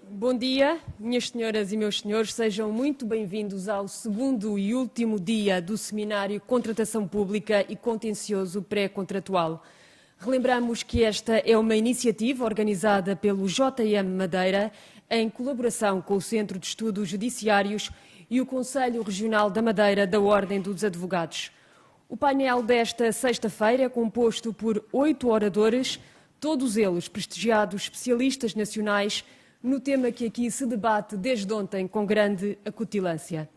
Bom dia, minhas senhoras e meus senhores, sejam muito bem-vindos ao segundo e último dia do seminário Contratação Pública e Contencioso Pré-Contratual. Relembramos que esta é uma iniciativa organizada pelo JM Madeira, em colaboração com o Centro de Estudos Judiciários e o Conselho Regional da Madeira da Ordem dos Advogados. O painel desta sexta-feira é composto por 8 oradores, todos eles prestigiados especialistas nacionais, no tema que aqui se debate desde ontem com grande acutilância.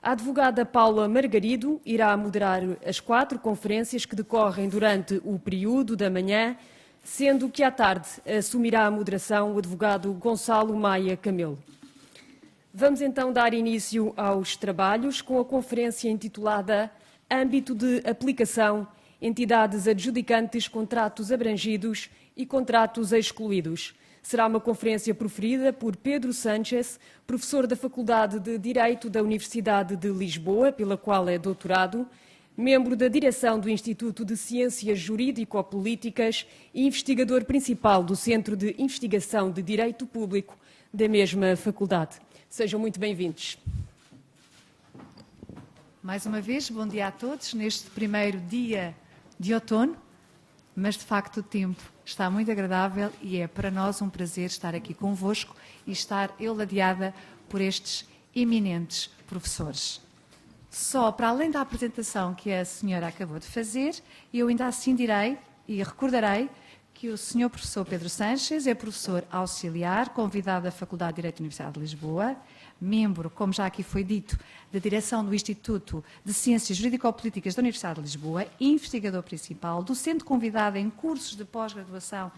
A advogada Paula Margarido irá moderar as 4 conferências que decorrem durante o período da manhã, sendo que à tarde assumirá a moderação o advogado Gonçalo Maia Camelo. Vamos então dar início aos trabalhos com a conferência intitulada Âmbito de aplicação, entidades adjudicantes, contratos abrangidos e contratos excluídos. Será uma conferência proferida por Pedro Sánchez, professor da Faculdade de Direito da Universidade de Lisboa, pela qual é doutorado, membro da direção do Instituto de Ciências Jurídico-Políticas e investigador principal do Centro de Investigação de Direito Público da mesma faculdade. Sejam muito bem-vindos. Mais uma vez, bom dia a todos, neste primeiro dia de outono, mas de facto o tempo está muito agradável e é para nós um prazer estar aqui convosco e estar ladeada por estes eminentes professores. Só para além da apresentação que a senhora acabou de fazer, eu ainda assim direi e recordarei que o senhor professor Pedro Sánchez é professor auxiliar, convidado da Faculdade de Direito da Universidade de Lisboa, membro, como já aqui foi dito, da direção do Instituto de Ciências Jurídico-Políticas da Universidade de Lisboa, investigador principal, docente convidado em cursos de pós-graduação,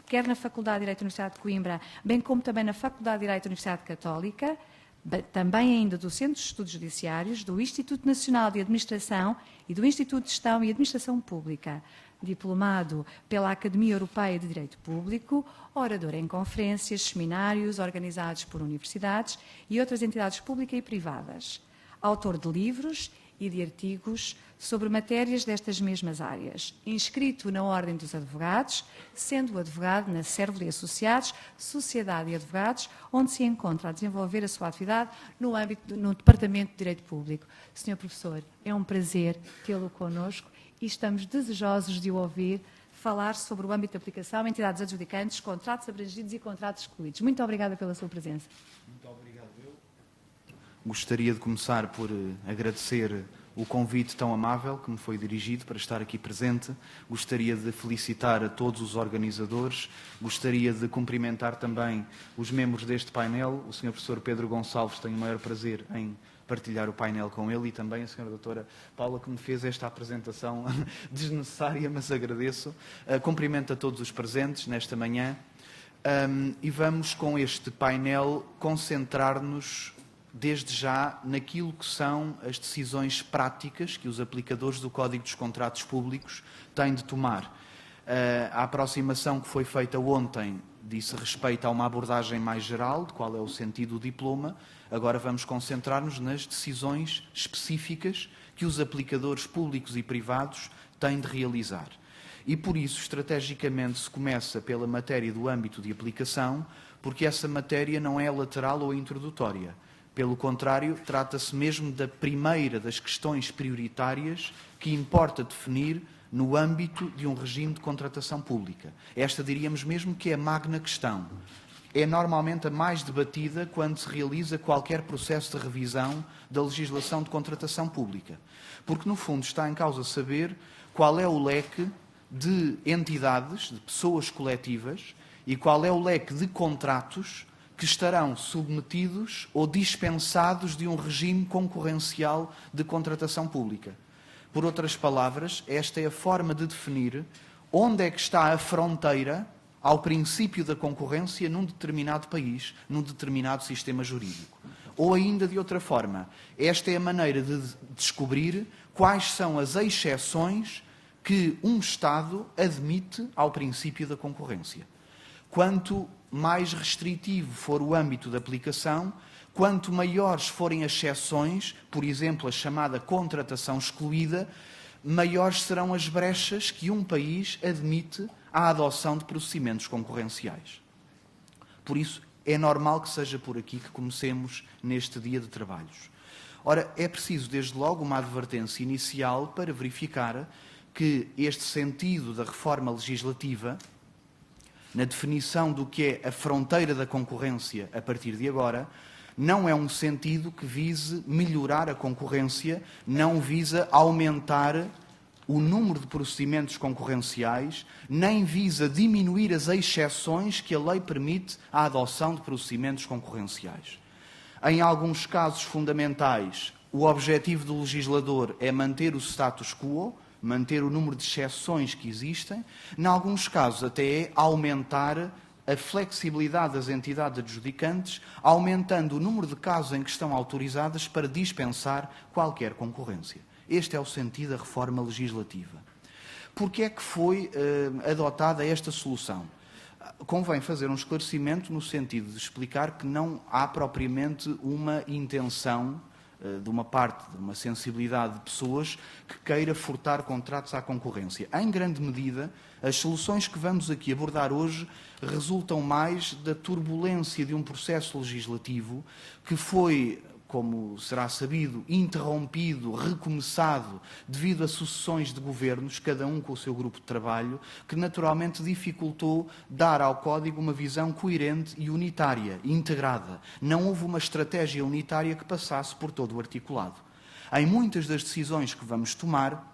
quer na Faculdade de Direito da Universidade de Coimbra, bem como também na Faculdade de Direito da Universidade Católica, também ainda do Centro de Estudos Judiciários, do Instituto Nacional de Administração e do Instituto de Gestão e Administração Pública, diplomado pela Academia Europeia de Direito Público, orador em conferências, seminários organizados por universidades e outras entidades públicas e privadas, autor de livros e de artigos sobre matérias destas mesmas áreas, inscrito na Ordem dos Advogados, sendo advogado na Cervelo e Associados, Sociedade de Advogados, onde se encontra a desenvolver a sua atividade no Departamento de Direito Público. Senhor Professor, é um prazer tê-lo connosco e estamos desejosos de o ouvir falar sobre o âmbito de aplicação, entidades adjudicantes, contratos abrangidos e contratos excluídos. Muito obrigada pela sua presença. Muito obrigado. Eu gostaria de começar por agradecer o convite tão amável que me foi dirigido para estar aqui presente. Gostaria de felicitar a todos os organizadores. Gostaria de cumprimentar também os membros deste painel. O Sr. Professor Pedro Gonçalves, tenho o maior prazer em partilhar o painel com ele, e também a Sra. Doutora Paula, que me fez esta apresentação desnecessária, mas agradeço. Cumprimento a todos os presentes nesta manhã. E vamos, com este painel, concentrar-nos desde já naquilo que são as decisões práticas que os aplicadores do Código dos Contratos Públicos têm de tomar. A aproximação que foi feita ontem disse respeito a uma abordagem mais geral de qual é o sentido do diploma. Agora vamos concentrar-nos nas decisões específicas que os aplicadores públicos e privados têm de realizar. E por isso, estrategicamente, se começa pela matéria do âmbito de aplicação, porque essa matéria não é lateral ou introdutória. Pelo contrário, trata-se mesmo da primeira das questões prioritárias que importa definir no âmbito de um regime de contratação pública. Esta diríamos mesmo que é a magna questão. É normalmente a mais debatida quando se realiza qualquer processo de revisão da legislação de contratação pública. Porque, no fundo, está em causa saber qual é o leque de entidades, de pessoas coletivas, e qual é o leque de contratos que estarão submetidos ou dispensados de um regime concorrencial de contratação pública. Por outras palavras, esta é a forma de definir onde é que está a fronteira ao princípio da concorrência num determinado país, num determinado sistema jurídico. Ou ainda de outra forma, esta é a maneira de descobrir quais são as exceções que um Estado admite ao princípio da concorrência. Quanto mais restritivo for o âmbito de aplicação, quanto maiores forem as exceções, por exemplo, a chamada contratação excluída, maiores serão as brechas que um país admite à adoção de procedimentos concorrenciais. Por isso, é normal que seja por aqui que comecemos neste dia de trabalhos. Ora, é preciso, desde logo, uma advertência inicial para verificar que este sentido da reforma legislativa, na definição do que é a fronteira da concorrência a partir de agora, não é um sentido que vise melhorar a concorrência, não visa aumentar o número de procedimentos concorrenciais, nem visa diminuir as exceções que a lei permite à adoção de procedimentos concorrenciais. Em alguns casos fundamentais, o objetivo do legislador é manter o status quo, manter o número de exceções que existem. Em alguns casos, até é aumentar a flexibilidade das entidades adjudicantes, aumentando o número de casos em que estão autorizadas para dispensar qualquer concorrência. Este é o sentido da reforma legislativa. Por que é que foi adotada esta solução? Convém fazer um esclarecimento no sentido de explicar que não há propriamente uma intenção de uma parte, de uma sensibilidade de pessoas que queira furtar contratos à concorrência. Em grande medida, as soluções que vamos aqui abordar hoje resultam mais da turbulência de um processo legislativo que foi, como será sabido, interrompido, recomeçado, devido a sucessões de governos, cada um com o seu grupo de trabalho, que naturalmente dificultou dar ao Código uma visão coerente e unitária, integrada. Não houve uma estratégia unitária que passasse por todo o articulado. Em muitas das decisões que vamos tomar,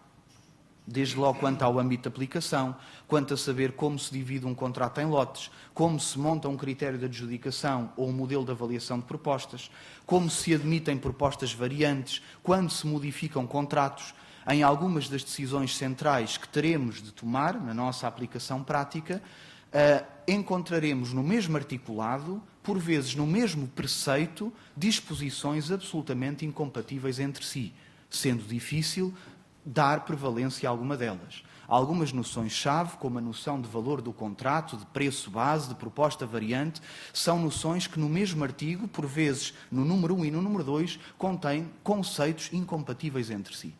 desde logo quanto ao âmbito de aplicação, quanto a saber como se divide um contrato em lotes, como se monta um critério de adjudicação ou um modelo de avaliação de propostas, como se admitem propostas variantes, quando se modificam contratos, em algumas das decisões centrais que teremos de tomar na nossa aplicação prática, encontraremos no mesmo articulado, por vezes no mesmo preceito, disposições absolutamente incompatíveis entre si, sendo difícil dar prevalência a alguma delas. Algumas noções-chave, como a noção de valor do contrato, de preço base, de proposta variante, são noções que no mesmo artigo, por vezes no número 1 e no número 2, contêm conceitos incompatíveis entre si.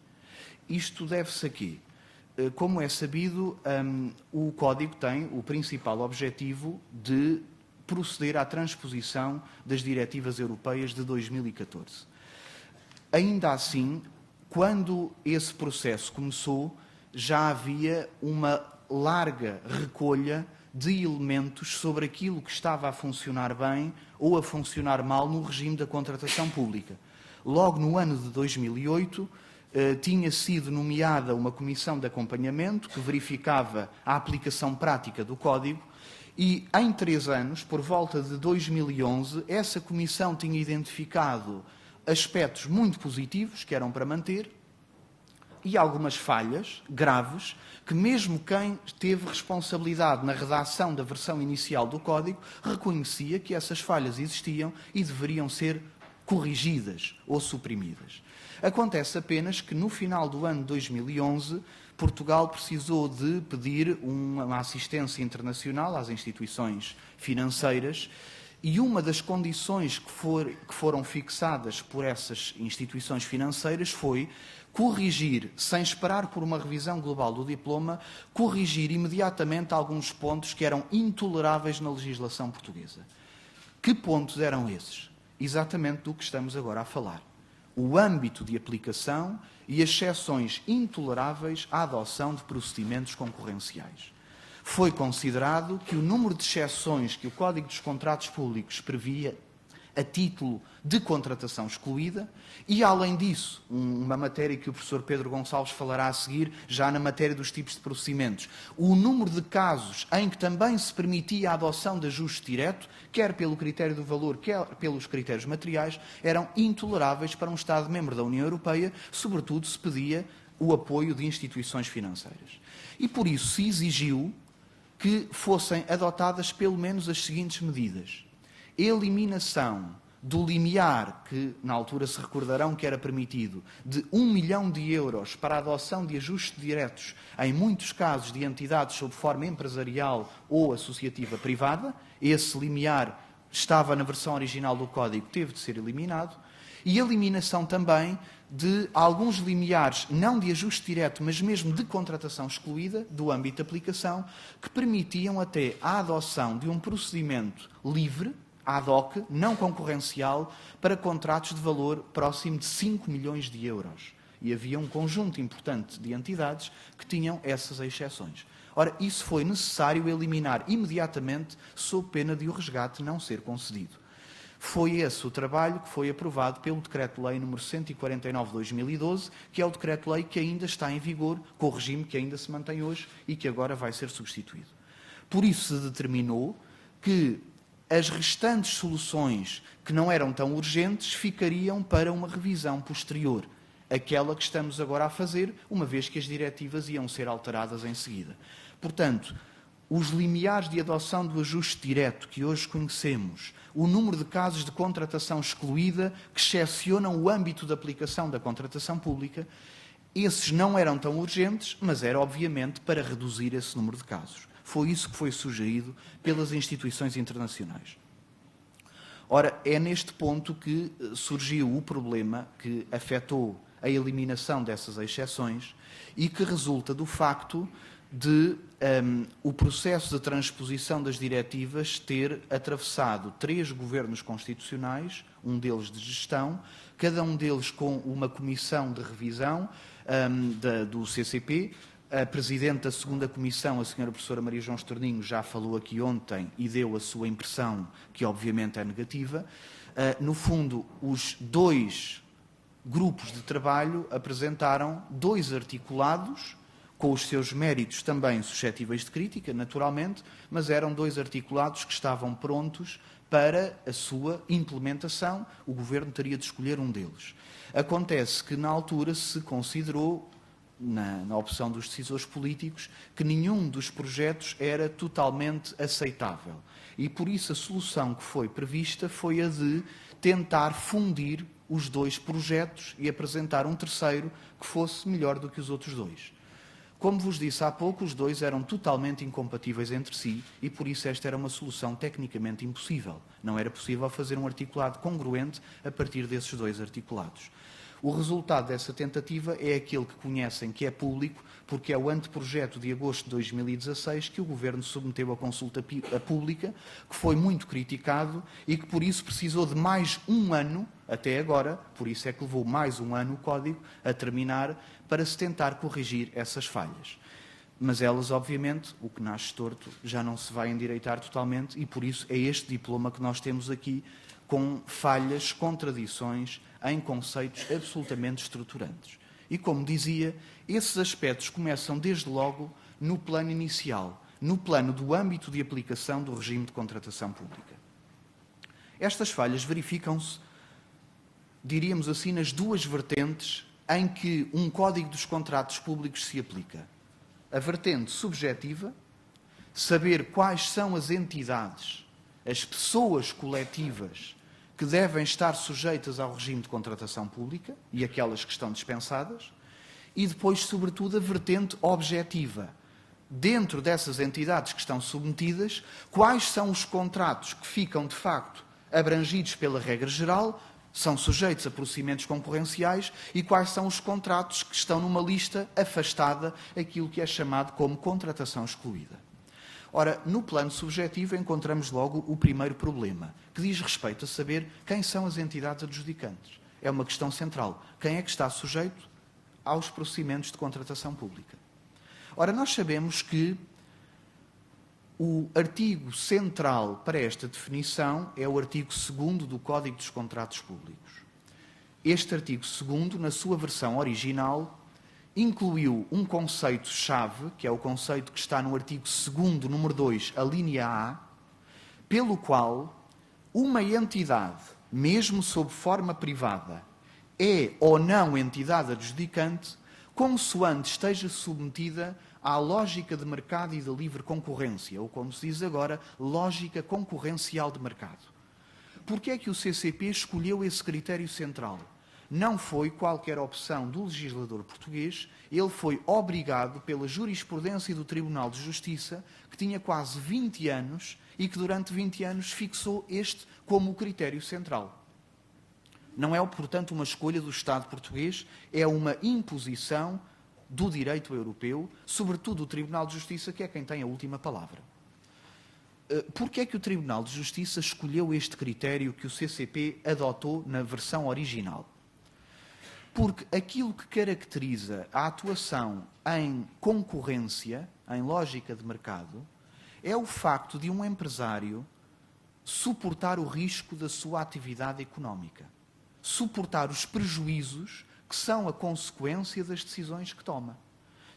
Isto deve-se a quê? Como é sabido, o Código tem o principal objetivo de proceder à transposição das diretivas europeias de 2014. Ainda assim, quando esse processo começou, já havia uma larga recolha de elementos sobre aquilo que estava a funcionar bem ou a funcionar mal no regime da contratação pública. Logo no ano de 2008, tinha sido nomeada uma comissão de acompanhamento que verificava a aplicação prática do Código e, em 3 anos, por volta de 2011, essa comissão tinha identificado aspectos muito positivos que eram para manter e algumas falhas graves que mesmo quem teve responsabilidade na redação da versão inicial do Código reconhecia que essas falhas existiam e deveriam ser corrigidas ou suprimidas. Acontece apenas que no final do ano de 2011 Portugal precisou de pedir uma assistência internacional às instituições financeiras e uma das condições que foram fixadas por essas instituições financeiras foi corrigir, sem esperar por uma revisão global do diploma, corrigir imediatamente alguns pontos que eram intoleráveis na legislação portuguesa. Que pontos eram esses? Exatamente do que estamos agora a falar. O âmbito de aplicação e as exceções intoleráveis à adoção de procedimentos concorrenciais. Foi considerado que o número de exceções que o Código dos Contratos Públicos previa a título de contratação excluída e, além disso, uma matéria que o professor Pedro Gonçalves falará a seguir, já na matéria dos tipos de procedimentos, o número de casos em que também se permitia a adoção de ajuste direto, quer pelo critério do valor, quer pelos critérios materiais, eram intoleráveis para um Estado-membro da União Europeia, sobretudo se pedia o apoio de instituições financeiras. E por isso se exigiu que fossem adotadas pelo menos as seguintes medidas. Eliminação do limiar, que na altura se recordarão que era permitido, de 1 milhão de euros para a adoção de ajustes diretos, em muitos casos de entidades sob forma empresarial ou associativa privada. Esse limiar estava na versão original do Código, teve de ser eliminado. E eliminação também de alguns limiares, não de ajuste direto, mas mesmo de contratação excluída, do âmbito de aplicação, que permitiam até a adoção de um procedimento livre, ad hoc, não concorrencial, para contratos de valor próximo de 5 milhões de euros. E havia um conjunto importante de entidades que tinham essas exceções. Ora, isso foi necessário eliminar imediatamente, sob pena de o resgate não ser concedido. Foi esse o trabalho que foi aprovado pelo Decreto-Lei nº 149/2012, que é o Decreto-Lei que ainda está em vigor, com o regime que ainda se mantém hoje e que agora vai ser substituído. Por isso se determinou que as restantes soluções que não eram tão urgentes ficariam para uma revisão posterior, aquela que estamos agora a fazer, uma vez que as diretivas iam ser alteradas em seguida. Portanto, os limiares de adoção do ajuste direto que hoje conhecemos, o número de casos de contratação excluída que excepcionam o âmbito de aplicação da contratação pública, esses não eram tão urgentes, mas era obviamente para reduzir esse número de casos. Foi isso que foi sugerido pelas instituições internacionais. Ora, é neste ponto que surgiu o problema que afetou a eliminação dessas exceções e que resulta do facto de o processo de transposição das diretivas ter atravessado 3 governos constitucionais, um deles de gestão, cada um deles com uma comissão de revisão do CCP. A Presidente da 2ª Comissão, a Sra. Professora Maria João Estorninho, já falou aqui ontem e deu a sua impressão, que obviamente é negativa. No fundo, os 2 grupos de trabalho apresentaram 2 articulados, com os seus méritos também suscetíveis de crítica, naturalmente, mas eram 2 articulados que estavam prontos para a sua implementação. O Governo teria de escolher um deles. Acontece que, na altura, se considerou, na opção dos decisores políticos, que nenhum dos projetos era totalmente aceitável. E, por isso, a solução que foi prevista foi a de tentar fundir os 2 projetos e apresentar um terceiro que fosse melhor do que os outros 2. Como vos disse há pouco, os 2 eram totalmente incompatíveis entre si e, por isso, esta era uma solução tecnicamente impossível. Não era possível fazer um articulado congruente a partir desses 2 articulados. O resultado dessa tentativa é aquele que conhecem, que é público, porque é o anteprojeto de agosto de 2016 que o Governo submeteu à consulta pública, que foi muito criticado e que, por isso, precisou de mais um ano, até agora, por isso é que levou mais um ano o Código a terminar, para se tentar corrigir essas falhas. Mas elas, obviamente, o que nasce torto, já não se vai endireitar totalmente e, por isso, é este diploma que nós temos aqui, com falhas, contradições, em conceitos absolutamente estruturantes. E, como dizia, esses aspectos começam desde logo no plano inicial, no plano do âmbito de aplicação do regime de contratação pública. Estas falhas verificam-se, diríamos assim, nas 2 vertentes em que um Código dos Contratos Públicos se aplica. A vertente subjetiva, saber quais são as entidades, as pessoas coletivas que devem estar sujeitas ao regime de contratação pública e aquelas que estão dispensadas, e depois, sobretudo, a vertente objetiva. Dentro dessas entidades que estão submetidas, quais são os contratos que ficam, de facto, abrangidos pela regra geral, são sujeitos a procedimentos concorrenciais, e quais são os contratos que estão numa lista afastada, aquilo que é chamado como contratação excluída. Ora, no plano subjetivo encontramos logo o primeiro problema, que diz respeito a saber quem são as entidades adjudicantes. É uma questão central. Quem é que está sujeito aos procedimentos de contratação pública? Ora, nós sabemos que o artigo central para esta definição é o artigo 2º do Código dos Contratos Públicos. Este artigo 2º, na sua versão original, incluiu um conceito-chave, que é o conceito que está no artigo 2º, número 2, a linha A, pelo qual uma entidade, mesmo sob forma privada, é ou não entidade adjudicante, consoante esteja submetida à lógica de mercado e de livre concorrência, ou como se diz agora, lógica concorrencial de mercado. Porquê é que o CCP escolheu esse critério central? Não foi qualquer opção do legislador português, ele foi obrigado pela jurisprudência do Tribunal de Justiça, que tinha quase 20 anos e que durante 20 anos fixou este como o critério central. Não é, portanto, uma escolha do Estado português, é uma imposição do direito europeu, sobretudo do Tribunal de Justiça, que é quem tem a última palavra. Porquê é que o Tribunal de Justiça escolheu este critério que o CCP adotou na versão original? Porque aquilo que caracteriza a atuação em concorrência, em lógica de mercado, é o facto de um empresário suportar o risco da sua atividade económica, suportar os prejuízos que são a consequência das decisões que toma.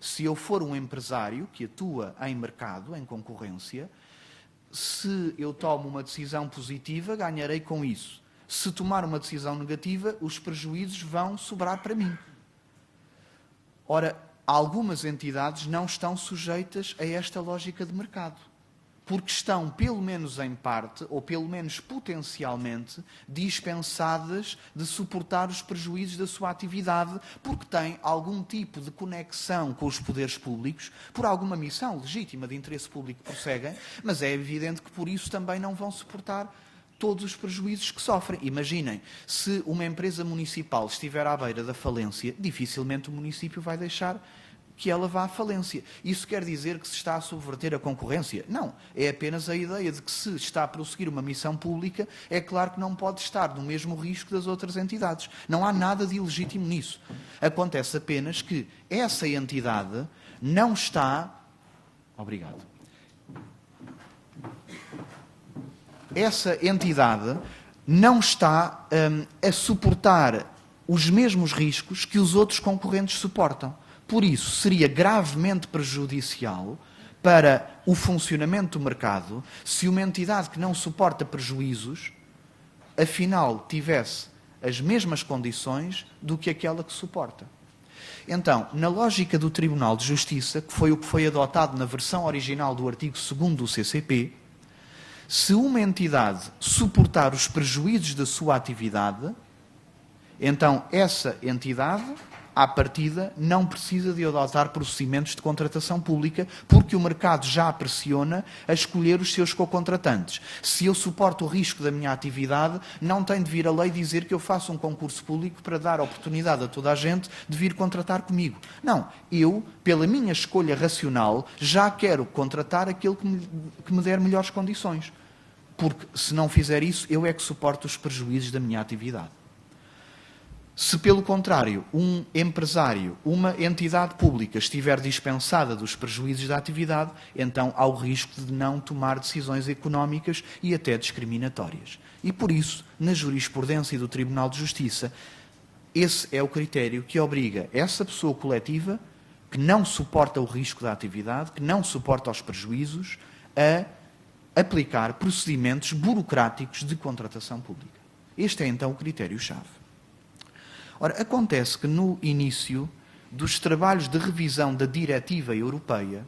Se eu for um empresário que atua em mercado, em concorrência, se eu tomo uma decisão positiva, ganharei com isso. Se tomar uma decisão negativa, os prejuízos vão sobrar para mim. Ora, algumas entidades não estão sujeitas a esta lógica de mercado, porque estão, pelo menos em parte, ou pelo menos potencialmente, dispensadas de suportar os prejuízos da sua atividade, porque têm algum tipo de conexão com os poderes públicos, por alguma missão legítima de interesse público que prosseguem, mas é evidente que por isso também não vão suportar todos os prejuízos que sofrem. Imaginem, se uma empresa municipal estiver à beira da falência, dificilmente o município vai deixar que ela vá à falência. Isso quer dizer que se está a subverter a concorrência? Não. É apenas a ideia de que se está a prosseguir uma missão pública, é claro que não pode estar no mesmo risco das outras entidades. Não há nada de ilegítimo nisso. Acontece apenas que essa entidade não está... Obrigado. Essa entidade não está a suportar os mesmos riscos que os outros concorrentes suportam. Por isso, seria gravemente prejudicial para o funcionamento do mercado se uma entidade que não suporta prejuízos, afinal, tivesse as mesmas condições do que aquela que suporta. Então, na lógica do Tribunal de Justiça, que foi o que foi adotado na versão original do artigo 2º do CCP, se uma entidade suportar os prejuízos da sua atividade, então essa entidade, à partida, não precisa de adotar procedimentos de contratação pública, porque o mercado já a pressiona a escolher os seus co-contratantes. Se eu suporto o risco da minha atividade, não tem de vir a lei dizer que eu faço um concurso público para dar oportunidade a toda a gente de vir contratar comigo. Não, eu, pela minha escolha racional, já quero contratar aquele que me der melhores condições. Porque, se não fizer isso, eu é que suporto os prejuízos da minha atividade. Se, pelo contrário, um empresário, uma entidade pública estiver dispensada dos prejuízos da atividade, então há o risco de não tomar decisões económicas e até discriminatórias. E por isso, na jurisprudência do Tribunal de Justiça, esse é o critério que obriga essa pessoa coletiva, que não suporta o risco da atividade, que não suporta os prejuízos, a aplicar procedimentos burocráticos de contratação pública. Este é então o critério-chave. Ora, acontece que no início dos trabalhos de revisão da diretiva europeia,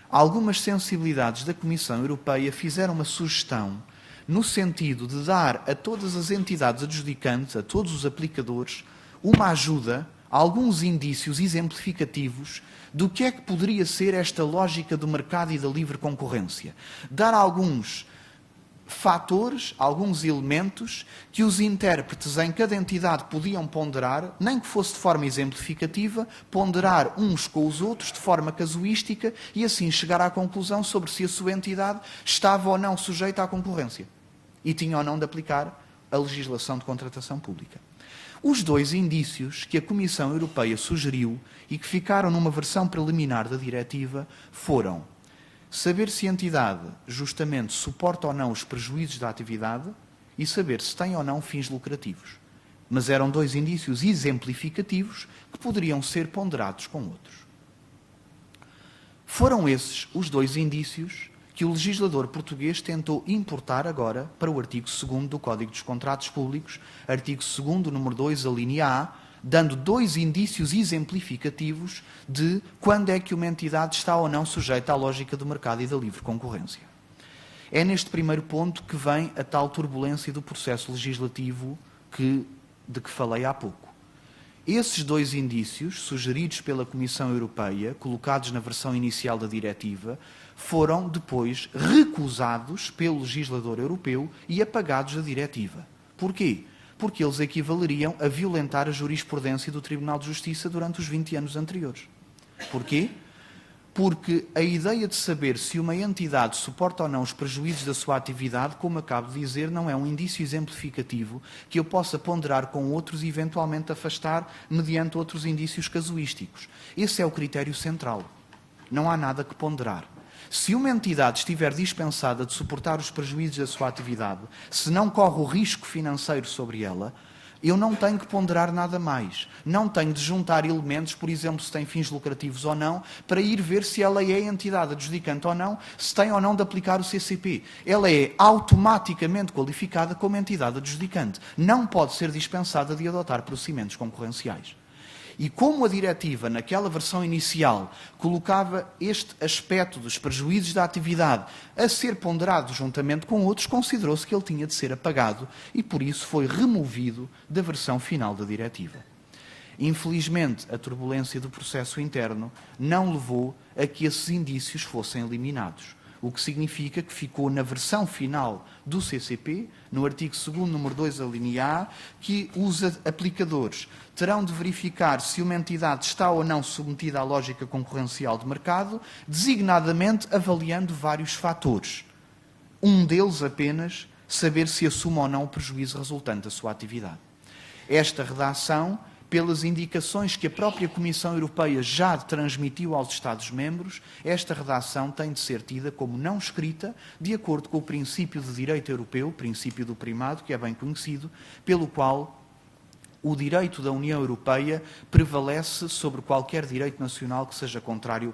algumas sensibilidades da Comissão Europeia fizeram uma sugestão no sentido de dar a todas as entidades adjudicantes, a todos os aplicadores, uma ajuda, alguns indícios exemplificativos do que é que poderia ser esta lógica do mercado e da livre concorrência. Dar alguns fatores, alguns elementos que os intérpretes em cada entidade podiam ponderar, nem que fosse de forma exemplificativa, ponderar uns com os outros de forma casuística e assim chegar à conclusão sobre se a sua entidade estava ou não sujeita à concorrência e tinha ou não de aplicar a legislação de contratação pública. Os dois indícios que a Comissão Europeia sugeriu e que ficaram numa versão preliminar da diretiva foram saber se a entidade justamente suporta ou não os prejuízos da atividade e saber se tem ou não fins lucrativos. Mas eram dois indícios exemplificativos que poderiam ser ponderados com outros. Foram esses os dois indícios que o legislador português tentou importar agora para o artigo 2º do Código dos Contratos Públicos, artigo 2º, número 2, a linha A, dando dois indícios exemplificativos de quando é que uma entidade está ou não sujeita à lógica do mercado e da livre concorrência. É neste primeiro ponto que vem a tal turbulência do processo legislativo de que falei há pouco. Esses dois indícios, sugeridos pela Comissão Europeia, colocados na versão inicial da diretiva, foram depois recusados pelo legislador europeu e apagados da diretiva. Porquê? Porque eles equivaleriam a violentar a jurisprudência do Tribunal de Justiça durante os 20 anos anteriores. Porquê? porque a ideia de saber se uma entidade suporta ou não os prejuízos da sua atividade, como acabo de dizer, não é um indício exemplificativo que eu possa ponderar com outros e eventualmente afastar mediante outros indícios casuísticos. Esse é o critério central. Não há nada que ponderar. Se uma entidade estiver dispensada de suportar os prejuízos da sua atividade, se não corre o risco financeiro sobre ela, eu não tenho que ponderar nada mais. Não tenho de juntar elementos, por exemplo, se tem fins lucrativos ou não, para ir ver se ela é entidade adjudicante ou não, se tem ou não de aplicar o CCP. Ela é automaticamente qualificada como entidade adjudicante. Não pode ser dispensada de adotar procedimentos concorrenciais. E como a diretiva, naquela versão inicial, colocava este aspecto dos prejuízos da atividade a ser ponderado juntamente com outros, considerou-se que ele tinha de ser apagado e, por isso, foi removido da versão final da diretiva. Infelizmente, a turbulência do processo interno não levou a que esses indícios fossem eliminados, o que significa que ficou na versão final do CCP, no artigo 2º, número 2, a linha A, que os aplicadores terão de verificar se uma entidade está ou não submetida à lógica concorrencial de mercado, designadamente avaliando vários fatores. Um deles apenas, saber se assume ou não o prejuízo resultante da sua atividade. Esta redação, pelas indicações que a própria Comissão Europeia já transmitiu aos Estados-membros, esta redação tem de ser tida como não escrita, de acordo com o princípio de direito europeu, o princípio do primado, que é bem conhecido, pelo qual o direito da União Europeia prevalece sobre qualquer direito nacional que seja contrário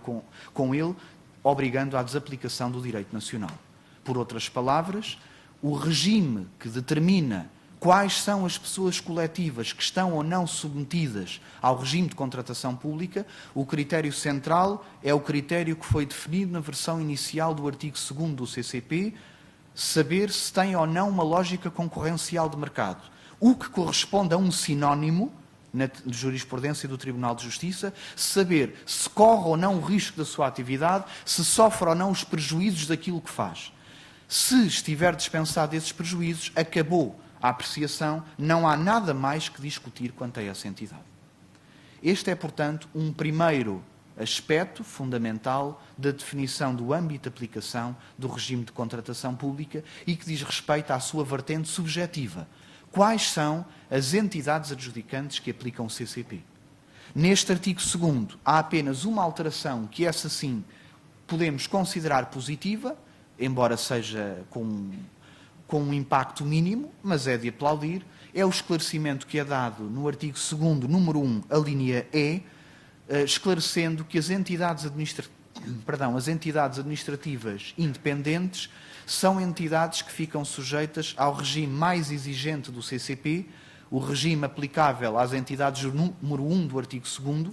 com ele, obrigando à desaplicação do direito nacional. Por outras palavras, o regime que determina quais são as pessoas coletivas que estão ou não submetidas ao regime de contratação pública, o critério central é o critério que foi definido na versão inicial do artigo 2º do CCP, saber se tem ou não uma lógica concorrencial de mercado, o que corresponde a um sinónimo na jurisprudência do Tribunal de Justiça, saber se corre ou não o risco da sua atividade, se sofre ou não os prejuízos daquilo que faz. Se estiver dispensado desses prejuízos, acabou a apreciação, não há nada mais que discutir quanto a essa entidade. Este é, portanto, um primeiro aspecto fundamental da definição do âmbito de aplicação do regime de contratação pública e que diz respeito à sua vertente subjetiva. Quais são as entidades adjudicantes que aplicam o CCP? Neste artigo 2º há apenas uma alteração que essa sim podemos considerar positiva, embora seja com um impacto mínimo, mas é de aplaudir, é o esclarecimento que é dado no artigo 2º, número 1, a linha E, esclarecendo que as entidades administrativas independentes são entidades que ficam sujeitas ao regime mais exigente do CCP, o regime aplicável às entidades número 1 do artigo 2º,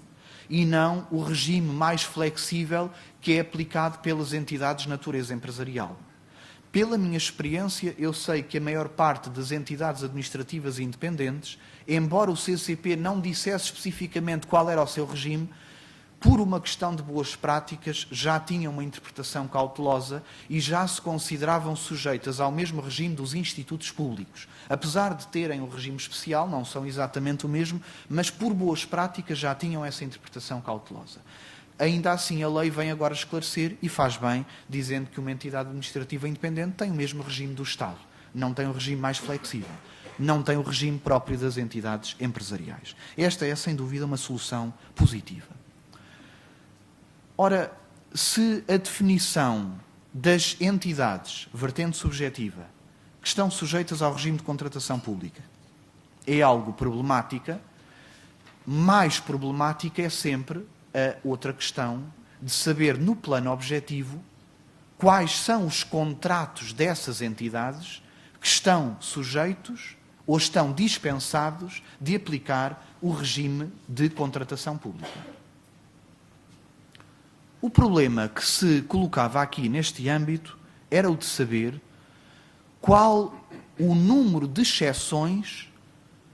e não o regime mais flexível que é aplicado pelas entidades de natureza empresarial. Pela minha experiência, eu sei que a maior parte das entidades administrativas independentes, embora o CCP não dissesse especificamente qual era o seu regime, por uma questão de boas práticas, já tinham uma interpretação cautelosa e já se consideravam sujeitas ao mesmo regime dos institutos públicos. Apesar de terem um regime especial, não são exatamente o mesmo, mas por boas práticas já tinham essa interpretação cautelosa. Ainda assim, a lei vem agora esclarecer, e faz bem, dizendo que uma entidade administrativa independente tem o mesmo regime do Estado. Não tem um regime mais flexível. Não tem o regime próprio das entidades empresariais. Esta é, sem dúvida, uma solução positiva. Ora, se a definição das entidades, vertente subjetiva, que estão sujeitas ao regime de contratação pública, é algo problemática, mais problemática é sempre a outra questão de saber, no plano objetivo, quais são os contratos dessas entidades que estão sujeitos ou estão dispensados de aplicar o regime de contratação pública. O problema que se colocava aqui neste âmbito era o de saber qual o número de exceções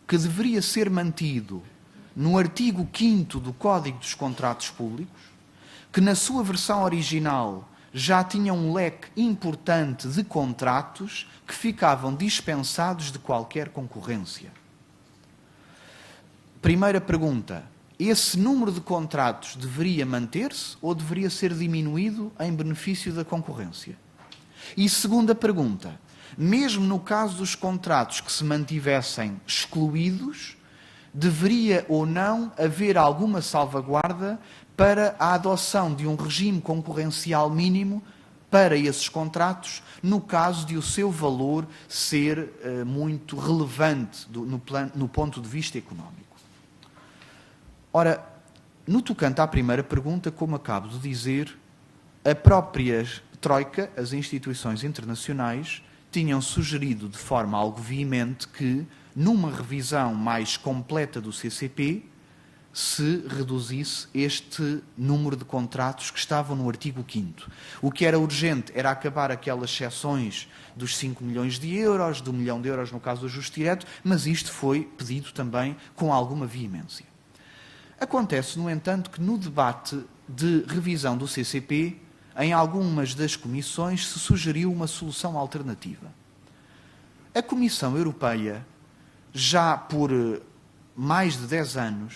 que deveria ser mantido no artigo 5º do Código dos Contratos Públicos, que na sua versão original já tinha um leque importante de contratos que ficavam dispensados de qualquer concorrência. Primeira pergunta: esse número de contratos deveria manter-se ou deveria ser diminuído em benefício da concorrência? E segunda pergunta, mesmo no caso dos contratos que se mantivessem excluídos, deveria ou não haver alguma salvaguarda para a adoção de um regime concorrencial mínimo para esses contratos, no caso de o seu valor ser muito relevante no ponto de vista económico? Ora, no tocante à primeira pergunta, como acabo de dizer, a própria Troika, as instituições internacionais, tinham sugerido de forma algo veemente que, numa revisão mais completa do CCP, se reduzisse este número de contratos que estavam no artigo 5º. O que era urgente era acabar aquelas exceções dos 5 milhões de euros, do 1 milhão de euros no caso do ajuste direto, mas isto foi pedido também com alguma veemência. Acontece, no entanto, que no debate de revisão do CCP, em algumas das comissões se sugeriu uma solução alternativa. A Comissão Europeia, já por mais de 10 anos,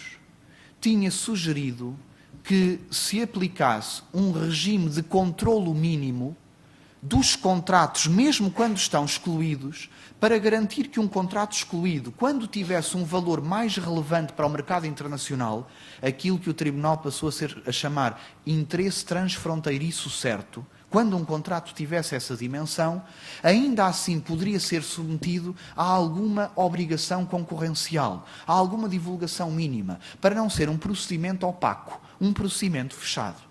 tinha sugerido que se aplicasse um regime de controlo mínimo dos contratos, mesmo quando estão excluídos, para garantir que um contrato excluído, quando tivesse um valor mais relevante para o mercado internacional, aquilo que o Tribunal passou a chamar interesse transfronteiriço certo, quando um contrato tivesse essa dimensão, ainda assim poderia ser submetido a alguma obrigação concorrencial, a alguma divulgação mínima, para não ser um procedimento opaco, um procedimento fechado.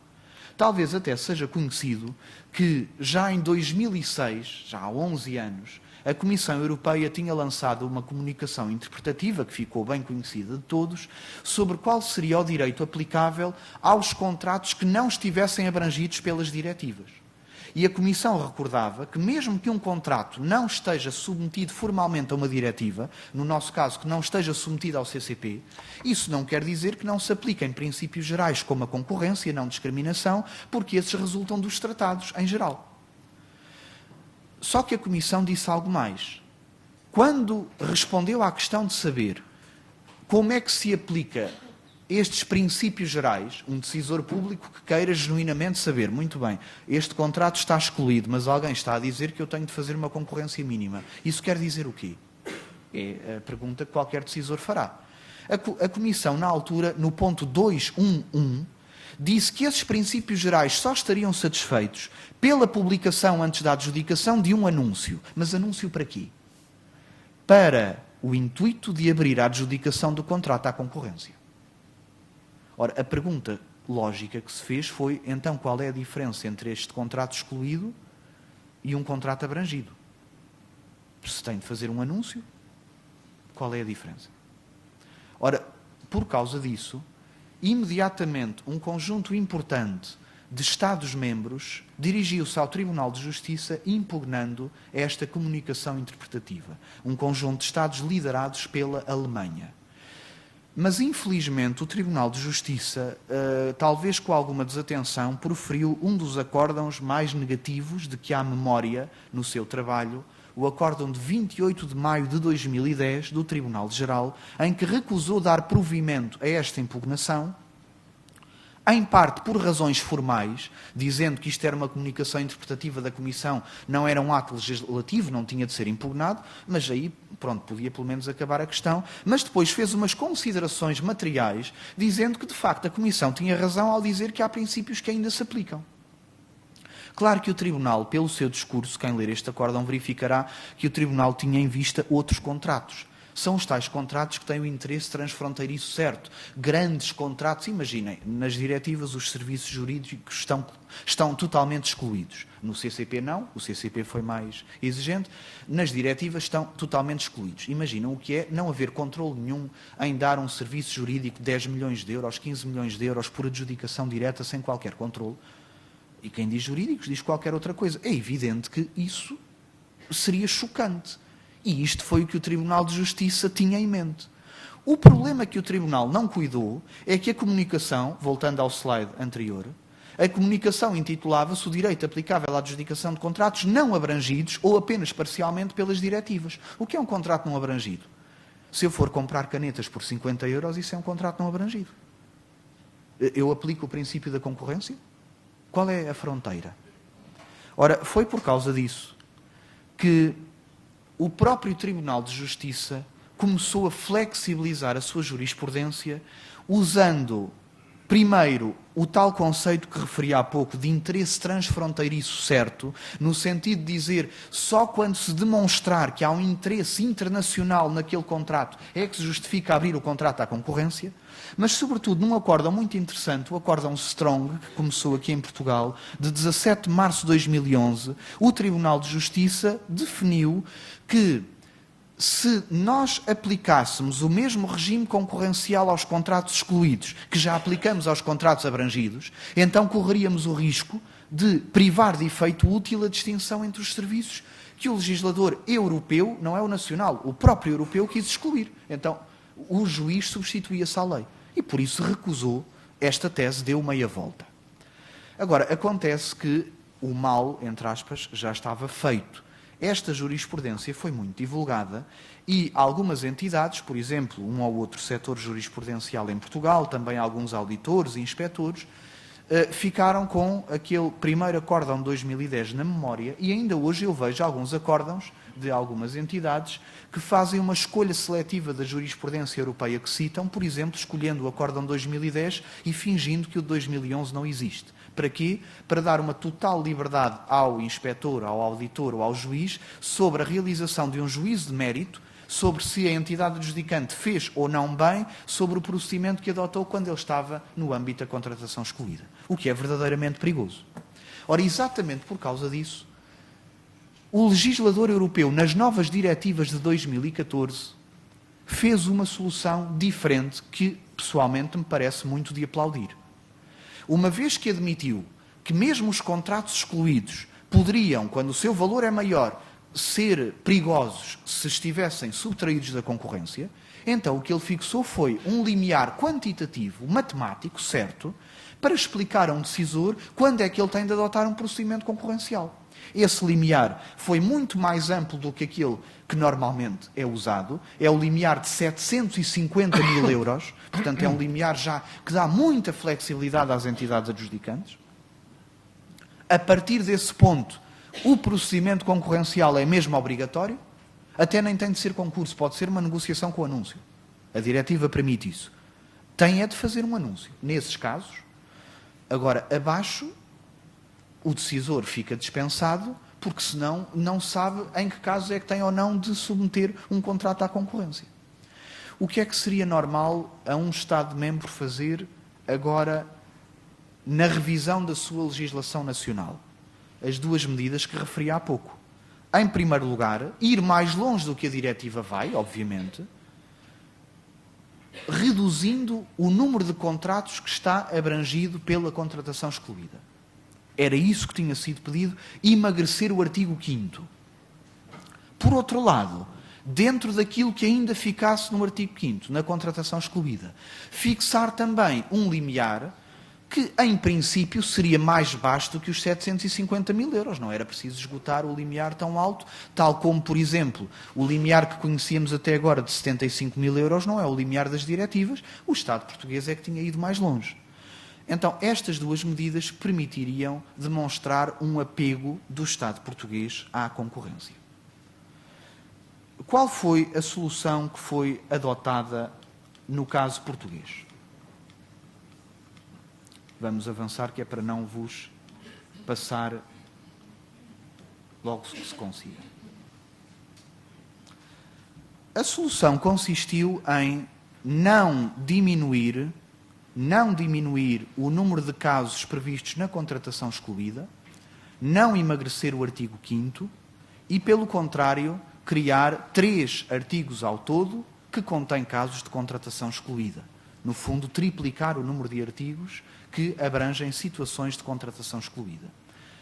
Talvez até seja conhecido que já em 2006, já há 11 anos, a Comissão Europeia tinha lançado uma comunicação interpretativa, que ficou bem conhecida de todos, sobre qual seria o direito aplicável aos contratos que não estivessem abrangidos pelas diretivas. E a Comissão recordava que mesmo que um contrato não esteja submetido formalmente a uma diretiva, no nosso caso que não esteja submetido ao CCP, isso não quer dizer que não se apliquem princípios gerais como a concorrência e a não discriminação, porque esses resultam dos tratados em geral. Só que a Comissão disse algo mais. Quando respondeu à questão de saber como é que se aplica estes princípios gerais, um decisor público que queira genuinamente saber, muito bem, este contrato está excluído, mas alguém está a dizer que eu tenho de fazer uma concorrência mínima. Isso quer dizer o quê? É a pergunta que qualquer decisor fará. A Comissão, na altura, no ponto 2.1.1, disse que esses princípios gerais só estariam satisfeitos pela publicação antes da adjudicação de um anúncio. Mas anúncio para quê? Para o intuito de abrir a adjudicação do contrato à concorrência. Ora, a pergunta lógica que se fez foi, então, qual é a diferença entre este contrato excluído e um contrato abrangido? Se tem de fazer um anúncio, qual é a diferença? Ora, por causa disso, imediatamente um conjunto importante de Estados-membros dirigiu-se ao Tribunal de Justiça impugnando esta comunicação interpretativa. Um conjunto de Estados liderados pela Alemanha. Mas, infelizmente, o Tribunal de Justiça, talvez com alguma desatenção, proferiu um dos acórdãos mais negativos de que há memória no seu trabalho, o acórdão de 28 de maio de 2010 do Tribunal Geral, em que recusou dar provimento a esta impugnação, em parte por razões formais, dizendo que isto era uma comunicação interpretativa da Comissão, não era um ato legislativo, não tinha de ser impugnado, mas aí, pronto, podia pelo menos acabar a questão, mas depois fez umas considerações materiais, dizendo que, de facto, a Comissão tinha razão ao dizer que há princípios que ainda se aplicam. Claro que o Tribunal, pelo seu discurso, quem ler este acórdão verificará que o Tribunal tinha em vista outros contratos. São os tais contratos que têm o interesse transfronteiriço certo. Grandes contratos, imaginem, nas diretivas os serviços jurídicos estão totalmente excluídos. No CCP não, o CCP foi mais exigente. Nas diretivas estão totalmente excluídos. Imaginam o que é não haver controle nenhum em dar um serviço jurídico de 10 milhões de euros, 15 milhões de euros por adjudicação direta sem qualquer controle. E quem diz jurídicos diz qualquer outra coisa. É evidente que isso seria chocante. E isto foi o que o Tribunal de Justiça tinha em mente. O problema que o Tribunal não cuidou é que a comunicação, voltando ao slide anterior, a comunicação intitulava-se o direito aplicável à adjudicação de contratos não abrangidos ou apenas parcialmente pelas diretivas. O que é um contrato não abrangido? Se eu for comprar canetas por 50 euros, isso é um contrato não abrangido. eu aplico o princípio da concorrência? Qual é a fronteira? Ora, foi por causa disso que o próprio Tribunal de Justiça começou a flexibilizar a sua jurisprudência usando, primeiro, o tal conceito que referi há pouco de interesse transfronteiriço certo, no sentido de dizer só quando se demonstrar que há um interesse internacional naquele contrato é que se justifica abrir o contrato à concorrência, mas sobretudo num acórdão muito interessante, o acórdão Strong, que começou aqui em Portugal, de 17 de março de 2011, o Tribunal de Justiça definiu que se nós aplicássemos o mesmo regime concorrencial aos contratos excluídos que já aplicamos aos contratos abrangidos, então correríamos o risco de privar de efeito útil a distinção entre os serviços que o legislador europeu, não é o nacional, o próprio europeu quis excluir. Então, o juiz substituía-se à lei. E por isso recusou esta tese, deu meia volta. Agora, acontece que o mal, entre aspas, já estava feito. Esta jurisprudência foi muito divulgada e algumas entidades, por exemplo, um ou outro setor jurisprudencial em Portugal, também alguns auditores e inspectores, ficaram com aquele primeiro acórdão de 2010 na memória e ainda hoje eu vejo alguns acórdãos de algumas entidades que fazem uma escolha seletiva da jurisprudência europeia que citam, por exemplo, escolhendo o acórdão de 2010 e fingindo que o de 2011 não existe. Para quê? Para dar uma total liberdade ao inspetor, ao auditor ou ao juiz sobre a realização de um juízo de mérito, sobre se a entidade adjudicante fez ou não bem, sobre o procedimento que adotou quando ele estava no âmbito da contratação excluída. O que é verdadeiramente perigoso. Ora, exatamente por causa disso, o legislador europeu, nas novas diretivas de 2014, fez uma solução diferente que, pessoalmente, me parece muito de aplaudir. Uma vez que admitiu que mesmo os contratos excluídos poderiam, quando o seu valor é maior, ser perigosos se estivessem subtraídos da concorrência, então o que ele fixou foi um limiar quantitativo, matemático, certo, para explicar a um decisor quando é que ele tem de adotar um procedimento concorrencial. Esse limiar foi muito mais amplo do que aquele que normalmente é usado. É o limiar de 750 mil euros. Portanto, é um limiar já que dá muita flexibilidade às entidades adjudicantes. A partir desse ponto, o procedimento concorrencial é mesmo obrigatório. Até nem tem de ser concurso, pode ser uma negociação com anúncio. A diretiva permite isso. Tem é de fazer um anúncio. Nesses casos, agora, abaixo, o decisor fica dispensado, porque senão não sabe em que casos é que tem ou não de submeter um contrato à concorrência. O que é que seria normal a um Estado-membro fazer agora na revisão da sua legislação nacional? As duas medidas que referi há pouco. Em primeiro lugar, ir mais longe do que a diretiva vai, obviamente, reduzindo o número de contratos que está abrangido pela contratação excluída. Era isso que tinha sido pedido, emagrecer o artigo 5º. Por outro lado, dentro daquilo que ainda ficasse no artigo 5º, na contratação excluída, fixar também um limiar que, em princípio, seria mais baixo do que os 750 mil euros. Não era preciso esgotar o limiar tão alto, tal como, por exemplo, o limiar que conhecíamos até agora de 75 mil euros não é o limiar das diretivas, o Estado português é que tinha ido mais longe. Então, estas duas medidas permitiriam demonstrar um apego do Estado português à concorrência. Qual foi a solução que foi adotada no caso português? Vamos avançar, que é para não vos passar logo que se consiga. A solução consistiu em não diminuir o número de casos previstos na contratação excluída, não emagrecer o artigo 5º e, pelo contrário, criar 3 artigos ao todo que contêm casos de contratação excluída. No fundo, triplicar o número de artigos que abrangem situações de contratação excluída.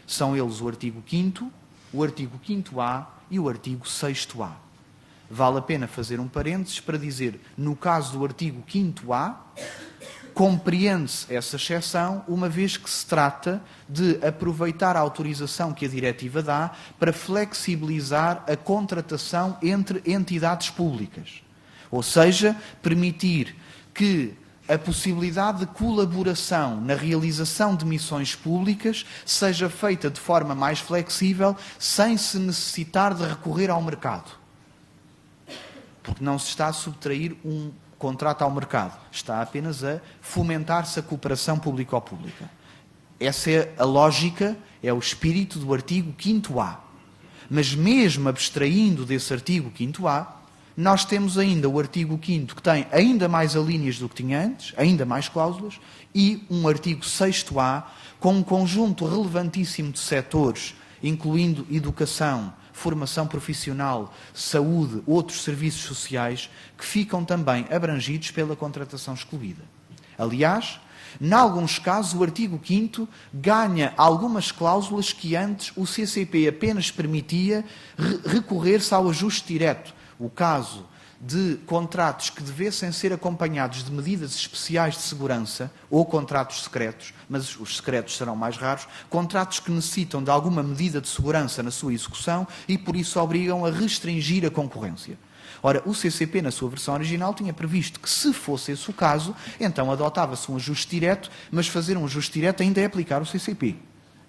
São eles o artigo 5º, o artigo 5º-A e o artigo 6º-A. Vale a pena fazer um parênteses para dizer, no caso do artigo 5º-A, compreende-se essa exceção, uma vez que se trata de aproveitar a autorização que a diretiva dá para flexibilizar a contratação entre entidades públicas. Ou seja, permitir que a possibilidade de colaboração na realização de missões públicas seja feita de forma mais flexível, sem se necessitar de recorrer ao mercado. Porque não se está a subtrair um contrato ao mercado, está apenas a fomentar-se a cooperação público-pública. Essa é a lógica, é o espírito do artigo 5º-A. Mas mesmo abstraindo desse artigo 5º-A, nós temos ainda o artigo 5º, que tem ainda mais alíneas do que tinha antes, ainda mais cláusulas, e um artigo 6º-A, com um conjunto relevantíssimo de setores, incluindo educação, formação profissional, saúde, outros serviços sociais, que ficam também abrangidos pela contratação excluída. Aliás, em alguns casos, o artigo 5º ganha algumas cláusulas que antes o CCP apenas permitia recorrer-se ao ajuste direto. O caso de contratos que devessem ser acompanhados de medidas especiais de segurança ou contratos secretos, mas os secretos serão mais raros, contratos que necessitam de alguma medida de segurança na sua execução e por isso obrigam a restringir a concorrência. Ora, o CCP, na sua versão original, tinha previsto que, se fosse esse o caso, então adotava-se um ajuste direto, mas fazer um ajuste direto ainda é aplicar o CCP,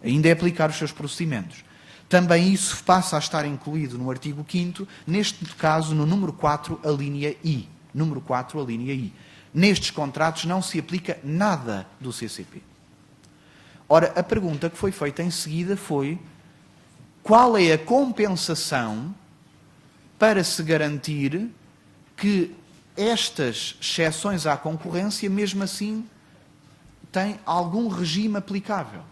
ainda é aplicar os seus procedimentos. Também isso passa a estar incluído no artigo 5º, neste caso, no número 4, a linha I. Número 4, a linha I. Nestes contratos não se aplica nada do CCP. Ora, a pergunta que foi feita em seguida foi: qual é a compensação para se garantir que estas exceções à concorrência, mesmo assim, têm algum regime aplicável?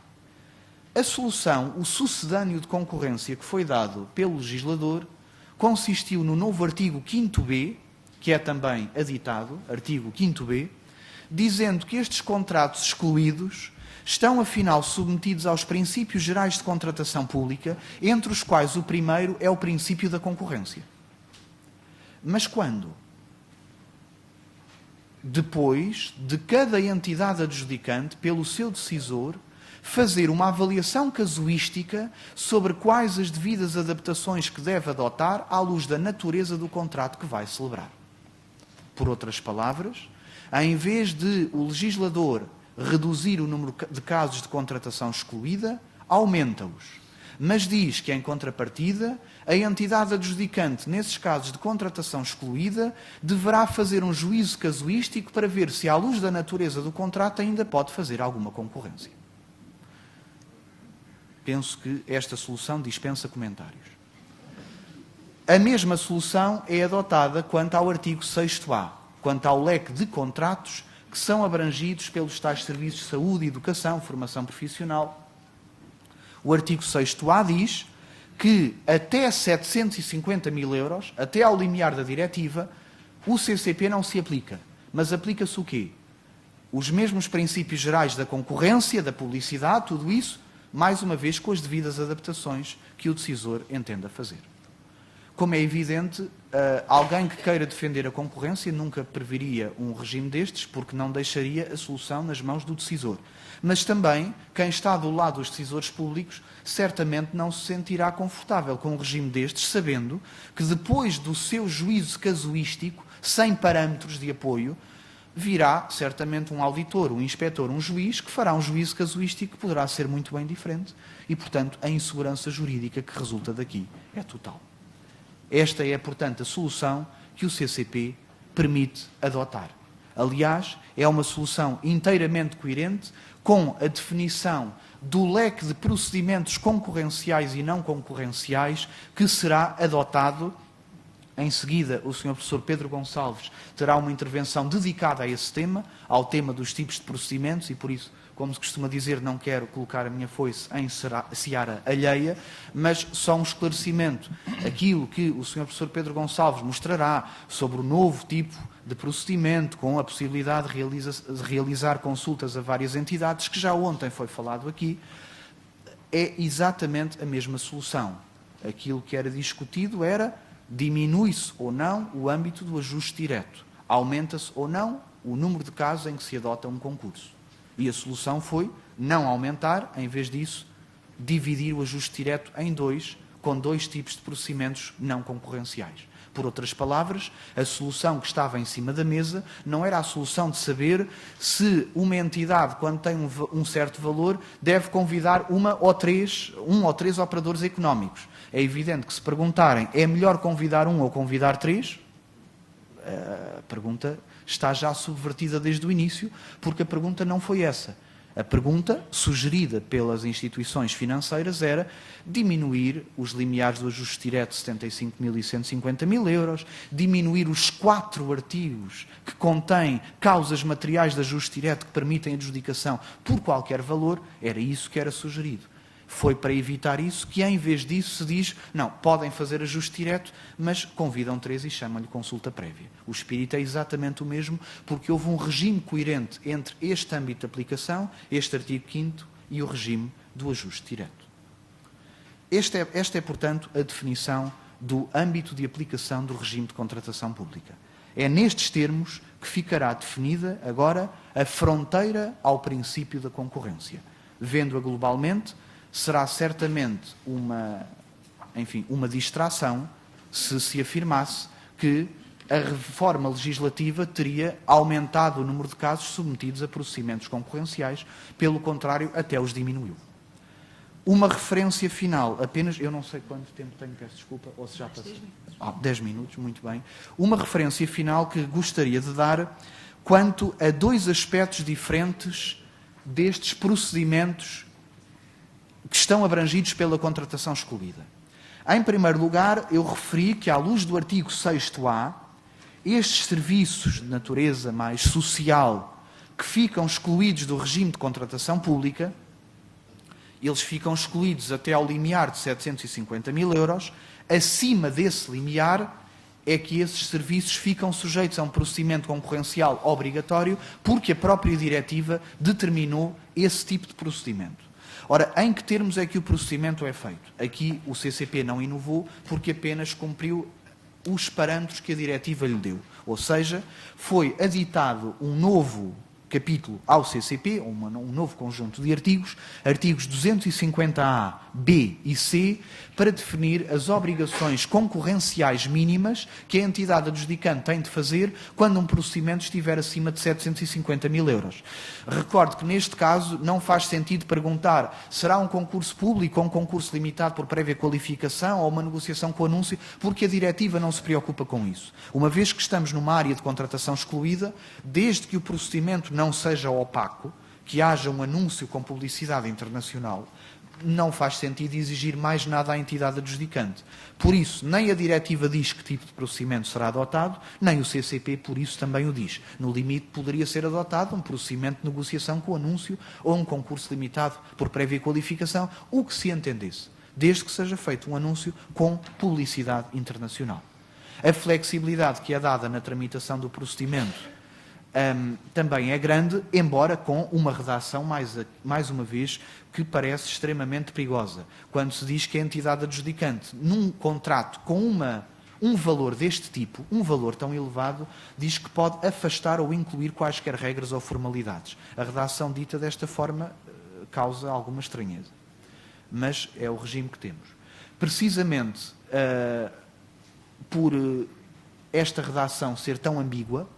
A solução, o sucedâneo de concorrência que foi dado pelo legislador, consistiu no novo artigo 5º-B, que é também aditado, artigo 5º-B, dizendo que estes contratos excluídos estão, afinal, submetidos aos princípios gerais de contratação pública, entre os quais o primeiro é o princípio da concorrência. Mas quando? Depois de cada entidade adjudicante, pelo seu decisor, fazer uma avaliação casuística sobre quais as devidas adaptações que deve adotar à luz da natureza do contrato que vai celebrar. Por outras palavras, em vez de o legislador reduzir o número de casos de contratação excluída, aumenta-os. Mas diz que, em contrapartida, a entidade adjudicante, nesses casos de contratação excluída, deverá fazer um juízo casuístico para ver se, à luz da natureza do contrato, ainda pode fazer alguma concorrência. Penso que esta solução dispensa comentários. A mesma solução é adotada quanto ao artigo 6º-A, quanto ao leque de contratos que são abrangidos pelos tais serviços de saúde, educação, formação profissional. O artigo 6º-A diz que até 750 mil euros, até ao limiar da diretiva, o CCP não se aplica. Mas aplica-se o quê? Os mesmos princípios gerais da concorrência, da publicidade, tudo isso, mais uma vez com as devidas adaptações que o decisor entenda fazer. Como é evidente, alguém que queira defender a concorrência nunca preveria um regime destes, porque não deixaria a solução nas mãos do decisor. Mas também, quem está do lado dos decisores públicos, certamente não se sentirá confortável com um regime destes, sabendo que depois do seu juízo casuístico, sem parâmetros de apoio, virá certamente um auditor, um inspetor, um juiz, que fará um juízo casuístico que poderá ser muito bem diferente. E, portanto, a insegurança jurídica que resulta daqui é total. Esta é, portanto, a solução que o CCP permite adotar. Aliás, é uma solução inteiramente coerente com a definição do leque de procedimentos concorrenciais e não concorrenciais que será adotado. Em seguida, o Sr. Professor Pedro Gonçalves terá uma intervenção dedicada a esse tema, ao tema dos tipos de procedimentos, e por isso, como se costuma dizer, não quero colocar a minha foice em seara alheia, mas só um esclarecimento. Aquilo que o Sr. Professor Pedro Gonçalves mostrará sobre o novo tipo de procedimento, com a possibilidade de realizar consultas a várias entidades, que já ontem foi falado aqui, é exatamente a mesma solução. Aquilo que era discutido era: diminui-se ou não o âmbito do ajuste direto? Aumenta-se ou não o número de casos em que se adota um concurso? E a solução foi não aumentar, em vez disso, dividir o ajuste direto em dois, com dois tipos de procedimentos não concorrenciais. Por outras palavras, a solução que estava em cima da mesa não era a solução de saber se uma entidade, quando tem um certo valor, deve convidar um ou três operadores económicos. É evidente que se perguntarem, é melhor convidar um ou convidar três? A pergunta está já subvertida desde o início, porque a pergunta não foi essa. A pergunta sugerida pelas instituições financeiras era diminuir os limiares do ajuste direto de 75.000 e 150.000 euros, diminuir os 4 artigos que contêm causas materiais de ajuste direto que permitem adjudicação por qualquer valor. Era isso que era sugerido. Foi para evitar isso que, em vez disso, se diz, não, podem fazer ajuste direto, mas convidam 3 e chamam-lhe consulta prévia. O espírito é exatamente o mesmo, porque houve um regime coerente entre este âmbito de aplicação, este artigo 5º, e o regime do ajuste direto. Esta é, portanto, a definição do âmbito de aplicação do regime de contratação pública. É nestes termos que ficará definida agora a fronteira ao princípio da concorrência. Vendo-a globalmente, será certamente uma distração se afirmasse que a reforma legislativa teria aumentado o número de casos submetidos a procedimentos concorrenciais, pelo contrário, até os diminuiu. Uma referência final, apenas, eu não sei quanto tempo tenho, peço desculpa, ou se já passou. 10 minutos, muito bem. Uma referência final que gostaria de dar quanto a 2 aspectos diferentes destes procedimentos que estão abrangidos pela contratação excluída. Em primeiro lugar, eu referi que, à luz do artigo 6º-A, estes serviços de natureza mais social que ficam excluídos do regime de contratação pública, eles ficam excluídos até ao limiar de 750.000 euros. Acima desse limiar é que esses serviços ficam sujeitos a um procedimento concorrencial obrigatório, porque a própria diretiva determinou esse tipo de procedimento. Ora, em que termos é que o procedimento é feito? Aqui o CCP não inovou, porque apenas cumpriu os parâmetros que a diretiva lhe deu. Ou seja, foi aditado um novo capítulo ao CCP, um novo conjunto de artigos, artigos 250A, B e C, para definir as obrigações concorrenciais mínimas que a entidade adjudicante tem de fazer quando um procedimento estiver acima de 750.000 euros. Recordo que, neste caso, não faz sentido perguntar será um concurso público ou um concurso limitado por prévia qualificação ou uma negociação com anúncio, porque a diretiva não se preocupa com isso. Uma vez que estamos numa área de contratação excluída, desde que o procedimento não seja opaco, que haja um anúncio com publicidade internacional, não faz sentido exigir mais nada à entidade adjudicante. Por isso, nem a diretiva diz que tipo de procedimento será adotado, nem o CCP, por isso, também o diz. No limite, poderia ser adotado um procedimento de negociação com anúncio ou um concurso limitado por prévia qualificação, o que se entendesse, desde que seja feito um anúncio com publicidade internacional. A flexibilidade que é dada na tramitação do procedimento também é grande, embora com uma redação, mais uma vez, que parece extremamente perigosa. Quando se diz que a entidade adjudicante, num contrato com um valor deste tipo, um valor tão elevado, diz que pode afastar ou incluir quaisquer regras ou formalidades. A redação dita desta forma causa alguma estranheza. Mas é o regime que temos. Precisamente por esta redação ser tão ambígua,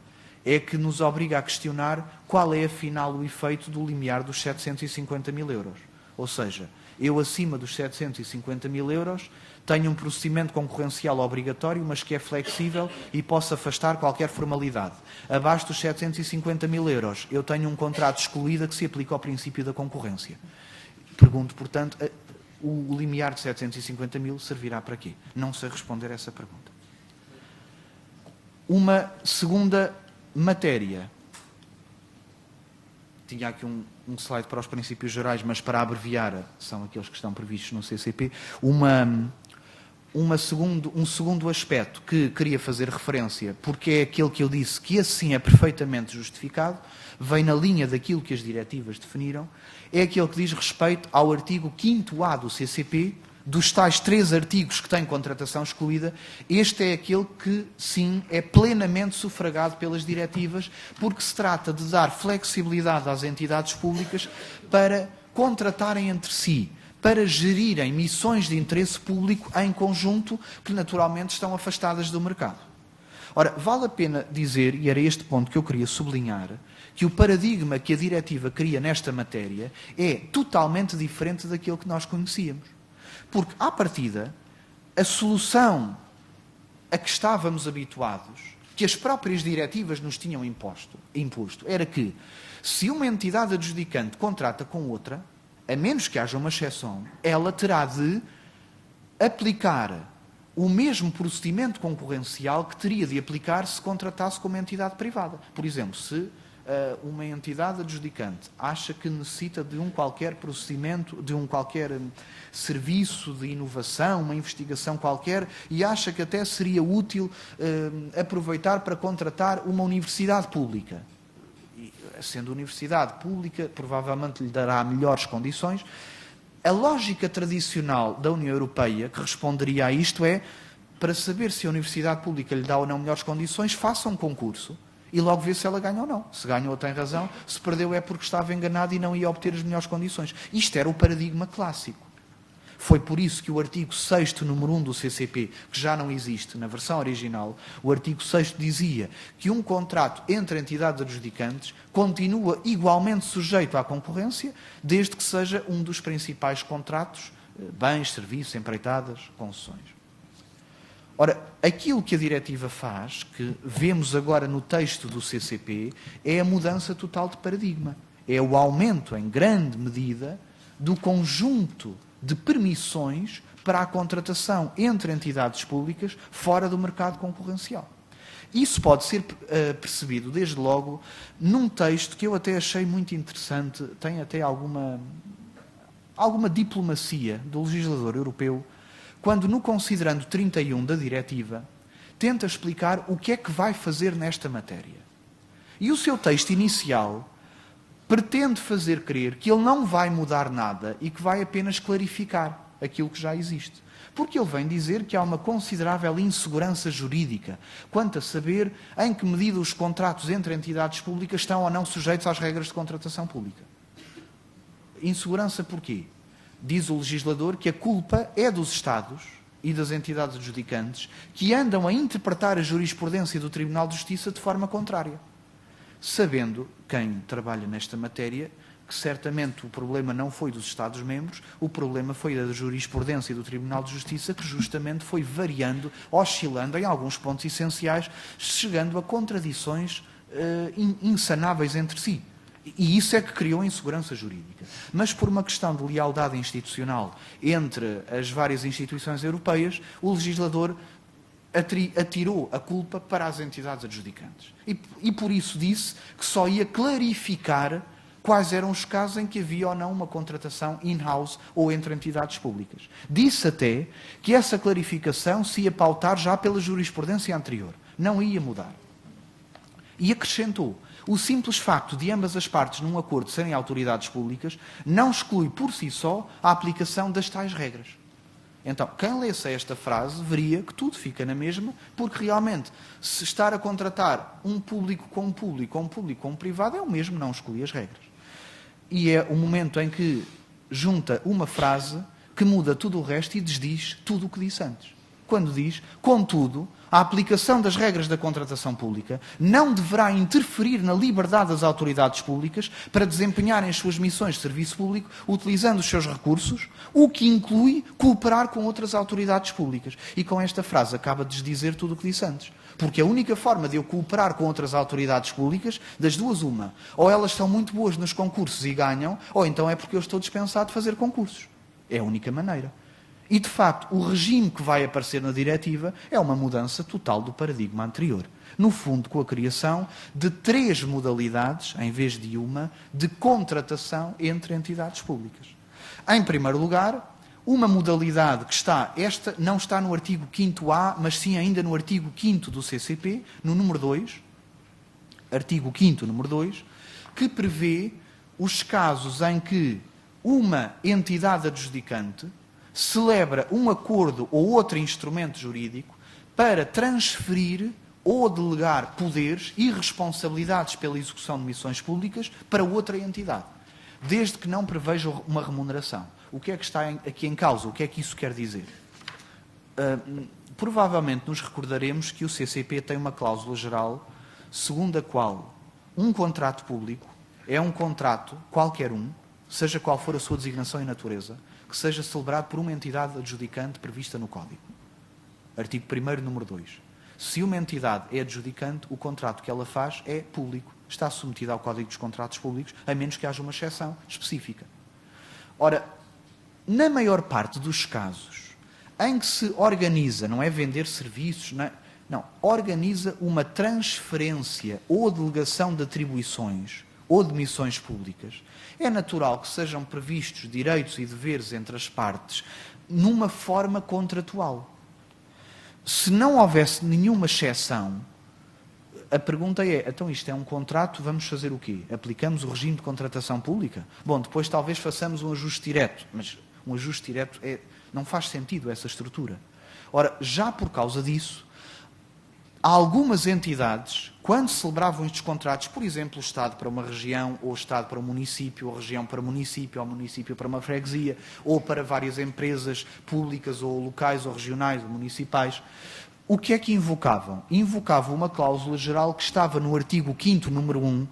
é que nos obriga a questionar qual é, afinal, o efeito do limiar dos 750.000 euros. Ou seja, eu, acima dos 750.000 euros, tenho um procedimento concorrencial obrigatório, mas que é flexível e posso afastar qualquer formalidade. Abaixo dos 750.000 euros, eu tenho um contrato excluído que se aplica ao princípio da concorrência. Pergunto, portanto, o limiar de 750.000 servirá para quê? Não sei responder a essa pergunta. Uma segunda matéria. Tinha aqui um slide para os princípios gerais, mas para abreviar, são aqueles que estão previstos no CCP. Um segundo aspecto que queria fazer referência, porque é aquele que eu disse que assim é perfeitamente justificado, vem na linha daquilo que as diretivas definiram, é aquele que diz respeito ao artigo 5º-A do CCP, dos tais 3 artigos que têm contratação excluída. Este é aquele que, sim, é plenamente sufragado pelas diretivas, porque se trata de dar flexibilidade às entidades públicas para contratarem entre si, para gerirem missões de interesse público em conjunto que naturalmente estão afastadas do mercado. Ora, vale a pena dizer, e era este ponto que eu queria sublinhar, que o paradigma que a diretiva cria nesta matéria é totalmente diferente daquilo que nós conhecíamos. Porque, à partida, a solução a que estávamos habituados, que as próprias diretivas nos tinham imposto, era que, se uma entidade adjudicante contrata com outra, a menos que haja uma exceção, ela terá de aplicar o mesmo procedimento concorrencial que teria de aplicar se contratasse com uma entidade privada. Por exemplo, se uma entidade adjudicante acha que necessita de um qualquer procedimento, de um qualquer serviço de inovação, uma investigação qualquer, e acha que até seria útil aproveitar para contratar uma universidade pública. E, sendo universidade pública, provavelmente lhe dará melhores condições. A lógica tradicional da União Europeia que responderia a isto é, para saber se a universidade pública lhe dá ou não melhores condições, faça um concurso e logo vê se ela ganha ou não. Se ganhou, tem razão. Se perdeu, é porque estava enganado e não ia obter as melhores condições. Isto era o paradigma clássico. Foi por isso que o artigo 6º, número 1 do CCP, que já não existe na versão original, o artigo 6º dizia que um contrato entre entidades adjudicantes continua igualmente sujeito à concorrência, desde que seja um dos principais contratos, bens, serviços, empreitadas, concessões. Ora, aquilo que a diretiva faz, que vemos agora no texto do CCP, é a mudança total de paradigma. É o aumento, em grande medida, do conjunto de permissões para a contratação entre entidades públicas fora do mercado concorrencial. Isso pode ser percebido, desde logo, num texto que eu até achei muito interessante, tem até alguma diplomacia do legislador europeu, quando no considerando 31 da diretiva, tenta explicar o que é que vai fazer nesta matéria. E o seu texto inicial pretende fazer crer que ele não vai mudar nada e que vai apenas clarificar aquilo que já existe. Porque ele vem dizer que há uma considerável insegurança jurídica quanto a saber em que medida os contratos entre entidades públicas estão ou não sujeitos às regras de contratação pública. Insegurança porquê? Diz o legislador que a culpa é dos Estados e das entidades adjudicantes que andam a interpretar a jurisprudência do Tribunal de Justiça de forma contrária. Sabendo, quem trabalha nesta matéria, que certamente o problema não foi dos Estados-membros, o problema foi da jurisprudência do Tribunal de Justiça, que justamente foi variando, oscilando em alguns pontos essenciais, chegando a contradições insanáveis entre si. E isso é que criou a insegurança jurídica. Mas por uma questão de lealdade institucional entre as várias instituições europeias, o legislador atirou a culpa para as entidades adjudicantes. E por isso disse que só ia clarificar quais eram os casos em que havia ou não uma contratação in-house ou entre entidades públicas. Disse até que essa clarificação se ia pautar já pela jurisprudência anterior. Não ia mudar. E acrescentou: o simples facto de ambas as partes num acordo serem autoridades públicas não exclui por si só a aplicação das tais regras. Então, quem lesse esta frase veria que tudo fica na mesma, porque realmente, se estar a contratar um público com um público, ou um público com um privado, é o mesmo, não exclui as regras. E é o momento em que junta uma frase que muda tudo o resto e desdiz tudo o que disse antes. Quando diz, contudo, a aplicação das regras da contratação pública não deverá interferir na liberdade das autoridades públicas para desempenharem as suas missões de serviço público utilizando os seus recursos, o que inclui cooperar com outras autoridades públicas. E com esta frase acaba de desdizer tudo o que disse antes. Porque a única forma de eu cooperar com outras autoridades públicas, das duas uma, ou elas são muito boas nos concursos e ganham, ou então é porque eu estou dispensado de fazer concursos. É a única maneira. E, de facto, o regime que vai aparecer na diretiva é uma mudança total do paradigma anterior. No fundo, com a criação de 3 modalidades, em vez de uma, de contratação entre entidades públicas. Em primeiro lugar, uma modalidade que esta não está no artigo 5º-A, mas sim ainda no artigo 5º do CCP, no número 2, artigo 5º, número 2, que prevê os casos em que uma entidade adjudicante celebra um acordo ou outro instrumento jurídico para transferir ou delegar poderes e responsabilidades pela execução de missões públicas para outra entidade, desde que não preveja uma remuneração. O que é que está aqui em causa? O que é que isso quer dizer? Provavelmente nos recordaremos que o CCP tem uma cláusula geral segundo a qual um contrato público é um contrato, qualquer um, seja qual for a sua designação e natureza, que seja celebrado por uma entidade adjudicante prevista no Código. Artigo 1º, número 2. Se uma entidade é adjudicante, o contrato que ela faz é público. Está submetido ao Código dos Contratos Públicos, a menos que haja uma exceção específica. Ora, na maior parte dos casos em que se organiza, não é vender serviços, não, organiza uma transferência ou delegação de atribuições ou de missões públicas, é natural que sejam previstos direitos e deveres entre as partes numa forma contratual. Se não houvesse nenhuma exceção, a pergunta é, então isto é um contrato, vamos fazer o quê? Aplicamos o regime de contratação pública? Bom, depois talvez façamos um ajuste direto, mas um ajuste direto não faz sentido essa estrutura. Ora, já por causa disso, algumas entidades, quando celebravam estes contratos, por exemplo, o Estado para uma região, ou o Estado para um município, ou a região para município, ou o município para uma freguesia, ou para várias empresas públicas, ou locais, ou regionais, ou municipais, o que é que invocavam? Invocavam uma cláusula geral que estava no artigo 5º, número 1,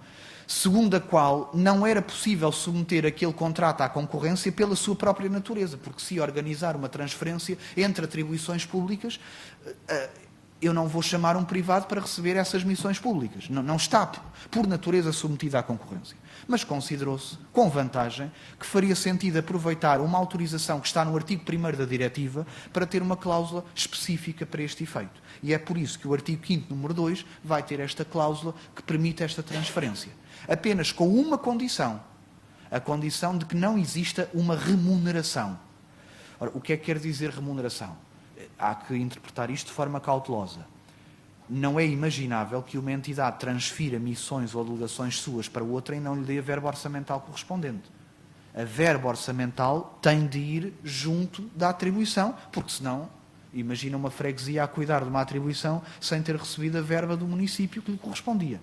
segundo a qual não era possível submeter aquele contrato à concorrência pela sua própria natureza, porque se organizar uma transferência entre atribuições públicas, eu não vou chamar um privado para receber essas missões públicas. Não está, por natureza, submetida à concorrência. Mas considerou-se, com vantagem, que faria sentido aproveitar uma autorização que está no artigo 1º da diretiva para ter uma cláusula específica para este efeito. E é por isso que o artigo 5º, número 2, vai ter esta cláusula que permite esta transferência. Apenas com uma condição. A condição de que não exista uma remuneração. Ora, o que é que quer dizer remuneração? Há que interpretar isto de forma cautelosa. Não é imaginável que uma entidade transfira missões ou delegações suas para outra e não lhe dê a verba orçamental correspondente. A verba orçamental tem de ir junto da atribuição, porque senão, imagina uma freguesia a cuidar de uma atribuição sem ter recebido a verba do município que lhe correspondia.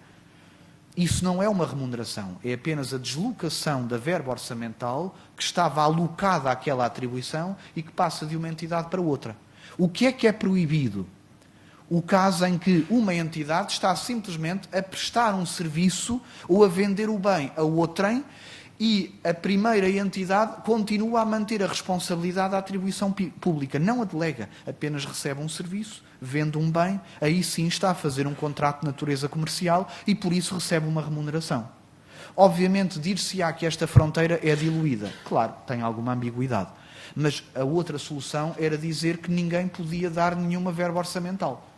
Isso não é uma remuneração, é apenas a deslocação da verba orçamental que estava alocada àquela atribuição e que passa de uma entidade para outra. O que é proibido? O caso em que uma entidade está simplesmente a prestar um serviço ou a vender o bem a outrem e a primeira entidade continua a manter a responsabilidade da atribuição pública. Não a delega, apenas recebe um serviço, vende um bem, aí sim está a fazer um contrato de natureza comercial e por isso recebe uma remuneração. Obviamente, dir-se-á que esta fronteira é diluída. Claro, tem alguma ambiguidade. Mas a outra solução era dizer que ninguém podia dar nenhuma verba orçamental.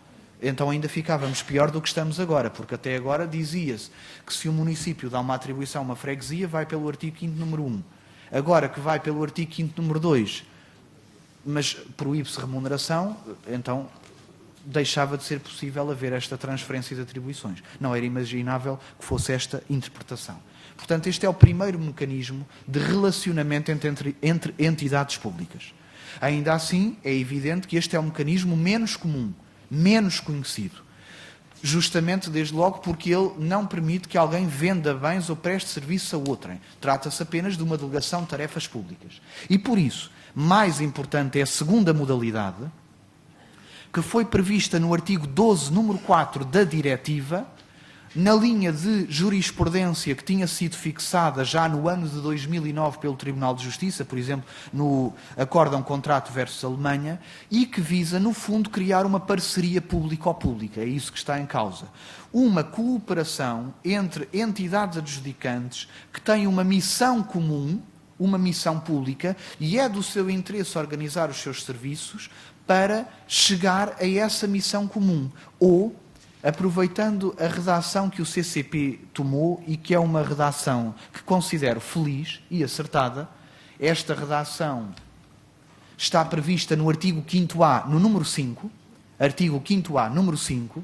Então ainda ficávamos pior do que estamos agora, porque até agora dizia-se que se o município dá uma atribuição a uma freguesia, vai pelo artigo 5º, número 1. Agora que vai pelo artigo 5º, número 2, mas proíbe-se remuneração, então deixava de ser possível haver esta transferência de atribuições. Não era imaginável que fosse esta interpretação. Portanto, este é o primeiro mecanismo de relacionamento entre entidades públicas. Ainda assim, é evidente que este é o mecanismo menos comum, menos conhecido. Justamente, desde logo, porque ele não permite que alguém venda bens ou preste serviço a outrem. Trata-se apenas de uma delegação de tarefas públicas. E por isso, mais importante é a segunda modalidade, que foi prevista no artigo 12, número 4 da diretiva, na linha de jurisprudência que tinha sido fixada já no ano de 2009 pelo Tribunal de Justiça, por exemplo, no Acórdão Contrato versus Alemanha, e que visa, no fundo, criar uma parceria público-pública. É isso que está em causa. Uma cooperação entre entidades adjudicantes que têm uma missão comum, uma missão pública, e é do seu interesse organizar os seus serviços para chegar a essa missão comum. Ou, aproveitando a redação que o CCP tomou e que é uma redação que considero feliz e acertada, esta redação está prevista no artigo 5º-A, no número 5, artigo 5º-A, número 5,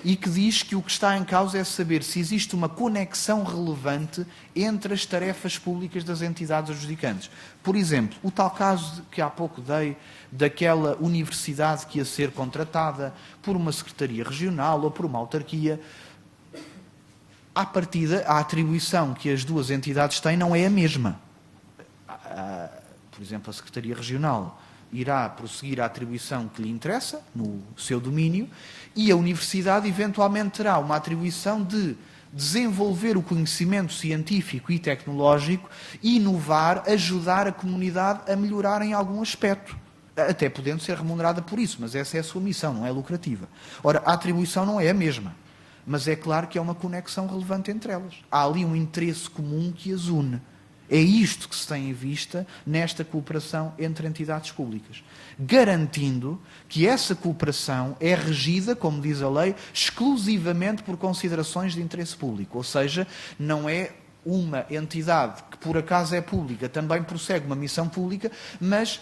e que diz que o que está em causa é saber se existe uma conexão relevante entre as tarefas públicas das entidades adjudicantes. Por exemplo, o tal caso que há pouco dei, daquela universidade que ia ser contratada por uma secretaria regional ou por uma autarquia, à partida, a atribuição que as duas entidades têm não é a mesma. por exemplo, a Secretaria Regional irá prosseguir a atribuição que lhe interessa, no seu domínio, e a Universidade eventualmente terá uma atribuição de desenvolver o conhecimento científico e tecnológico, inovar, ajudar a comunidade a melhorar em algum aspecto, até podendo ser remunerada por isso, mas essa é a sua missão, não é lucrativa. Ora, a atribuição não é a mesma, mas é claro que é uma conexão relevante entre elas. Há ali um interesse comum que as une. É isto que se tem em vista nesta cooperação entre entidades públicas, garantindo que essa cooperação é regida, como diz a lei, exclusivamente por considerações de interesse público, ou seja, não é uma entidade que por acaso é pública, também prossegue uma missão pública, mas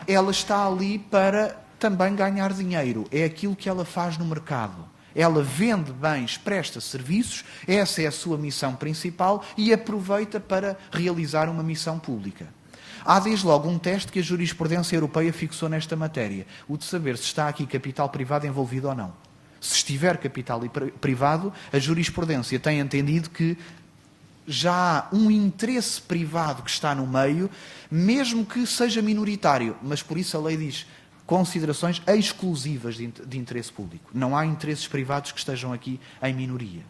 ela está ali para também ganhar dinheiro, é aquilo que ela faz no mercado. Ela vende bens, presta serviços, essa é a sua missão principal e aproveita para realizar uma missão pública. Há desde logo um teste que a jurisprudência europeia fixou nesta matéria, o de saber se está aqui capital privado envolvido ou não. Se estiver capital privado, a jurisprudência tem entendido que já há um interesse privado que está no meio, mesmo que seja minoritário, mas por isso a lei diz considerações exclusivas de interesse público. Não há interesses privados que estejam aqui em minoria.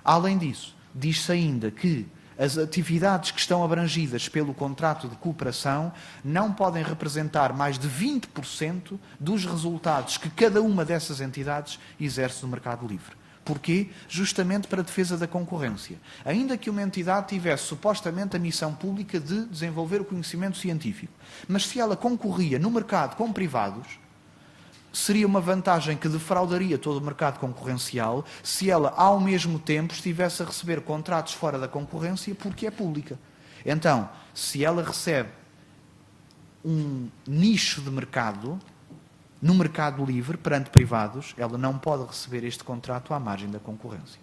Além disso, diz-se ainda que as atividades que estão abrangidas pelo contrato de cooperação não podem representar mais de 20% dos resultados que cada uma dessas entidades exerce no mercado livre. Porquê? Justamente para a defesa da concorrência. Ainda que uma entidade tivesse supostamente a missão pública de desenvolver o conhecimento científico, mas se ela concorria no mercado com privados, seria uma vantagem que defraudaria todo o mercado concorrencial se ela, ao mesmo tempo, estivesse a receber contratos fora da concorrência porque é pública. Então, se ela recebe um nicho de mercado, no mercado livre, perante privados, ela não pode receber este contrato à margem da concorrência.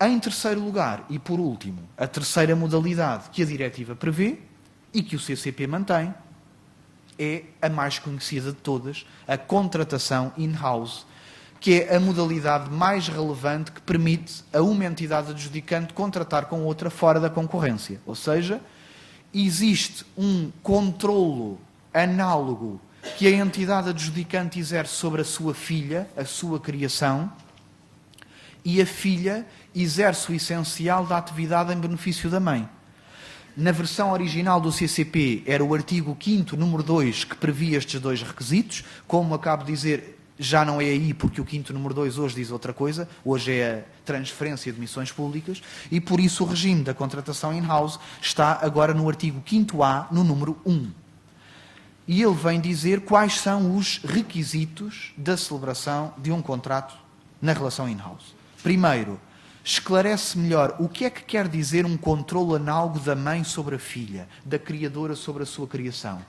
Em terceiro lugar, e por último, a terceira modalidade que a diretiva prevê e que o CCP mantém, é a mais conhecida de todas, a contratação in-house, que é a modalidade mais relevante que permite a uma entidade adjudicante contratar com outra fora da concorrência. Ou seja, existe um controlo análogo que a entidade adjudicante exerce sobre a sua filha, a sua criação, e a filha exerce o essencial da atividade em benefício da mãe. Na versão original do CCP era o artigo 5º, número 2, que previa estes dois requisitos. Como acabo de dizer, já não é aí, porque o 5º, número 2, hoje diz outra coisa. Hoje é a transferência de missões públicas e, por isso, o regime da contratação in-house está agora no artigo 5º-A, no número 1. E ele vem dizer quais são os requisitos da celebração de um contrato na relação in-house. Primeiro, esclarece melhor o que é que quer dizer um controle análogo da mãe sobre a filha, da criadora sobre a sua criação.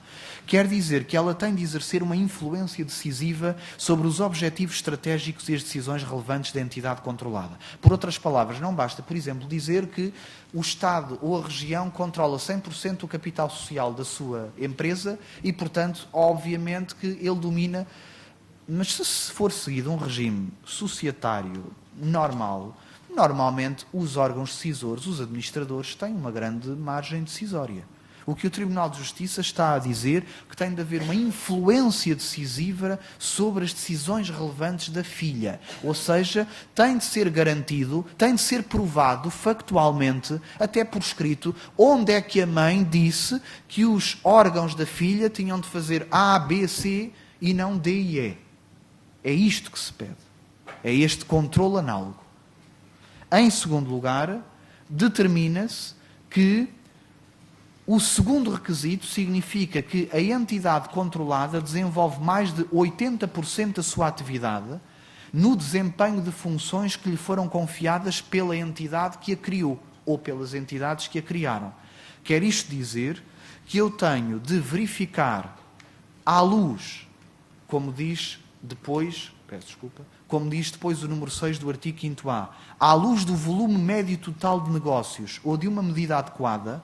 Quer dizer que ela tem de exercer uma influência decisiva sobre os objetivos estratégicos e as decisões relevantes da entidade controlada. Por outras palavras, não basta, por exemplo, dizer que o Estado ou a região controla 100% o capital social da sua empresa e, portanto, obviamente que ele domina. Mas se for seguido um regime societário normal, normalmente os órgãos decisores, os administradores, têm uma grande margem decisória. O que o Tribunal de Justiça está a dizer que tem de haver uma influência decisiva sobre as decisões relevantes da filha. Ou seja, tem de ser garantido, tem de ser provado factualmente, até por escrito, onde é que a mãe disse que os órgãos da filha tinham de fazer A, B, C e não D e E. É isto que se pede. É este controle análogo. Em segundo lugar, determina-se que o segundo requisito significa que a entidade controlada desenvolve mais de 80% da sua atividade no desempenho de funções que lhe foram confiadas pela entidade que a criou ou pelas entidades que a criaram. Quer isto dizer que eu tenho de verificar à luz, como diz depois o número 6 do artigo 5º-A, à luz do volume médio total de negócios ou de uma medida adequada,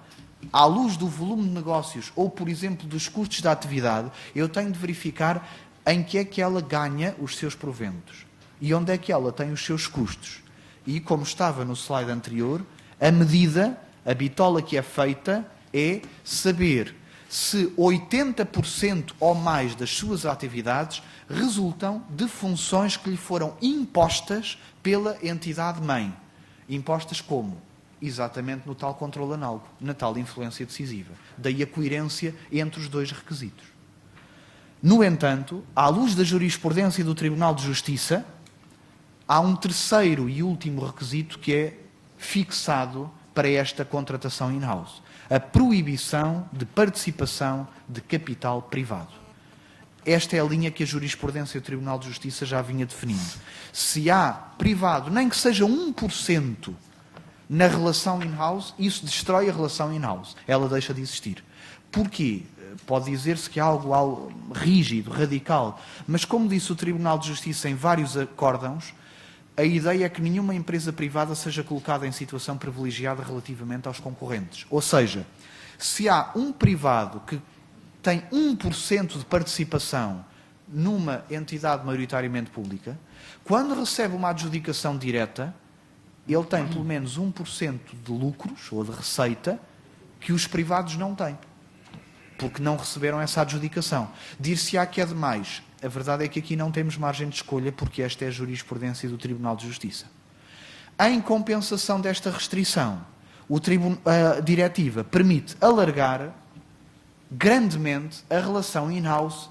à luz do volume de negócios ou, por exemplo, dos custos da atividade, eu tenho de verificar em que é que ela ganha os seus proventos e onde é que ela tem os seus custos. E, como estava no slide anterior, a medida, a bitola que é feita, é saber se 80% ou mais das suas atividades resultam de funções que lhe foram impostas pela entidade-mãe. Impostas como? Exatamente no tal controle análogo, na tal influência decisiva. Daí a coerência entre os dois requisitos. No entanto, à luz da jurisprudência do Tribunal de Justiça, há um terceiro e último requisito que é fixado para esta contratação in-house: a proibição de participação de capital privado. Esta é a linha que a jurisprudência do Tribunal de Justiça já vinha definindo. Se há privado, nem que seja 1% na relação in-house, isso destrói a relação in-house. Ela deixa de existir. Porquê? Pode dizer-se que é algo rígido, radical, mas como disse o Tribunal de Justiça em vários acórdãos, a ideia é que nenhuma empresa privada seja colocada em situação privilegiada relativamente aos concorrentes. Ou seja, se há um privado que tem 1% de participação numa entidade maioritariamente pública, quando recebe uma adjudicação direta, ele tem pelo menos 1% de lucros ou de receita que os privados não têm, porque não receberam essa adjudicação. Dir-se-á que é demais. A verdade é que aqui não temos margem de escolha, porque esta é a jurisprudência do Tribunal de Justiça. Em compensação desta restrição, a diretiva permite alargar grandemente a relação in-house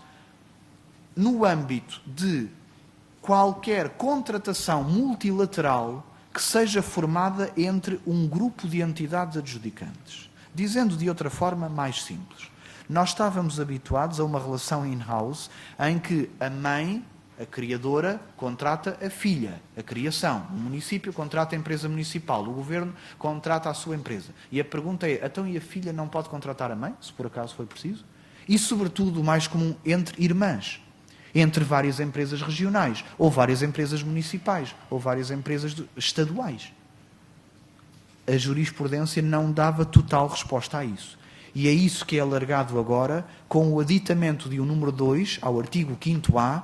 no âmbito de qualquer contratação multilateral que seja formada entre um grupo de entidades adjudicantes. Dizendo de outra forma mais simples, nós estávamos habituados a uma relação in-house em que a mãe, a criadora, contrata a filha, a criação. O município contrata a empresa municipal, o governo contrata a sua empresa. E a pergunta é, então e a filha não pode contratar a mãe, se por acaso foi preciso? E, sobretudo, o mais comum, entre irmãs, entre várias empresas regionais, ou várias empresas municipais, ou várias empresas estaduais. A jurisprudência não dava total resposta a isso. E é isso que é alargado agora com o aditamento de um número 2 ao artigo 5º-A,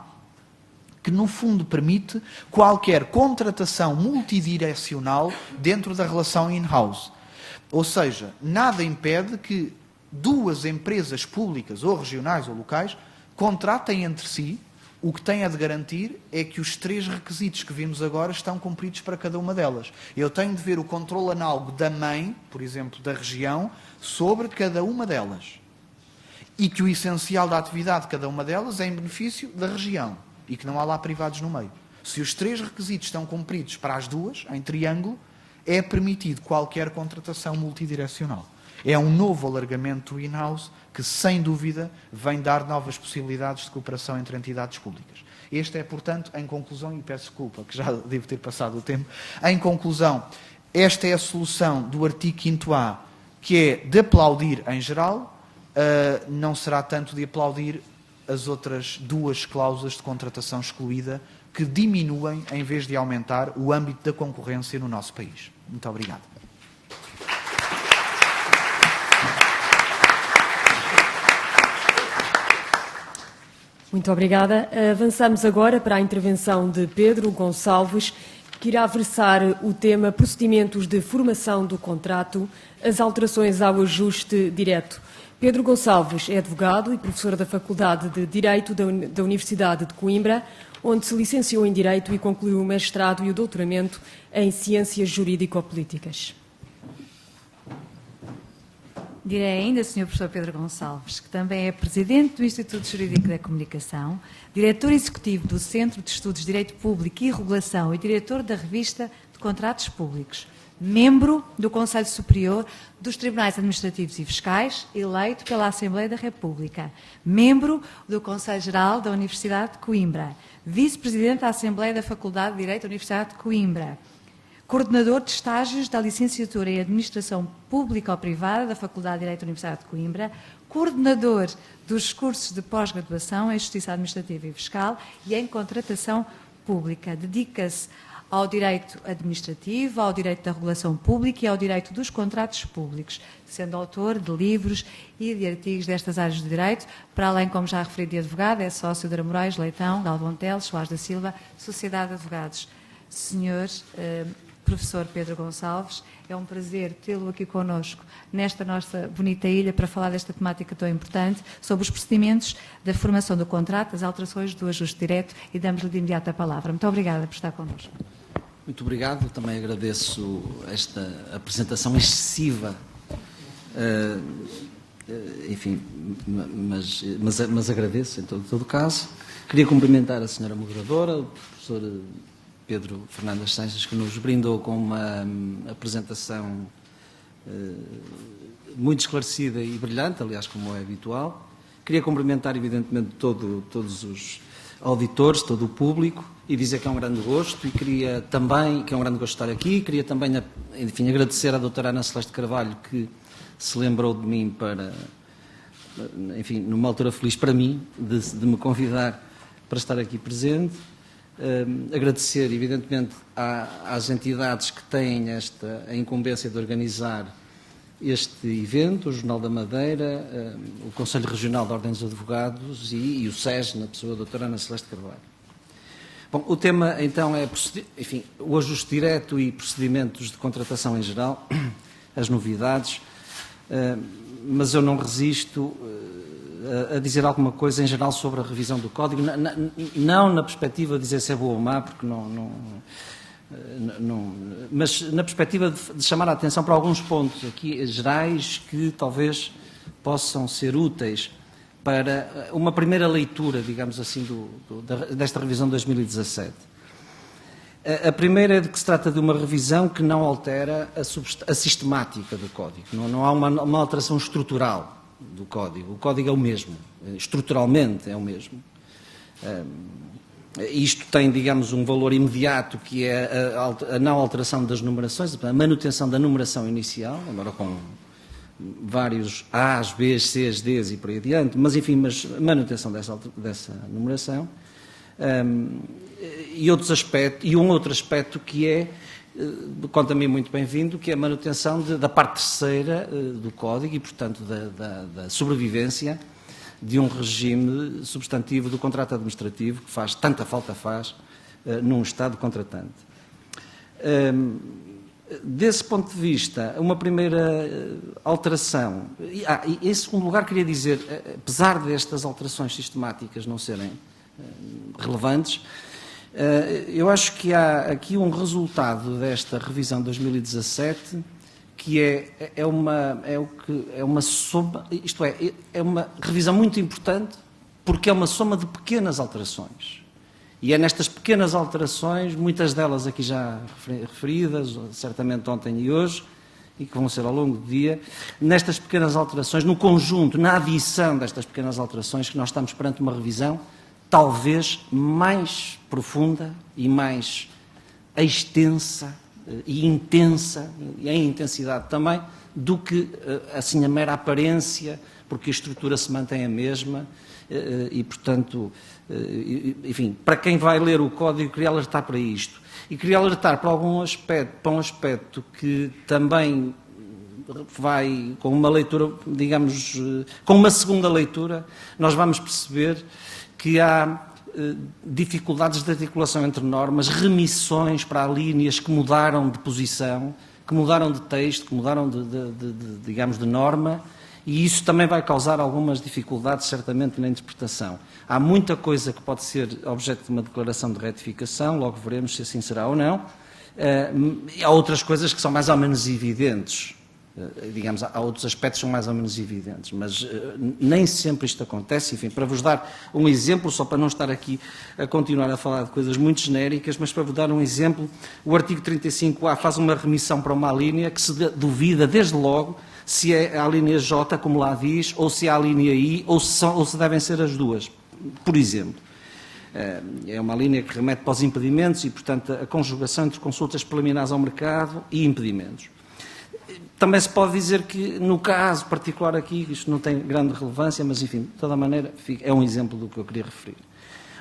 que no fundo permite qualquer contratação multidirecional dentro da relação in-house. Ou seja, nada impede que duas empresas públicas, ou regionais ou locais, contratem entre si. O que tem a de garantir é que os 3 requisitos que vimos agora estão cumpridos para cada uma delas. Eu tenho de ver o controle análogo da mãe, por exemplo, da região, sobre cada uma delas. E que o essencial da atividade de cada uma delas é em benefício da região. E que não há lá privados no meio. Se os 3 requisitos estão cumpridos para as duas, em triângulo, é permitido qualquer contratação multidirecional. É um novo alargamento in-house que, sem dúvida, vem dar novas possibilidades de cooperação entre entidades públicas. Este é, portanto, em conclusão, e peço desculpa, que já devo ter passado o tempo, em conclusão, esta é a solução do artigo 5º-A, que é de aplaudir em geral, não será tanto de aplaudir as outras 2 cláusulas de contratação excluída, que diminuem, em vez de aumentar, o âmbito da concorrência no nosso país. Muito obrigado. Muito obrigada. Avançamos agora para a intervenção de Pedro Gonçalves, que irá versar o tema procedimentos de formação do contrato, as alterações ao ajuste direto. Pedro Gonçalves é advogado e professor da Faculdade de Direito da Universidade de Coimbra, onde se licenciou em Direito e concluiu o mestrado e o doutoramento em Ciências Jurídico-Políticas. Direi ainda, Sr. Professor Pedro Gonçalves, que também é Presidente do Instituto Jurídico da Comunicação, Diretor Executivo do Centro de Estudos de Direito Público e Regulação e Diretor da Revista de Contratos Públicos, membro do Conselho Superior dos Tribunais Administrativos e Fiscais, eleito pela Assembleia da República, membro do Conselho Geral da Universidade de Coimbra, Vice-Presidente da Assembleia da Faculdade de Direito da Universidade de Coimbra, coordenador de estágios da Licenciatura em Administração Pública ou Privada da Faculdade de Direito da Universidade de Coimbra, coordenador dos cursos de pós-graduação em Justiça Administrativa e Fiscal e em Contratação Pública. Dedica-se ao direito administrativo, ao direito da regulação pública e ao direito dos contratos públicos, sendo autor de livros e de artigos destas áreas de direito, para além, como já referi, de advogado, é sócio de Moraes, Leitão, Galvão Teles, Soares da Silva, Sociedade de Advogados. Senhor professor Pedro Gonçalves. É um prazer tê-lo aqui connosco nesta nossa bonita ilha para falar desta temática tão importante, sobre os procedimentos da formação do contrato, as alterações do ajuste direto, e damos-lhe de imediato a palavra. Muito obrigada por estar connosco. Muito obrigado. Também agradeço esta apresentação excessiva, enfim, mas agradeço em todo caso. Queria cumprimentar a senhora moderadora, o professor Pedro Fernandes Sanches, que nos brindou com uma apresentação muito esclarecida e brilhante, aliás, como é habitual. Queria cumprimentar, evidentemente, todos os auditores, todo o público, e dizer que é um grande gosto, e queria também, que é um grande gosto estar aqui, queria também, enfim, agradecer à doutora Ana Celeste Carvalho, que se lembrou de mim para, enfim, numa altura feliz para mim, de me convidar para estar aqui presente. Agradecer, evidentemente, às entidades que têm a incumbência de organizar este evento, o Jornal da Madeira, o Conselho Regional de Ordem dos Advogados e o SES, na pessoa da doutora Ana Celeste Carvalho. Bom, o tema, então, é, enfim, o ajuste direto e procedimentos de contratação em geral, as novidades, mas eu não resisto a dizer alguma coisa em geral sobre a revisão do Código, não na perspectiva de dizer se é boa ou má, porque mas na perspectiva de chamar a atenção para alguns pontos aqui gerais que talvez possam ser úteis para uma primeira leitura, digamos assim, desta revisão de 2017. A primeira é de que se trata de uma revisão que não altera a sistemática do Código. Não há uma alteração estrutural do Código. O Código é o mesmo, estruturalmente é o mesmo. Isto tem, digamos, um valor imediato, que é a não alteração das numerações, a manutenção da numeração inicial, embora com vários A's, B's, C's, D's e por aí adiante, mas enfim, manutenção dessa numeração. E um outro aspecto que é, quanto a mim, muito bem-vindo, que é a manutenção da parte terceira do Código e, portanto, da sobrevivência de um regime substantivo do contrato administrativo, que tanta falta faz num Estado contratante. Desse ponto de vista, uma primeira alteração, e em segundo lugar queria dizer, apesar destas alterações sistemáticas não serem relevantes, eu acho que há aqui um resultado desta revisão de 2017 que é uma soma, isto é uma revisão muito importante porque é uma soma de pequenas alterações. E é nestas pequenas alterações, muitas delas aqui já referidas, certamente ontem e hoje, e que vão ser ao longo do dia, nestas pequenas alterações, no conjunto, na adição destas pequenas alterações, que nós estamos perante uma revisão talvez mais profunda e mais extensa e intensa, e em intensidade também, do que assim a mera aparência, porque a estrutura se mantém a mesma e, portanto, enfim, para quem vai ler o Código, queria alertar para isto. E queria alertar para um aspecto que também vai, com uma leitura, digamos, com uma segunda leitura, nós vamos perceber que há dificuldades de articulação entre normas, remissões para líneas que mudaram de posição, que mudaram de texto, que mudaram digamos, de norma, e isso também vai causar algumas dificuldades, certamente, na interpretação. Há muita coisa que pode ser objeto de uma declaração de retificação, logo veremos se assim será ou não. Há outras coisas que são mais ou menos evidentes. Digamos, há outros aspectos que são mais ou menos evidentes, mas nem sempre isto acontece. Enfim, para vos dar um exemplo, só para não estar aqui a continuar a falar de coisas muito genéricas, mas para vos dar um exemplo, o artigo 35A faz uma remissão para uma linha que se duvida, desde logo, se é a linha J, como lá diz, ou se é a linha I, ou se devem ser as duas. Por exemplo, é uma linha que remete para os impedimentos e, portanto, a conjugação entre consultas preliminares ao mercado e impedimentos. Também se pode dizer que, no caso particular aqui, isto não tem grande relevância, mas, enfim, de toda maneira, é um exemplo do que eu queria referir.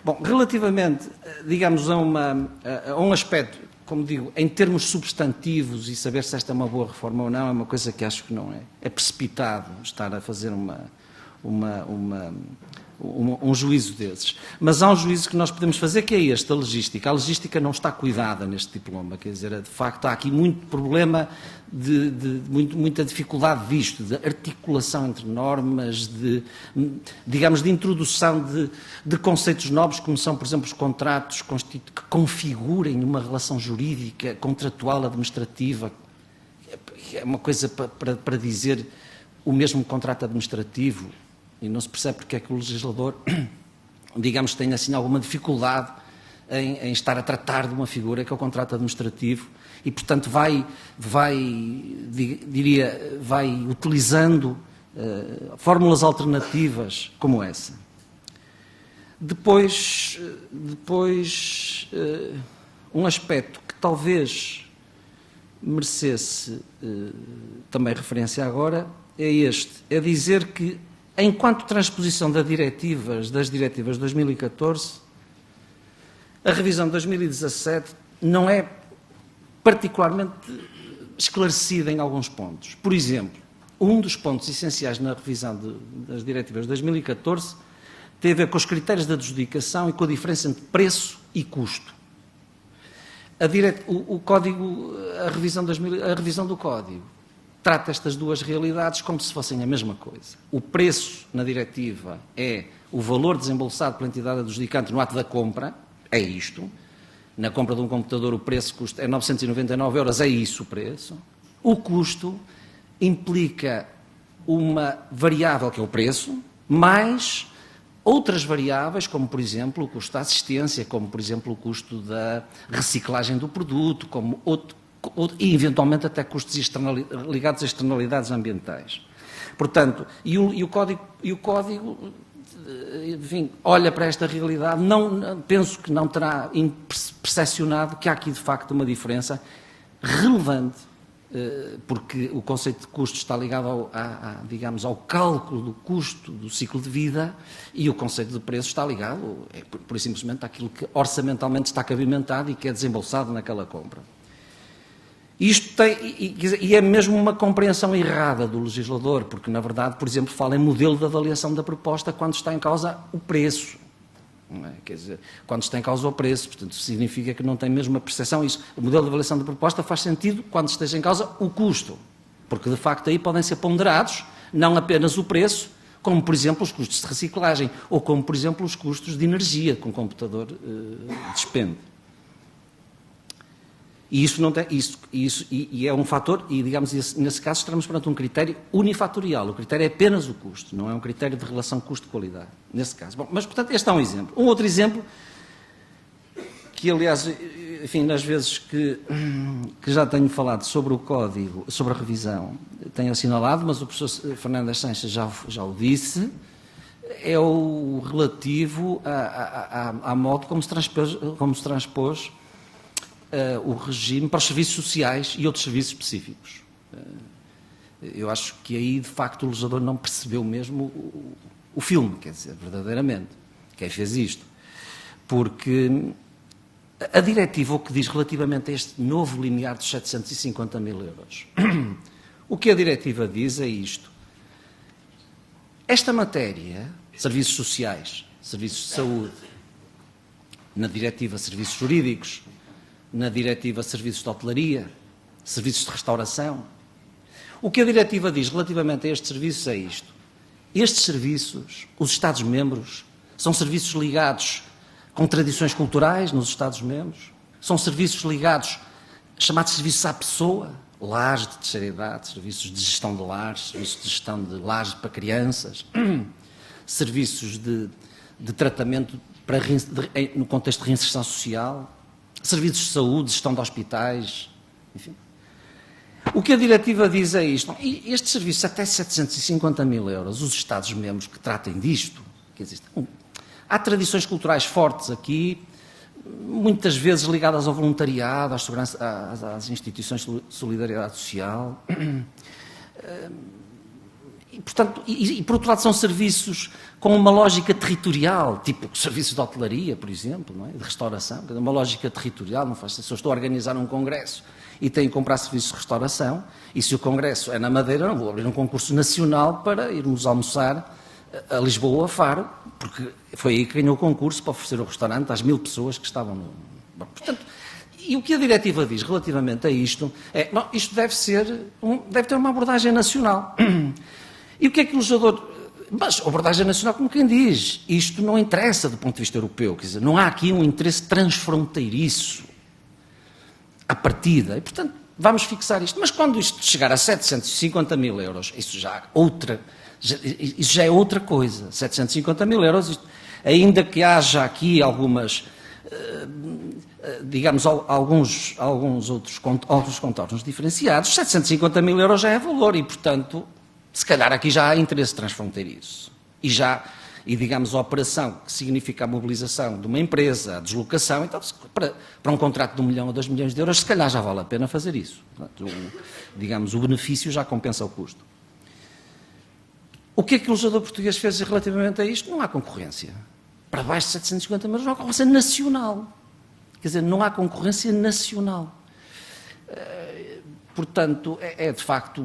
Bom, relativamente, digamos, a um aspecto, como digo, em termos substantivos e saber se esta é uma boa reforma ou não, é uma coisa que acho que não é. É precipitado estar a fazer um juízo desses. Mas há um juízo que nós podemos fazer, que é este, a logística. A logística não está cuidada neste diploma, quer dizer, de facto há aqui muito problema, muita dificuldade disto, de articulação entre normas, digamos, de introdução de conceitos novos, como são, por exemplo, os contratos que configurem uma relação jurídica, contratual, administrativa. É uma coisa para dizer o mesmo contrato administrativo, e não se percebe porque é que o legislador, digamos, tem assim alguma dificuldade em estar a tratar de uma figura que é o contrato administrativo e, portanto, vai utilizando fórmulas alternativas como essa. Depois um aspecto que talvez merecesse também referência agora é este, é dizer que, enquanto transposição das diretivas de 2014, a revisão de 2017 não é particularmente esclarecida em alguns pontos. Por exemplo, um dos pontos essenciais na revisão das diretivas de 2014 tem a ver com os critérios de adjudicação e com a diferença entre preço e custo. A revisão do Código trata estas duas realidades como se fossem a mesma coisa. O preço na diretiva é o valor desembolsado pela entidade adjudicante no ato da compra, é isto. Na compra de um computador o preço é 999 euros, é isso o preço. O custo implica uma variável que é o preço, mais outras variáveis, como por exemplo o custo da assistência, como por exemplo o custo da reciclagem do produto, e eventualmente até custos ligados a externalidades ambientais. Portanto, o Código, enfim, olha para esta realidade, penso que não terá percepcionado que há aqui de facto uma diferença relevante, porque o conceito de custo está ligado digamos, ao cálculo do custo do ciclo de vida e o conceito de preço está ligado, por simplesmente, àquilo que orçamentalmente está cabimentado e que é desembolsado naquela compra. Isto e é mesmo uma compreensão errada do legislador, porque, na verdade, por exemplo, fala em modelo de avaliação da proposta quando está em causa o preço. Não é? Quer dizer, quando está em causa o preço, portanto, significa que não tem mesmo a percepção isso. O modelo de avaliação da proposta faz sentido quando esteja em causa o custo, porque, de facto, aí podem ser ponderados não apenas o preço, como, por exemplo, os custos de reciclagem, ou como, por exemplo, os custos de energia que um computador despende. E isso não tem, e é um fator, e digamos, nesse caso estamos perante um critério unifatorial. O critério é apenas o custo, não é um critério de relação custo-qualidade, nesse caso. Bom, mas, portanto, este é um exemplo. Um outro exemplo, que aliás, enfim, nas vezes que já tenho falado sobre o Código, sobre a revisão, tenho assinalado, mas o professor Fernando Sanches já o disse, é o relativo à modo como se transpôs o regime para os serviços sociais e outros serviços específicos. Eu acho que aí, de facto, o legislador não percebeu mesmo o filme, quer dizer, verdadeiramente, quem fez isto. Porque a diretiva, o que diz relativamente a este novo limiar dos 750 mil euros, o que a diretiva diz é isto. Esta matéria, serviços sociais, serviços de saúde, na diretiva serviços jurídicos, na diretiva serviços de hotelaria, serviços de restauração. O que a diretiva diz relativamente a estes serviços é isto. Estes serviços, os Estados-membros, são serviços ligados com tradições culturais nos Estados-membros, são serviços ligados, chamados serviços à pessoa, lares de terceira idade, serviços de gestão de lares, serviços de gestão de lares para crianças, serviços de tratamento no contexto de reinserção social, serviços de saúde, gestão de hospitais, enfim. O que a diretiva diz é isto. E estes serviços, até 750 mil euros, os Estados-membros que tratem disto, quer dizer, há tradições culturais fortes aqui, muitas vezes ligadas ao voluntariado, às instituições de solidariedade social. E, portanto, por outro lado, são serviços com uma lógica territorial, tipo serviços de hotelaria, por exemplo, não é? De restauração, uma lógica territorial, não faz. Se eu estou a organizar um congresso e tenho que comprar serviços de restauração, e se o congresso é na Madeira, não vou abrir um concurso nacional para irmos almoçar a Lisboa ou a Faro, porque foi aí que ganhou o concurso para oferecer o restaurante às 1000 pessoas que estavam no... Bom, portanto, e o que a diretiva diz relativamente a isto é, não, isto deve ter uma abordagem nacional. E o que é que o legislador... Mas abordagem nacional, como quem diz, isto não interessa do ponto de vista europeu, quer dizer, não há aqui um interesse transfronteiriço à partida, e portanto vamos fixar isto. Mas quando isto chegar a 750 mil euros, isso já é outra coisa, 750 mil euros, isto, ainda que haja aqui algumas, digamos, alguns outros contornos diferenciados, 750 mil euros já é valor e, portanto, se calhar aqui já há interesse transfronteiriço. E digamos, a operação que significa a mobilização de uma empresa, a deslocação, então, para um contrato de 1 milhão ou 2 milhões de euros, se calhar já vale a pena fazer isso. Digamos, o benefício já compensa o custo. O que é que o legislador português fez relativamente a isto? Não há concorrência. Para baixo de 750 mil euros não há concorrência nacional. Quer dizer, não há concorrência nacional. Portanto, é de facto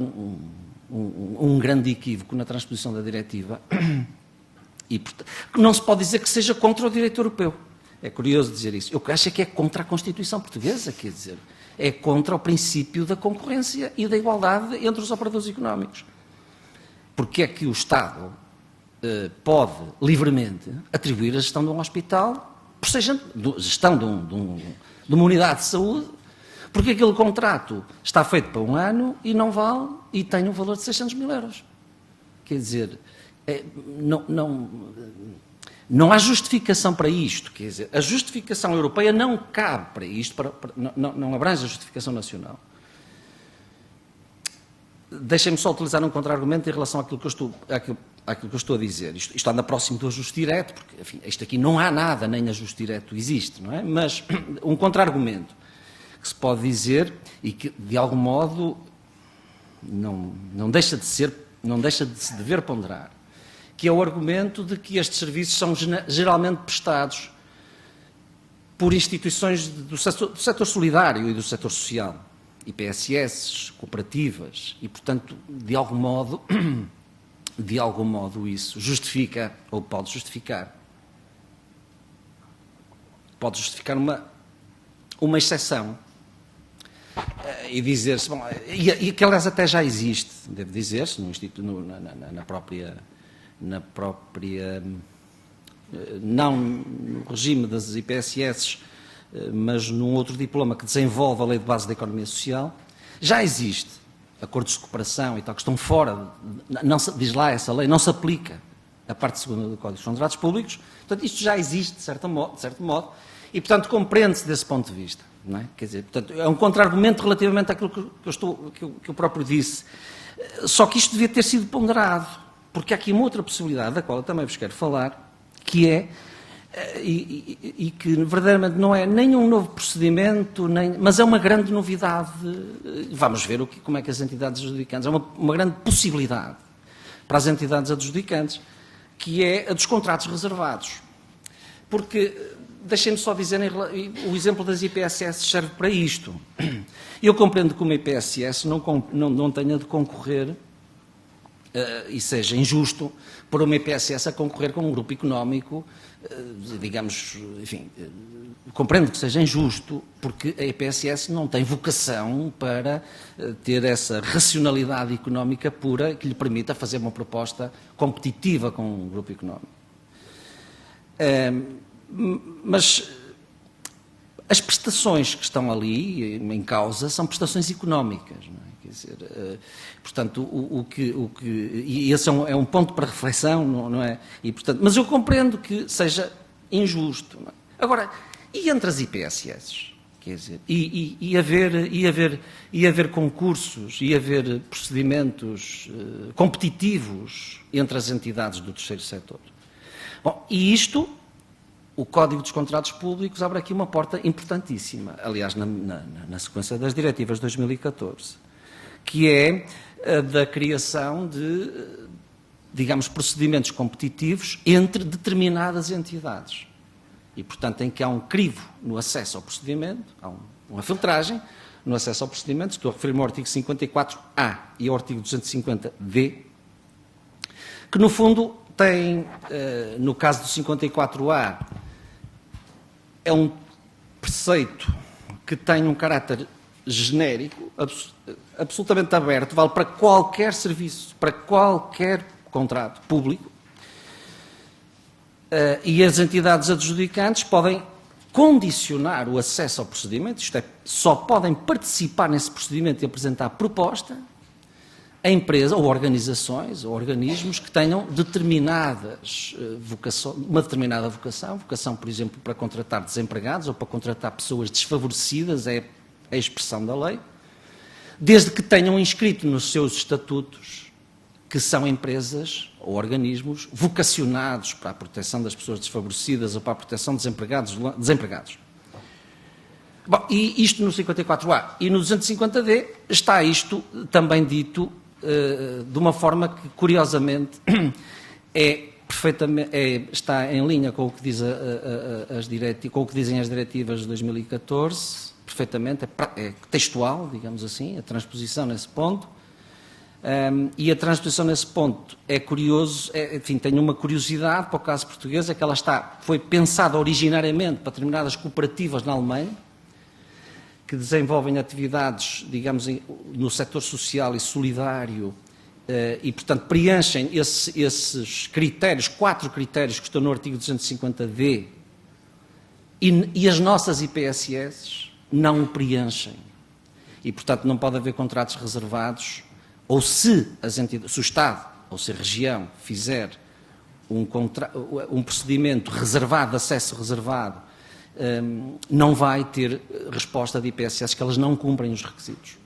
um grande equívoco na transposição da diretiva e portanto, não se pode dizer que seja contra o direito europeu. É curioso dizer isso. Eu acho que é contra a Constituição portuguesa, quer dizer, é contra o princípio da concorrência e da igualdade entre os operadores económicos. Porque é que o Estado pode livremente atribuir a gestão de um hospital, por seja gestão de uma unidade de saúde, porque aquele contrato está feito para 1 ano e não vale e tem um valor de 600 mil euros. Quer dizer, não há justificação para isto. Quer dizer, a justificação europeia não cabe para isto, não abrange a justificação nacional. Deixem-me só utilizar um contra-argumento em relação àquilo que eu estou a dizer. Isto anda próximo do ajuste direto, porque, enfim, isto aqui não há nada, nem ajuste direto existe, não é? Mas um contra-argumento que se pode dizer e que, de algum modo, não deixa de se dever ponderar, que é o argumento de que estes serviços são geralmente prestados por instituições do setor solidário e do setor social, IPSS, cooperativas, e, portanto, de algum modo isso justifica, ou pode justificar uma exceção e dizer-se, bom, e que aliás até já existe, deve dizer-se, na própria não no regime das IPSS, mas num outro diploma que desenvolve a Lei de Base da Economia Social, já existe acordos de cooperação e tal, que estão fora, diz lá essa lei, não se aplica a parte segunda do Código dos Contratos Públicos, portanto isto já existe de certo modo, e portanto compreende-se desse ponto de vista. Não é? Quer dizer, portanto, é um contra-argumento relativamente àquilo que eu próprio disse. Só que isto devia ter sido ponderado, porque há aqui uma outra possibilidade, da qual eu também vos quero falar, que é, e que verdadeiramente não é nem um novo procedimento, mas é uma grande novidade. Vamos ver como é que as entidades adjudicantes, é uma grande possibilidade para as entidades adjudicantes, que é a dos contratos reservados. Porque, deixem-me só dizer, o exemplo das IPSS serve para isto. Eu compreendo que uma IPSS não tenha de concorrer e seja injusto por uma IPSS a concorrer com um grupo económico, digamos, enfim, compreendo que seja injusto, porque a IPSS não tem vocação para ter essa racionalidade económica pura que lhe permita fazer uma proposta competitiva com um grupo económico. Mas as prestações que estão ali em causa são prestações económicas, não é? Quer dizer, portanto, e esse é um ponto para reflexão, não é? E, portanto, mas eu compreendo que seja injusto. Não é? Agora, e entre as IPSS? Quer dizer, e haver concursos, e haver procedimentos competitivos entre as entidades do terceiro setor? Bom, e isto, o Código dos Contratos Públicos abre aqui uma porta importantíssima, aliás, na sequência das diretivas de 2014, que é a da criação de, digamos, procedimentos competitivos entre determinadas entidades. E, portanto, em que há um crivo no acesso ao procedimento, há uma filtragem no acesso ao procedimento, estou a referir-me ao artigo 54A e ao artigo 250D, que, no fundo, tem, no caso do 54A, é um preceito que tem um caráter genérico, absolutamente aberto, vale para qualquer serviço, para qualquer contrato público, e as entidades adjudicantes podem condicionar o acesso ao procedimento, isto é, só podem participar nesse procedimento e apresentar proposta a empresas ou organizações ou organismos que tenham determinadas uma determinada vocação, por exemplo, para contratar desempregados ou para contratar pessoas desfavorecidas, é a expressão da lei, desde que tenham inscrito nos seus estatutos que são empresas ou organismos vocacionados para a proteção das pessoas desfavorecidas ou para a proteção de desempregados. Bom, e isto no 54A. E no 250D está isto também dito de uma forma que, curiosamente, está em linha com o que, com o que dizem as diretivas de 2014, perfeitamente, é textual, digamos assim, a transposição nesse ponto. E a transposição nesse ponto é curioso, enfim, tenho uma curiosidade para o caso português, é que ela foi pensada originariamente para determinadas cooperativas na Alemanha, que desenvolvem atividades, digamos, no setor social e solidário, e, portanto, preenchem esses critérios, 4 critérios que estão no artigo 250D, e as nossas IPSS não o preenchem. E, portanto, não pode haver contratos reservados, ou se o Estado, ou se a região, fizer um procedimento reservado, de acesso reservado, não vai ter resposta de IPSS, que elas não cumprem os requisitos.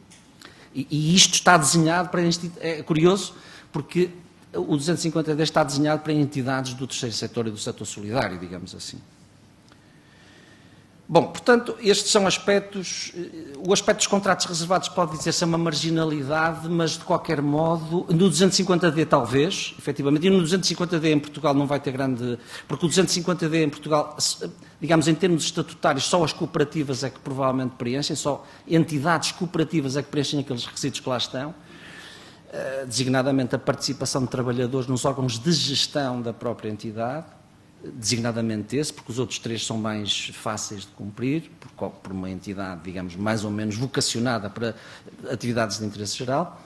E isto está desenhado para... É curioso, porque o 250D está desenhado para entidades do terceiro setor e do setor solidário, digamos assim. Bom, portanto, estes são aspectos... O aspecto dos contratos reservados pode dizer-se uma marginalidade, mas, de qualquer modo, no 250D talvez, efetivamente, e no 250D em Portugal não vai ter grande... Porque o 250D em Portugal, digamos, em termos estatutários, só as cooperativas é que provavelmente preenchem, só entidades cooperativas é que preenchem aqueles requisitos que lá estão, designadamente a participação de trabalhadores nos órgãos de gestão da própria entidade, designadamente esse, porque os outros 3 são mais fáceis de cumprir, por uma entidade, digamos, mais ou menos vocacionada para atividades de interesse geral.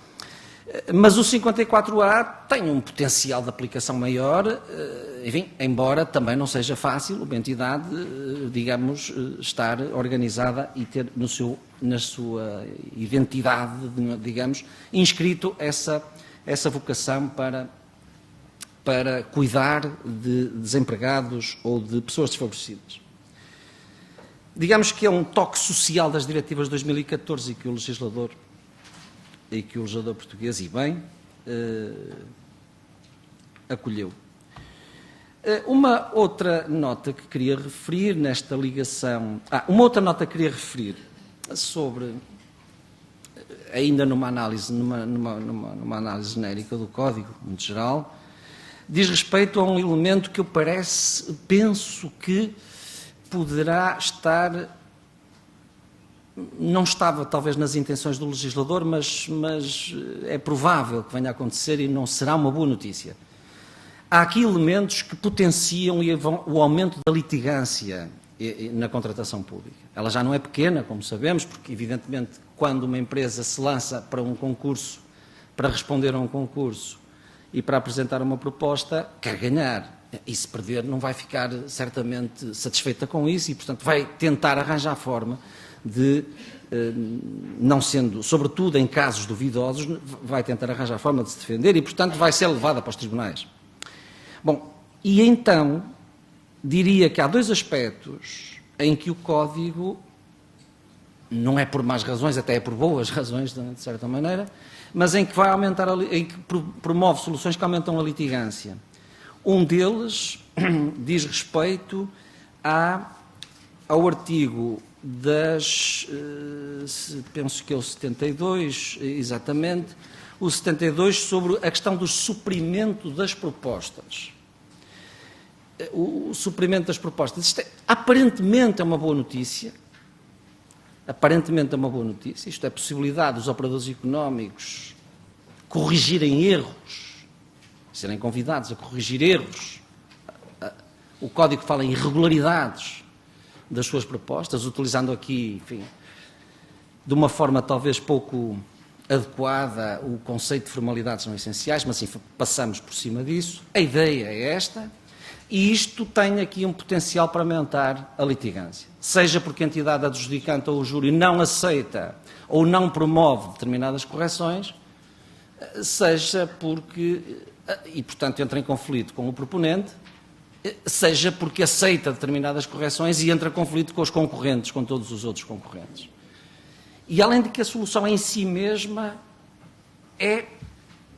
Mas o 54A tem um potencial de aplicação maior, enfim, embora também não seja fácil uma entidade, digamos, estar organizada e ter na sua identidade, digamos, inscrito essa vocação para cuidar de desempregados ou de pessoas desfavorecidas. Digamos que é um toque social das diretivas de 2014 e que o legislador português, e bem, acolheu. Uma outra nota que queria referir nesta ligação... sobre, ainda numa análise genérica do Código, muito geral, diz respeito a um elemento que penso que poderá estar, não estava talvez nas intenções do legislador, mas é provável que venha a acontecer e não será uma boa notícia. Há aqui elementos que potenciam o aumento da litigância na contratação pública. Ela já não é pequena, como sabemos, porque evidentemente quando uma empresa se lança para um concurso, para responder a um concurso, e para apresentar uma proposta, quer ganhar. E se perder, não vai ficar certamente satisfeita com isso e, portanto, vai tentar arranjar forma de, não sendo, sobretudo em casos duvidosos, vai tentar arranjar forma de se defender e, portanto, vai ser levada para os tribunais. Bom, e então, diria que há 2 aspectos em que o Código, não é por más razões, até é por boas razões, de certa maneira, mas em que vai aumentar, em que promove soluções que aumentam a litigância. Um deles diz respeito ao artigo penso que é o 72, exatamente, o 72 sobre a questão do suprimento das propostas. O suprimento das propostas, aparentemente é uma boa notícia, isto é, a possibilidade dos operadores económicos corrigirem erros serem convidados a corrigir erros. O Código fala em irregularidades das suas propostas, utilizando aqui, enfim, de uma forma talvez pouco adequada o conceito de formalidades não essenciais, mas enfim, passamos por cima disso. A ideia é esta, e isto tem aqui um potencial para aumentar a litigância. Seja porque a entidade adjudicante ou o júri não aceita ou não promove determinadas correções, seja porque, e portanto entra em conflito com o proponente, seja porque aceita determinadas correções e entra em conflito com os concorrentes, com todos os outros concorrentes. E além de que a solução em si mesma é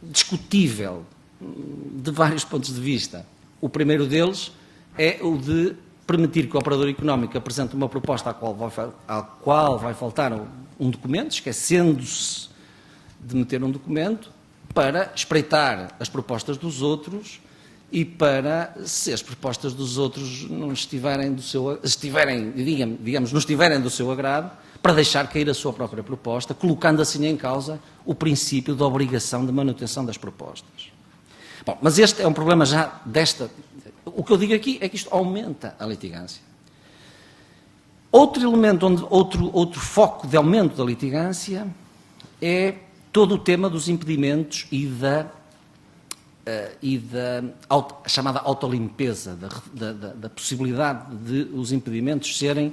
discutível de vários pontos de vista. O primeiro deles é o de permitir que o operador económico apresente uma proposta à qual vai faltar um documento, esquecendo-se de meter um documento, para espreitar as propostas dos outros e para, se as propostas dos outros não estiverem do seu, digamos, não estiverem do seu agrado, para deixar cair a sua própria proposta, colocando assim em causa o princípio da obrigação de manutenção das propostas. Bom, mas este é um problema já desta... O que eu digo aqui é que isto aumenta a litigância. Outro elemento, outro foco de aumento da litigância é todo o tema dos impedimentos e da chamada autolimpeza, da possibilidade de os impedimentos serem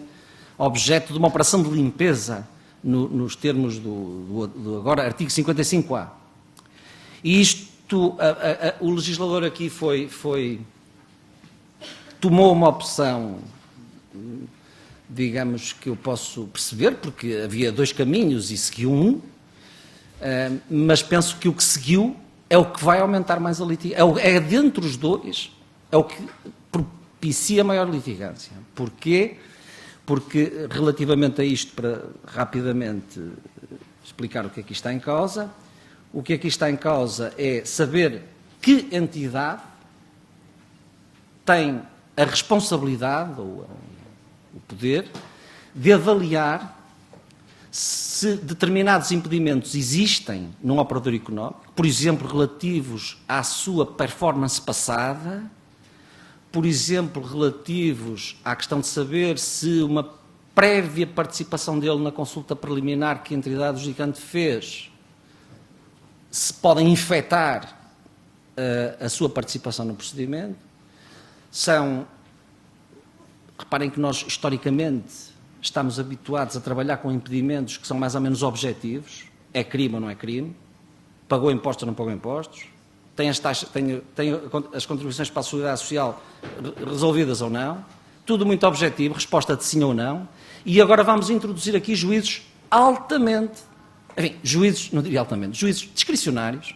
objeto de uma operação de limpeza nos termos do agora artigo 55A. E isto, o legislador aqui tomou uma opção, digamos, que eu posso perceber, porque havia dois caminhos e seguiu um, mas penso que o que seguiu é o que vai aumentar mais a litigância. É dentre os dois, é o que propicia maior litigância. Porquê? Porque, relativamente a isto, para rapidamente explicar o que aqui está em causa, o que aqui está em causa é saber que entidade tem a responsabilidade ou o poder de avaliar se determinados impedimentos existem num operador económico, por exemplo, relativos à sua performance passada, por exemplo, relativos à questão de saber se uma prévia participação dele na consulta preliminar que a entidade adjudicante fez se podem infectar a sua participação no procedimento. Reparem que nós, historicamente, estamos habituados a trabalhar com impedimentos que são mais ou menos objetivos. É crime ou não é crime? Pagou impostos ou não pagou impostos? Tem as contribuições para a Seguridade Social resolvidas ou não? Tudo muito objetivo, resposta de sim ou não. E agora vamos introduzir aqui juízos altamente, enfim, juízos, não diria altamente, juízos discricionários,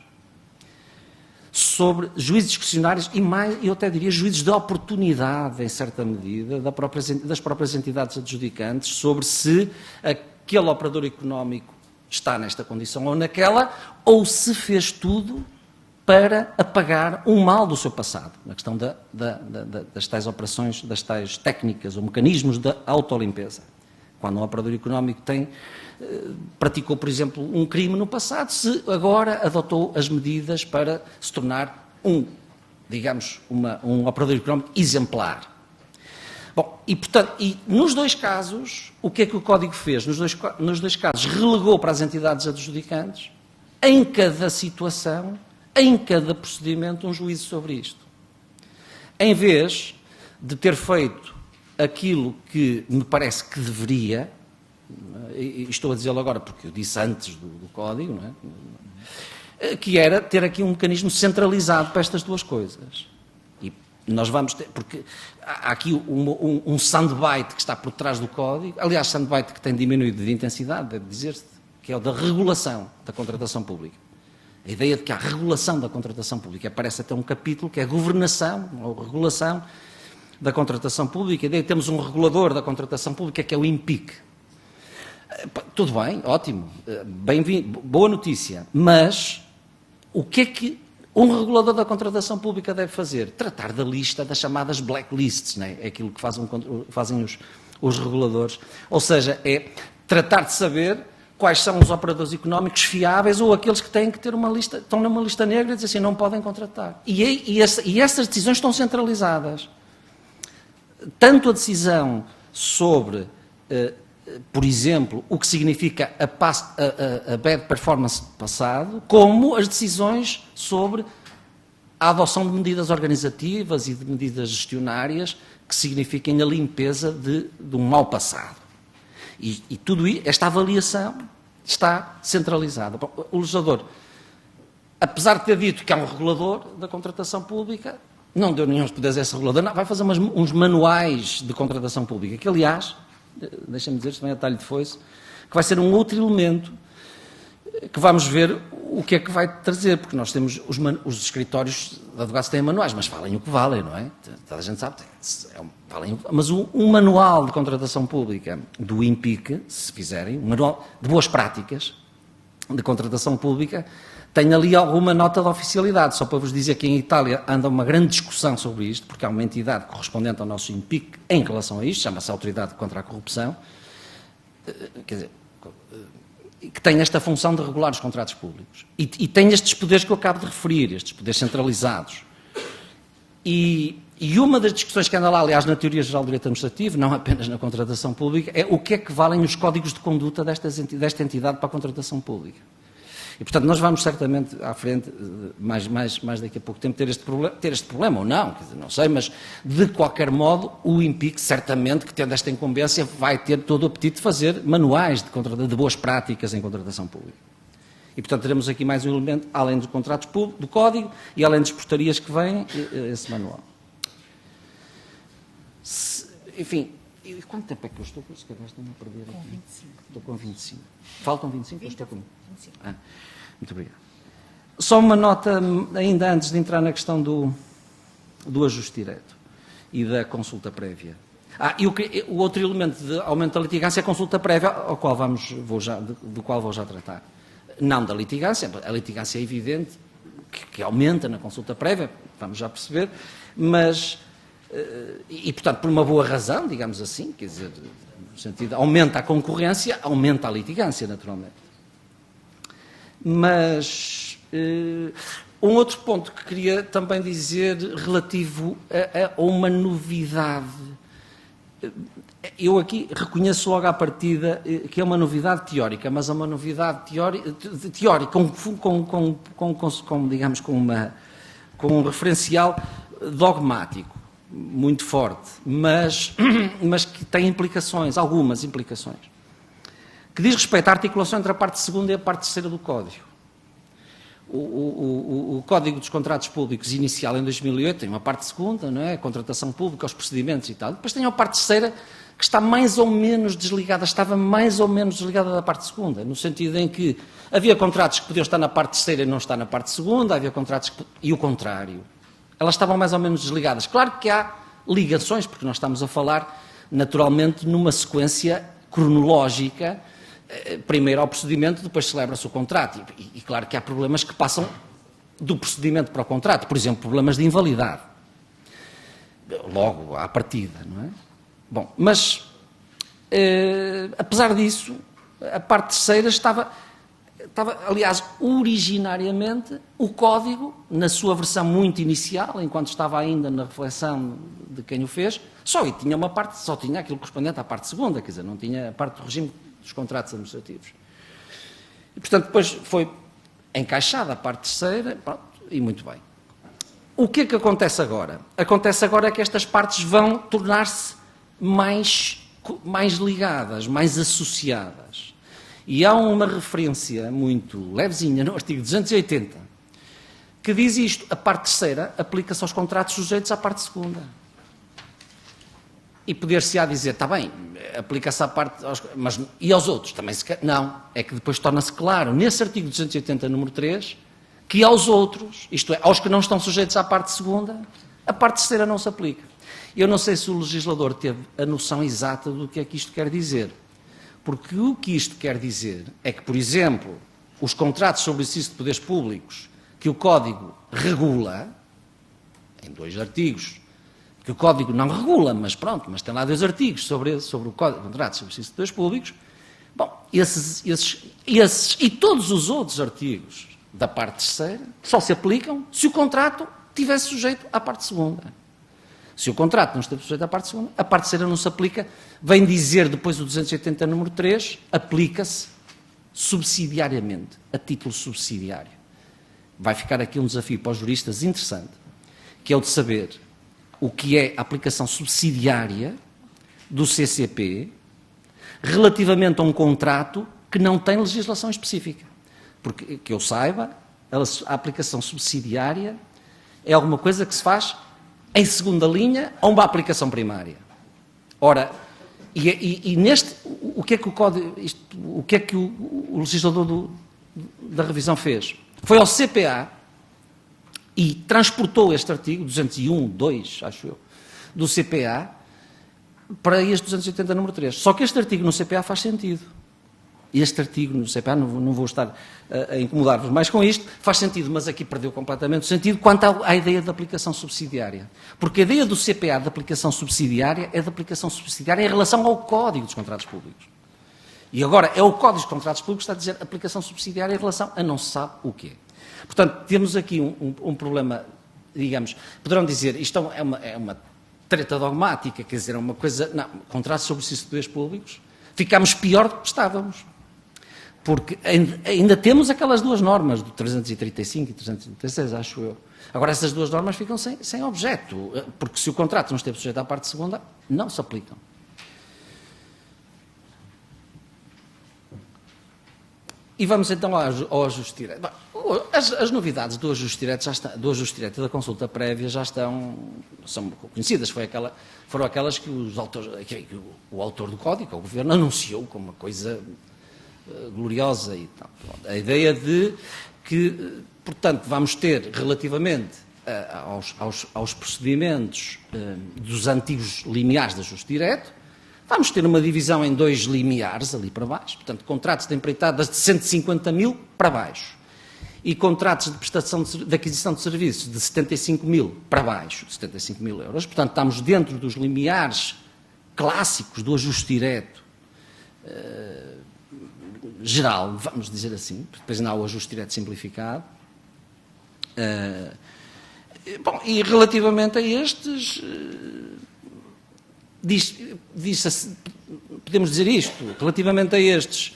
e mais, eu até diria juízos de oportunidade, em certa medida, das próprias entidades adjudicantes, sobre se aquele operador económico está nesta condição ou naquela, ou se fez tudo para apagar um mal do seu passado, na questão das tais operações, das tais técnicas ou mecanismos da autolimpeza. Quando um operador económico praticou, por exemplo, um crime no passado, se agora adotou as medidas para se tornar um operador económico exemplar. Bom, e portanto, nos dois casos, o que é que o Código fez? Nos dois casos, relegou para as entidades adjudicantes, em cada situação, em cada procedimento, um juízo sobre isto. Em vez de ter feito aquilo que me parece que deveria, e estou a dizê-lo agora porque eu disse antes do Código, não é? Que era ter aqui um mecanismo centralizado para estas duas coisas. E nós vamos ter, porque há aqui um soundbite que está por trás do Código, aliás, soundbite que tem diminuído de intensidade, deve dizer-se, que é o da regulação da contratação pública. A ideia de que há regulação da contratação pública, aparece até um capítulo que é governação ou regulação da contratação pública. A ideia de temos um regulador da contratação pública que é o INPIC. Tudo bem, ótimo, bem-vindo, boa notícia, mas o que é que um regulador da contratação pública deve fazer? Tratar da lista das chamadas blacklists, não é? É aquilo que fazem os reguladores, ou seja, é tratar de saber quais são os operadores económicos fiáveis ou aqueles que têm que ter uma lista, estão numa lista negra e dizem assim, não podem contratar. E essas decisões estão centralizadas. Tanto a decisão sobre, por exemplo, o que significa a bad performance passado, como as decisões sobre a adoção de medidas organizativas e de medidas gestionárias que signifiquem a limpeza de um mau passado. E tudo isso, esta avaliação está centralizada. O legislador, apesar de ter dito que há um regulador da contratação pública, não deu nenhum poderes a esse regulador, não, vai fazer uns manuais de contratação pública, que aliás, deixem-me dizer, isto também é talho de foice, que vai ser um outro elemento que vamos ver o que é que vai trazer, porque nós temos os escritórios de advogados têm manuais, mas valem o que valem, não é? Toda a gente sabe, mas um manual de contratação pública do INPIC, se fizerem, um manual de boas práticas de contratação pública, tem ali alguma nota de oficialidade. Só para vos dizer que em Itália anda uma grande discussão sobre isto, porque há uma entidade correspondente ao nosso INPIC em relação a isto, chama-se Autoridade contra a Corrupção, quer dizer, que tem esta função de regular os contratos públicos. E tem estes poderes que eu acabo de referir, estes poderes centralizados. E uma das discussões que anda lá, aliás, na Teoria Geral do Direito Administrativo, não apenas na contratação pública, é o que é que valem os códigos de conduta desta entidade para a contratação pública. E, portanto, nós vamos certamente à frente, mais daqui a pouco tempo, ter este problema ou não, quer dizer, não sei, mas de qualquer modo o INPIC, certamente, que tendo esta incumbência, vai ter todo o apetite de fazer manuais de boas práticas em contratação pública. E, portanto, teremos aqui mais um elemento, além dos contratos públicos, do código, e além das portarias que vêm, esse manual. Enfim, quanto tempo é que eu estou? Se calhar estou-me a perder aqui. Com 25. Estou com 25. Faltam 25 ou estou com 25? Ah, muito obrigado. Só uma nota, ainda antes de entrar na questão do ajuste direto e da consulta prévia. E o outro elemento de aumento da litigância é a consulta prévia, do qual vou já tratar. Não da litigância, a litigância é evidente que aumenta na consulta prévia, vamos já perceber, mas, e portanto por uma boa razão, digamos assim, quer dizer, no sentido, aumenta a concorrência, aumenta a litigância, naturalmente. Mas um outro ponto que queria também dizer relativo a uma novidade. Eu aqui reconheço logo à partida que é uma novidade teórica, mas é uma novidade teórica digamos, com um referencial dogmático muito forte, mas que tem implicações, algumas implicações, que diz respeito à articulação entre a parte segunda e a parte terceira do Código. O Código dos Contratos Públicos inicial em 2008 tem uma parte segunda, não é? A contratação pública, os procedimentos e tal. Depois tem a parte terceira que está mais ou menos desligada, estava mais ou menos desligada da parte segunda, no sentido em que havia contratos que podiam estar na parte terceira e não estar na parte segunda, havia contratos e o contrário. Elas estavam mais ou menos desligadas. Claro que há ligações, porque nós estamos a falar naturalmente numa sequência cronológica. Primeiro ao procedimento, depois celebra-se o contrato. E claro que há problemas que passam do procedimento para o contrato. Por exemplo, problemas de invalidade. Logo, à partida, não é? Bom, mas, apesar disso, a parte terceira estava, aliás, originariamente, o Código, na sua versão muito inicial, enquanto estava ainda na reflexão de quem o fez, só tinha aquilo correspondente à parte segunda, quer dizer, não tinha a parte do regime dos contratos administrativos. E, portanto, depois foi encaixada a parte terceira, pronto, e muito bem. O que é que acontece agora? Acontece agora que estas partes vão tornar-se mais ligadas, mais associadas. E há uma referência muito levezinha no artigo 280 que diz isto: a parte terceira aplica-se aos contratos sujeitos à parte segunda. E poder-se-á dizer, está bem, aplica-se à parte, mas e aos outros? Também não, é que depois torna-se claro, nesse artigo 280, número 3, que aos outros, isto é, aos que não estão sujeitos à parte segunda, a parte terceira não se aplica. Eu não sei se o legislador teve a noção exata do que é que isto quer dizer. Porque o que isto quer dizer é que, por exemplo, os contratos sobre o exercício de poderes públicos que o Código regula, em 2 artigos, que o Código não regula, mas pronto, mas tem lá 2 artigos sobre o Código de Contratos sobre o exercício de poderes públicos, Bom, esses e todos os outros artigos da parte terceira só se aplicam se o contrato estivesse sujeito à parte segunda. Se o contrato não estiver sujeito à parte segunda, a parte terceira não se aplica. Vem dizer depois o 280 número 3, aplica-se subsidiariamente, a título subsidiário. Vai ficar aqui um desafio para os juristas interessante, que é o de saber o que é a aplicação subsidiária do CCP relativamente a um contrato que não tem legislação específica. Porque, que eu saiba, a aplicação subsidiária é alguma coisa que se faz em segunda linha a uma aplicação primária. Ora, neste, o que é que o Código, o que é que o legislador da revisão fez? Foi ao CPA e transportou este artigo, 201.2, acho eu, do CPA, para este 280 número 3. Só que este artigo no CPA faz sentido. Este artigo no CPA, não vou estar a incomodar-vos mais com isto, faz sentido, mas aqui perdeu completamente o sentido quanto à ideia de aplicação subsidiária. Porque a ideia do CPA de aplicação subsidiária é de aplicação subsidiária em relação ao Código dos Contratos Públicos. E agora é o Código dos Contratos Públicos que está a dizer aplicação subsidiária em relação a não se sabe o quê. Portanto, temos aqui um problema, digamos, poderão dizer, isto é uma treta dogmática, quer dizer, é uma coisa, não, contratos sobre servidores públicos, ficámos pior do que estávamos. Porque ainda temos aquelas duas normas, do 335 e 336, acho eu. Agora, essas duas normas ficam sem objeto, porque se o contrato não esteve sujeito à parte segunda, não se aplicam. E vamos então ao ajuste direto. As novidades do ajuste direto, e da consulta prévia já são conhecidas. Foram aquelas que o autor do Código, o Governo, anunciou como uma coisa gloriosa e tal. A ideia de que, portanto, vamos ter relativamente aos procedimentos dos antigos limiares de ajuste direto, vamos ter uma divisão em 2 limiares ali para baixo, portanto, contratos de empreitadas de 150 mil para baixo e contratos de prestação de aquisição de serviços de 75 mil para baixo, de 75 mil euros. Portanto, estamos dentro dos limiares clássicos do ajuste direto geral, vamos dizer assim, depois não há o ajuste direto simplificado. Bom, e relativamente a estes, podemos dizer isto, relativamente a estes,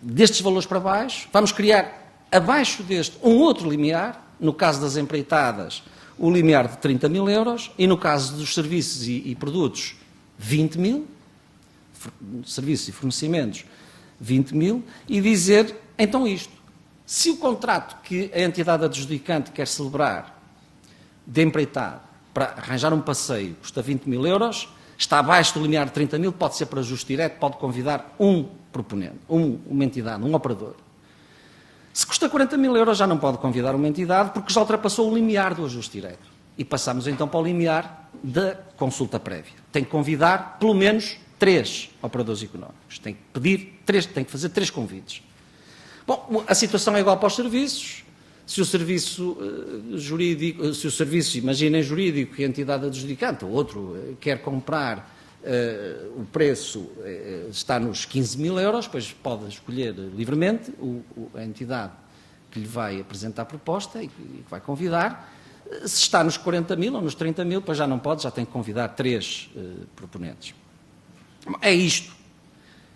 destes valores para baixo, vamos criar abaixo deste um outro limiar, no caso das empreitadas, o limiar de 30 mil euros, e no caso dos serviços e produtos, 20 mil, serviços e fornecimentos, 20 mil, e dizer, então isto, se o contrato que a entidade adjudicante quer celebrar de empreitado para arranjar um passeio custa 20 mil euros, está abaixo do limiar de 30 mil, pode ser para ajuste direto, pode convidar um proponente, uma entidade, um operador. Se custa 40 mil euros, já não pode convidar uma entidade, porque já ultrapassou o limiar do ajuste direto. E passamos então para o limiar da consulta prévia. Tem que convidar pelo menos 3 operadores económicos. Tem que pedir 3, tem que fazer 3 convites. Bom, a situação é igual para os serviços. Se o serviço jurídico, imaginem jurídico, que a entidade adjudicante, ou outro, quer comprar, o preço está nos 15 mil euros, pois pode escolher livremente a entidade que lhe vai apresentar a proposta e que vai convidar. Se está nos 40 mil ou nos 30 mil, pois já não pode, já tem que convidar 3 proponentes. É isto.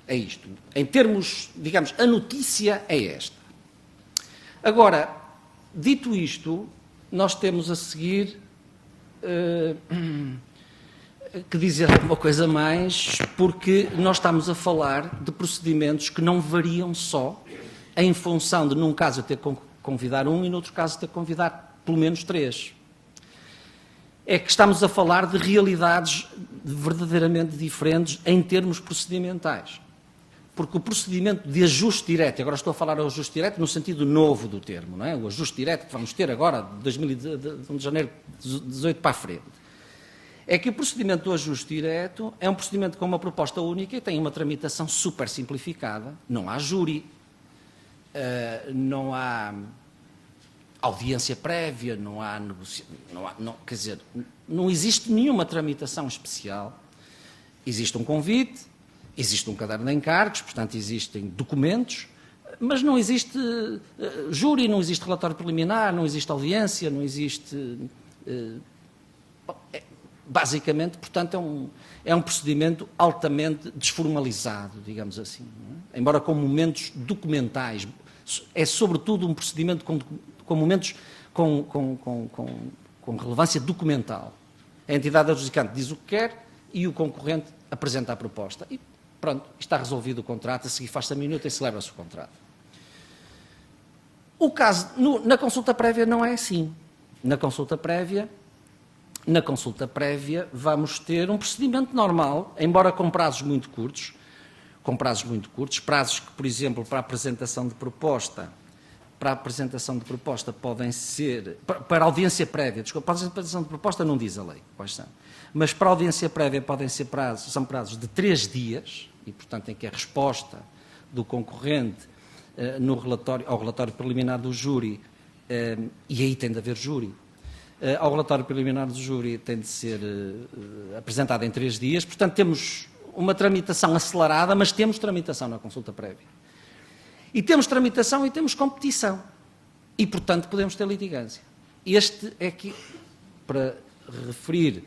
É isto. Em termos, digamos, a notícia é esta. Agora, dito isto, nós temos a seguir que dizer alguma coisa mais, porque nós estamos a falar de procedimentos que não variam só em função de, num caso, eu ter que convidar um e, noutro caso, ter que convidar pelo menos 3. É que estamos a falar de realidades verdadeiramente diferentes em termos procedimentais. Porque o procedimento de ajuste direto, agora estou a falar do ajuste direto no sentido novo do termo, não é? O ajuste direto que vamos ter agora, de 1 de janeiro de 18 para a frente, é que o procedimento do ajuste direto é um procedimento com uma proposta única e tem uma tramitação super simplificada. Não há júri, não há audiência prévia, não há negociação, quer dizer, não existe nenhuma tramitação especial. Existe um convite, Existe um caderno de encargos, portanto, existem documentos, mas não existe júri, não existe relatório preliminar, não existe audiência, não existe... basicamente, portanto, é um procedimento altamente desformalizado, digamos assim, não é? Embora com momentos documentais. É, sobretudo, um procedimento com momentos com relevância documental. A entidade adjudicante diz o que quer e o concorrente apresenta a proposta. E pronto, está resolvido o contrato, a seguir faz-se a minuta e celebra-se o contrato. O caso, na consulta prévia não é assim. Na consulta prévia vamos ter um procedimento normal, embora com prazos muito curtos, prazos que, por exemplo, para a apresentação de proposta podem ser, para a audiência prévia, desculpa, para a apresentação de proposta não diz a lei quais são, mas para a audiência prévia podem ser são prazos de 3 dias, e portanto em que a resposta do concorrente ao relatório preliminar do júri, e aí tem de haver júri, ao relatório preliminar do júri tem de ser apresentado em 3 dias, portanto temos uma tramitação acelerada, mas temos tramitação na consulta prévia. E temos tramitação e temos competição. E, portanto, podemos ter litigância. Este é que, para referir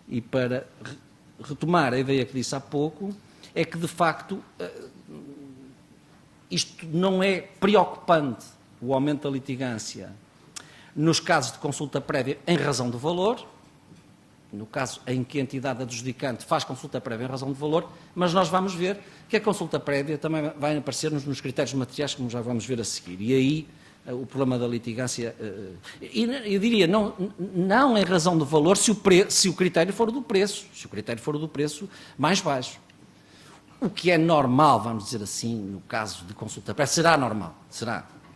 e para retomar a ideia que disse há pouco, é que, de facto, isto não é preocupante, o aumento da litigância, nos casos de consulta prévia em razão do valor, no caso em que a entidade adjudicante faz consulta prévia em razão de valor, mas nós vamos ver que a consulta prévia também vai aparecer-nos nos critérios materiais, como já vamos ver a seguir. E aí o problema da litigância, eu diria, não em razão do valor, se o critério for do preço, mais baixo. O que é normal, vamos dizer assim, no caso de consulta prévia, será normal,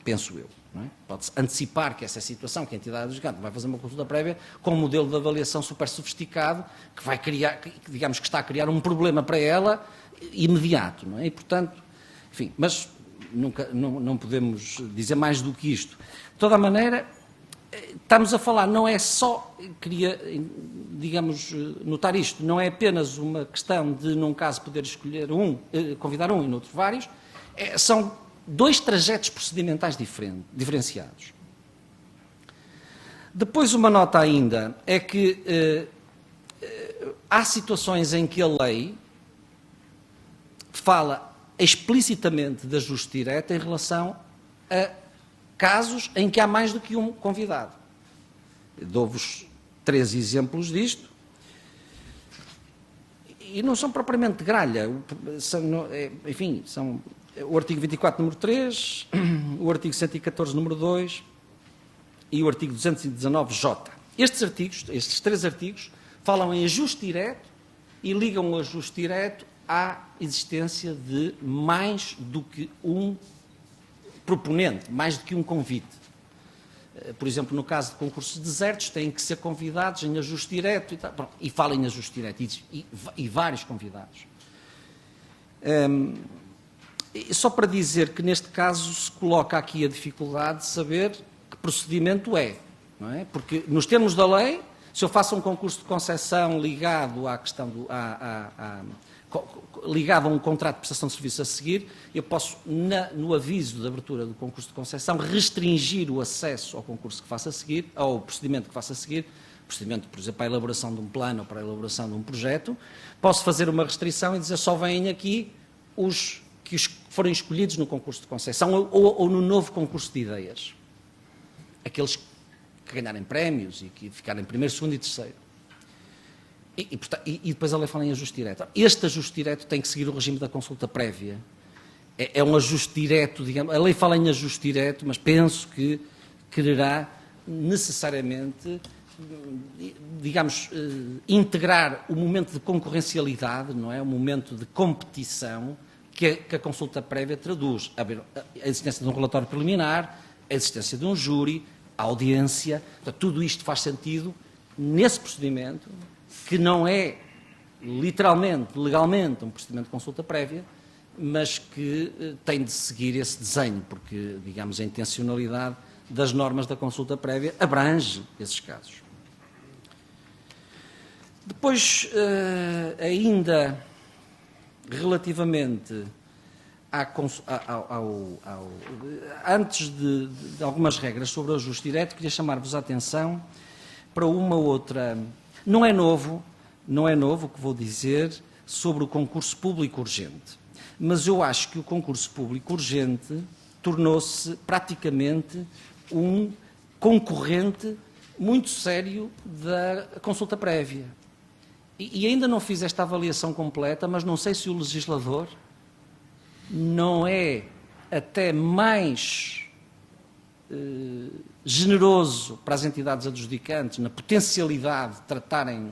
penso eu. Não é? Pode-se antecipar que essa é a situação, que a entidade adjudicante vai fazer uma consulta prévia com um modelo de avaliação super sofisticado que vai criar, digamos que está a criar um problema para ela imediato, não é? E, portanto, enfim, mas não podemos dizer mais do que isto. De toda a maneira, estamos a falar, não é só, queria, digamos, notar isto, não é apenas uma questão de, num caso, poder escolher convidar um e noutro vários, são 2 trajetos procedimentais diferenciados. Depois, uma nota ainda é que há situações em que a lei fala explicitamente de ajuste direto em relação a casos em que há mais do que um convidado. Dou-vos 3 exemplos disto. E não são propriamente de gralha, enfim, são o artigo 24, número 3, o artigo 114, número 2 e o artigo 219J. Estes 3 artigos falam em ajuste direto e ligam o ajuste direto à existência de mais do que um proponente, mais do que um convite. Por exemplo, no caso de concursos desertos, têm que ser convidados em ajuste direto e falam em ajuste direto e vários convidados. Só para dizer que, neste caso, se coloca aqui a dificuldade de saber que procedimento é, não é? Porque, nos termos da lei, se eu faço um concurso de concessão ligado à questão ligado a um contrato de prestação de serviço a seguir, eu posso, no aviso de abertura do concurso de concessão, restringir o acesso ao concurso que faça a seguir, ao procedimento que faça a seguir, procedimento, por exemplo, para a elaboração de um plano ou para a elaboração de um projeto, posso fazer uma restrição e dizer só vêm aqui os que forem escolhidos no concurso de concessão ou no novo concurso de ideias. Aqueles que ganharem prémios e que ficarem primeiro, segundo e terceiro. E depois a lei fala em ajuste direto. Este ajuste direto tem que seguir o regime da consulta prévia. É um ajuste direto, digamos. A lei fala em ajuste direto, mas penso que quererá necessariamente, digamos, integrar o momento de concorrencialidade, não é? O momento de competição que a consulta prévia traduz. A existência de um relatório preliminar, a existência de um júri, a audiência. Portanto, tudo isto faz sentido nesse procedimento, que não é literalmente, legalmente, um procedimento de consulta prévia, mas que tem de seguir esse desenho, porque, digamos, a intencionalidade das normas da consulta prévia abrange esses casos. Depois, ainda relativamente antes de algumas regras sobre o ajuste direto, queria chamar-vos a atenção para uma outra. Não é novo o que vou dizer sobre o concurso público urgente, mas eu acho que o concurso público urgente tornou-se praticamente um concorrente muito sério da consulta prévia. E ainda não fiz esta avaliação completa, mas não sei se o legislador não é até mais generoso para as entidades adjudicantes na potencialidade de tratarem,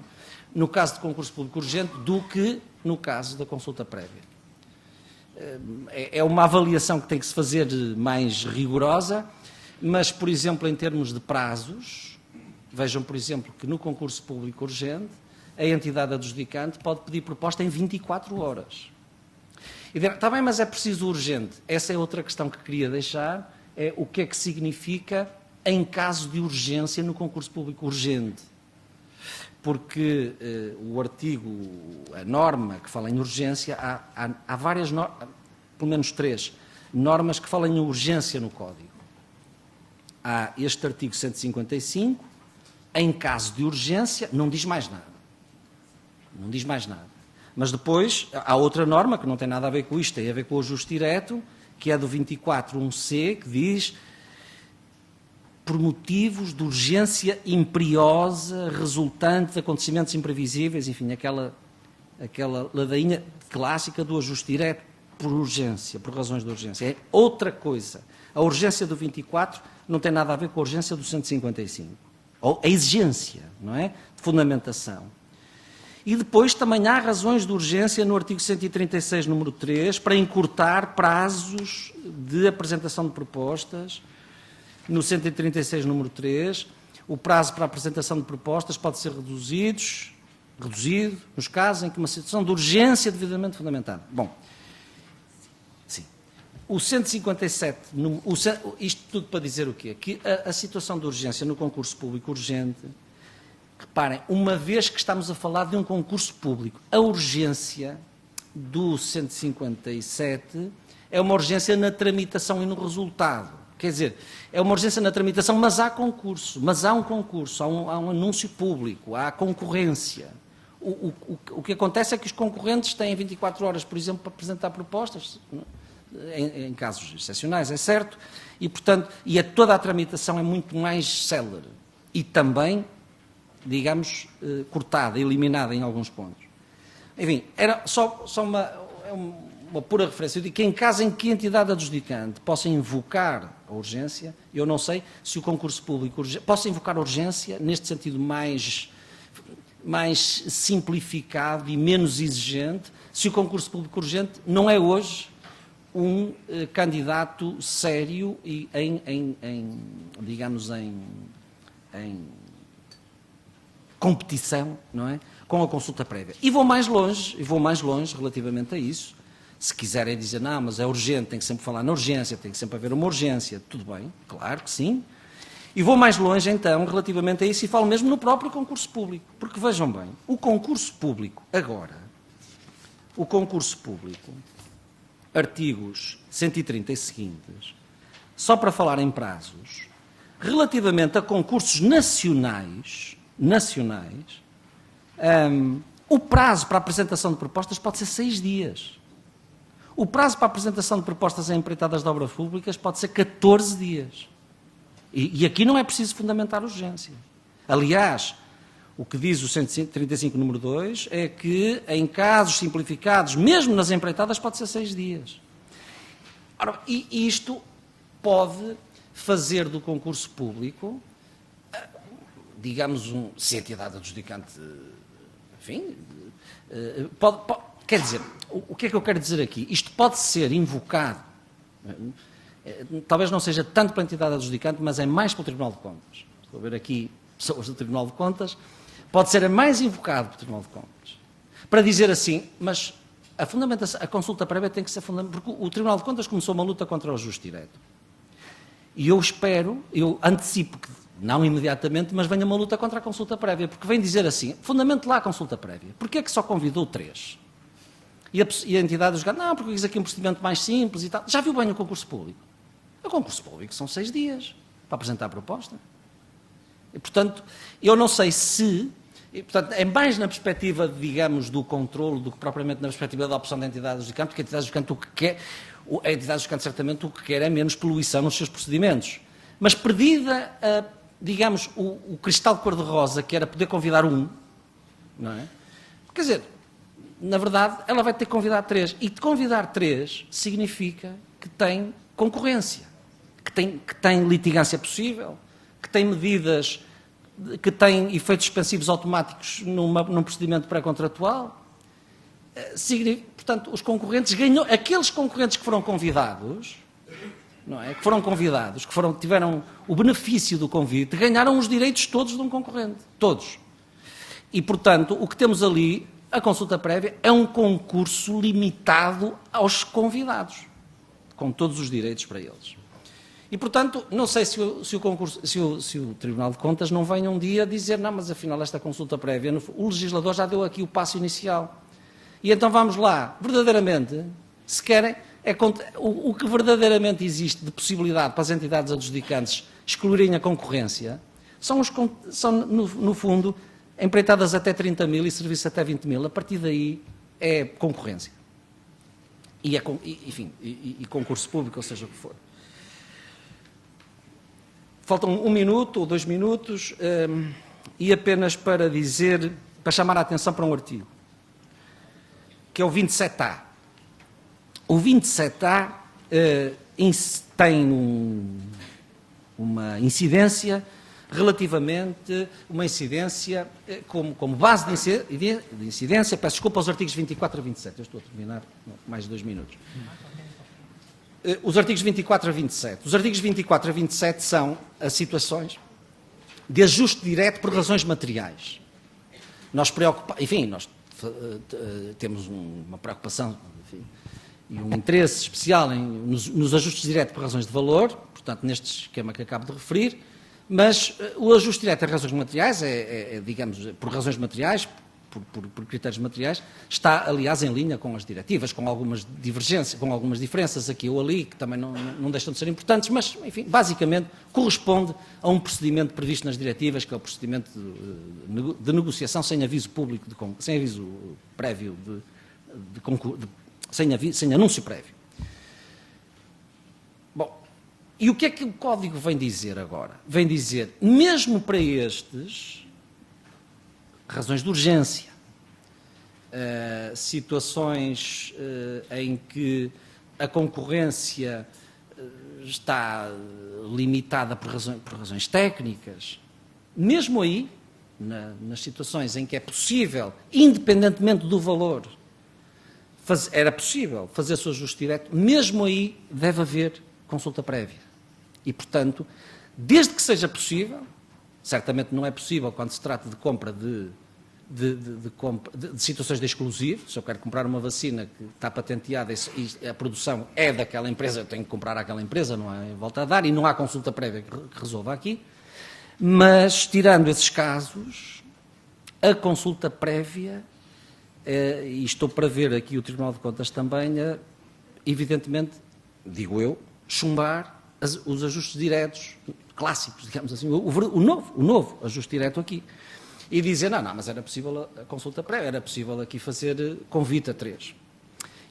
no caso de concurso público urgente, do que no caso da consulta prévia. É uma avaliação que tem que se fazer mais rigorosa, mas, por exemplo, em termos de prazos, vejam, por exemplo, que no concurso público urgente, a entidade adjudicante pode pedir proposta em 24 horas. E está bem, mas é preciso urgente. Essa é outra questão que queria deixar, é o que é que significa em caso de urgência no concurso público urgente. Porque o artigo, a norma que fala em urgência, há várias normas, pelo menos 3 normas que falam em urgência no Código. Há este artigo 155, em caso de urgência, não diz mais nada. Não diz mais nada. Mas depois há outra norma que não tem nada a ver com isto, tem a ver com o ajuste direto, que é do 24.1c, que diz por motivos de urgência imperiosa resultante de acontecimentos imprevisíveis, enfim, aquela ladainha clássica do ajuste direto por urgência, por razões de urgência. É outra coisa. A urgência do 24 não tem nada a ver com a urgência do 155. Ou a exigência, não é? De fundamentação. E depois também há razões de urgência no artigo 136, número 3, para encurtar prazos de apresentação de propostas. No 136, número 3, o prazo para a apresentação de propostas pode ser reduzido nos casos em que uma situação de urgência devidamente fundamentada. Bom, sim. O 157, isto tudo para dizer o quê? Que a situação de urgência no concurso público urgente, reparem, uma vez que estamos a falar de um concurso público, a urgência do 157 é uma urgência na tramitação e no resultado. Quer dizer, é uma urgência na tramitação, mas há concurso, há um anúncio público, há concorrência. O que acontece é que os concorrentes têm 24 horas, por exemplo, para apresentar propostas, em casos excepcionais, é certo, e, portanto, toda a tramitação é muito mais célere e também, digamos, cortada, eliminada em alguns pontos. Enfim, era só uma pura referência. Eu digo que em caso em que a entidade adjudicante possa invocar a urgência, eu não sei se o concurso público possa invocar a urgência neste sentido mais simplificado e menos exigente, se o concurso público urgente não é hoje um candidato sério e digamos, em competição, não é? Com a consulta prévia. E vou mais longe relativamente a isso. Se quiserem dizer, não, mas é urgente, tem que sempre falar na urgência, tem que sempre haver uma urgência, tudo bem, claro que sim. E vou mais longe, então, relativamente a isso, e falo mesmo no próprio concurso público. Porque, vejam bem, o concurso público, artigos 130 e seguintes, só para falar em prazos, relativamente a concursos nacionais, o prazo para a apresentação de propostas pode ser 6 dias. O prazo para a apresentação de propostas em empreitadas de obras públicas pode ser 14 dias. E aqui não é preciso fundamentar urgência. Aliás, o que diz o 135, número 2, é que em casos simplificados, mesmo nas empreitadas, pode ser 6 dias. Ora, e isto pode fazer do concurso público, digamos, se a entidade adjudicante, enfim, quer dizer, o que é que eu quero dizer aqui? Isto pode ser invocado, talvez não seja tanto pela entidade adjudicante, mas é mais pelo Tribunal de Contas. Estou a ver aqui pessoas do Tribunal de Contas, pode ser mais invocado pelo Tribunal de Contas, para dizer assim, mas a fundamentação, a consulta prévia tem que ser fundamentada, porque o Tribunal de Contas começou uma luta contra o ajuste direto. E eu antecipo que, não imediatamente, mas venha uma luta contra a consulta prévia, porque vem dizer assim, fundamente lá a consulta prévia. Porquê é que só convidou 3? E a entidade dos não, porque isso aqui é um procedimento mais simples e tal. Já viu bem o concurso público? O concurso público são 6 dias para apresentar a proposta. E, portanto, eu não sei se... E, portanto, é mais na perspectiva, digamos, do controle do que propriamente na perspectiva da opção da entidade adjudicante, porque a entidade adjudicante o que quer... A entidade adjudicante certamente o que quer é menos poluição nos seus procedimentos. Mas perdida, digamos, o cristal de cor-de-rosa, que era poder convidar um, não é? Quer dizer... Na verdade, ela vai ter que convidar 3. E de convidar 3 significa que tem concorrência, que tem litigância possível, que tem medidas, que tem efeitos suspensivos automáticos num procedimento pré-contratual. Portanto, os concorrentes ganham, aqueles concorrentes que foram convidados, não é? Que foram convidados, tiveram o benefício do convite, ganharam os direitos todos de um concorrente. Todos. E, portanto, o que temos ali... A consulta prévia é um concurso limitado aos convidados, com todos os direitos para eles. E, portanto, não sei se o Tribunal de Contas não venha um dia dizer não, mas afinal esta consulta prévia, o legislador já deu aqui o passo inicial. E então vamos lá, verdadeiramente, se querem, o que verdadeiramente existe de possibilidade para as entidades adjudicantes excluírem a concorrência, são no fundo, empreitadas até 30 mil e serviços até 20 mil, a partir daí é concorrência. E concurso público, ou seja o que for. Faltam 1 minuto ou 2 minutos, e apenas para dizer, para chamar a atenção para um artigo, que é o 27A. O 27A tem uma incidência relativamente uma incidência, como base de incidência, peço desculpa, aos artigos 24 a 27. Eu estou a terminar, mais de 2 minutos. Os artigos 24 a 27. Os artigos 24 a 27 são as situações de ajuste direto por razões materiais. Nós temos uma preocupação, enfim, e um interesse especial nos ajustes diretos por razões de valor, portanto, neste esquema que acabo de referir. Mas o ajuste direto a razões materiais, digamos, por razões materiais, por critérios materiais, está, aliás, em linha com as diretivas, com algumas divergências, com algumas diferenças aqui ou ali, que também não deixam de ser importantes, mas, enfim, basicamente corresponde a um procedimento previsto nas diretivas, que é o procedimento de negociação sem aviso público, sem aviso prévio, sem anúncio prévio. Bom, e o que é que o Código vem dizer agora? Vem dizer, mesmo para estes, razões de urgência, situações em que a concorrência está limitada por razões técnicas, mesmo aí, nas situações em que é possível, independentemente do valor, era possível fazer-se o ajuste direto, mesmo aí deve haver consulta prévia. E, portanto, desde que seja possível, certamente não é possível quando se trata de compra de situações de exclusivo. Se eu quero comprar uma vacina que está patenteada e a produção é daquela empresa, eu tenho que comprar àquela empresa, não há volta a dar, e não há consulta prévia que resolva aqui. Mas, tirando esses casos, a consulta prévia, e estou para ver aqui o Tribunal de Contas também, evidentemente, digo eu, chumbar os ajustes diretos clássicos, digamos assim, o novo ajuste direto aqui. E dizer, não, mas era possível a consulta prévia, era possível aqui fazer convite a 3.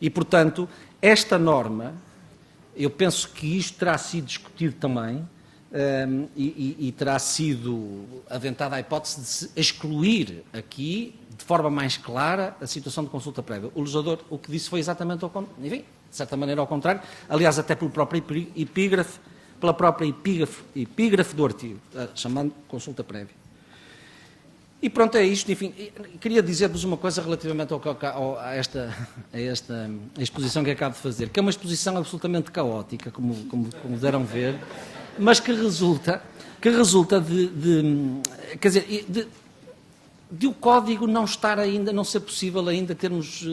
E, portanto, esta norma, eu penso que isto terá sido discutido também, e terá sido aventada a hipótese de se excluir aqui, de forma mais clara, a situação de consulta prévia. O legislador, o que disse foi exatamente ao contrário, enfim, de certa maneira ao contrário, aliás, até pela própria epígrafe do artigo, chamando consulta prévia. E pronto, é isto. Enfim, queria dizer-vos uma coisa relativamente a esta exposição que acabo de fazer, que é uma exposição absolutamente caótica, como deram ver, mas que resulta quer dizer, de o código não estar ainda, não ser possível ainda termos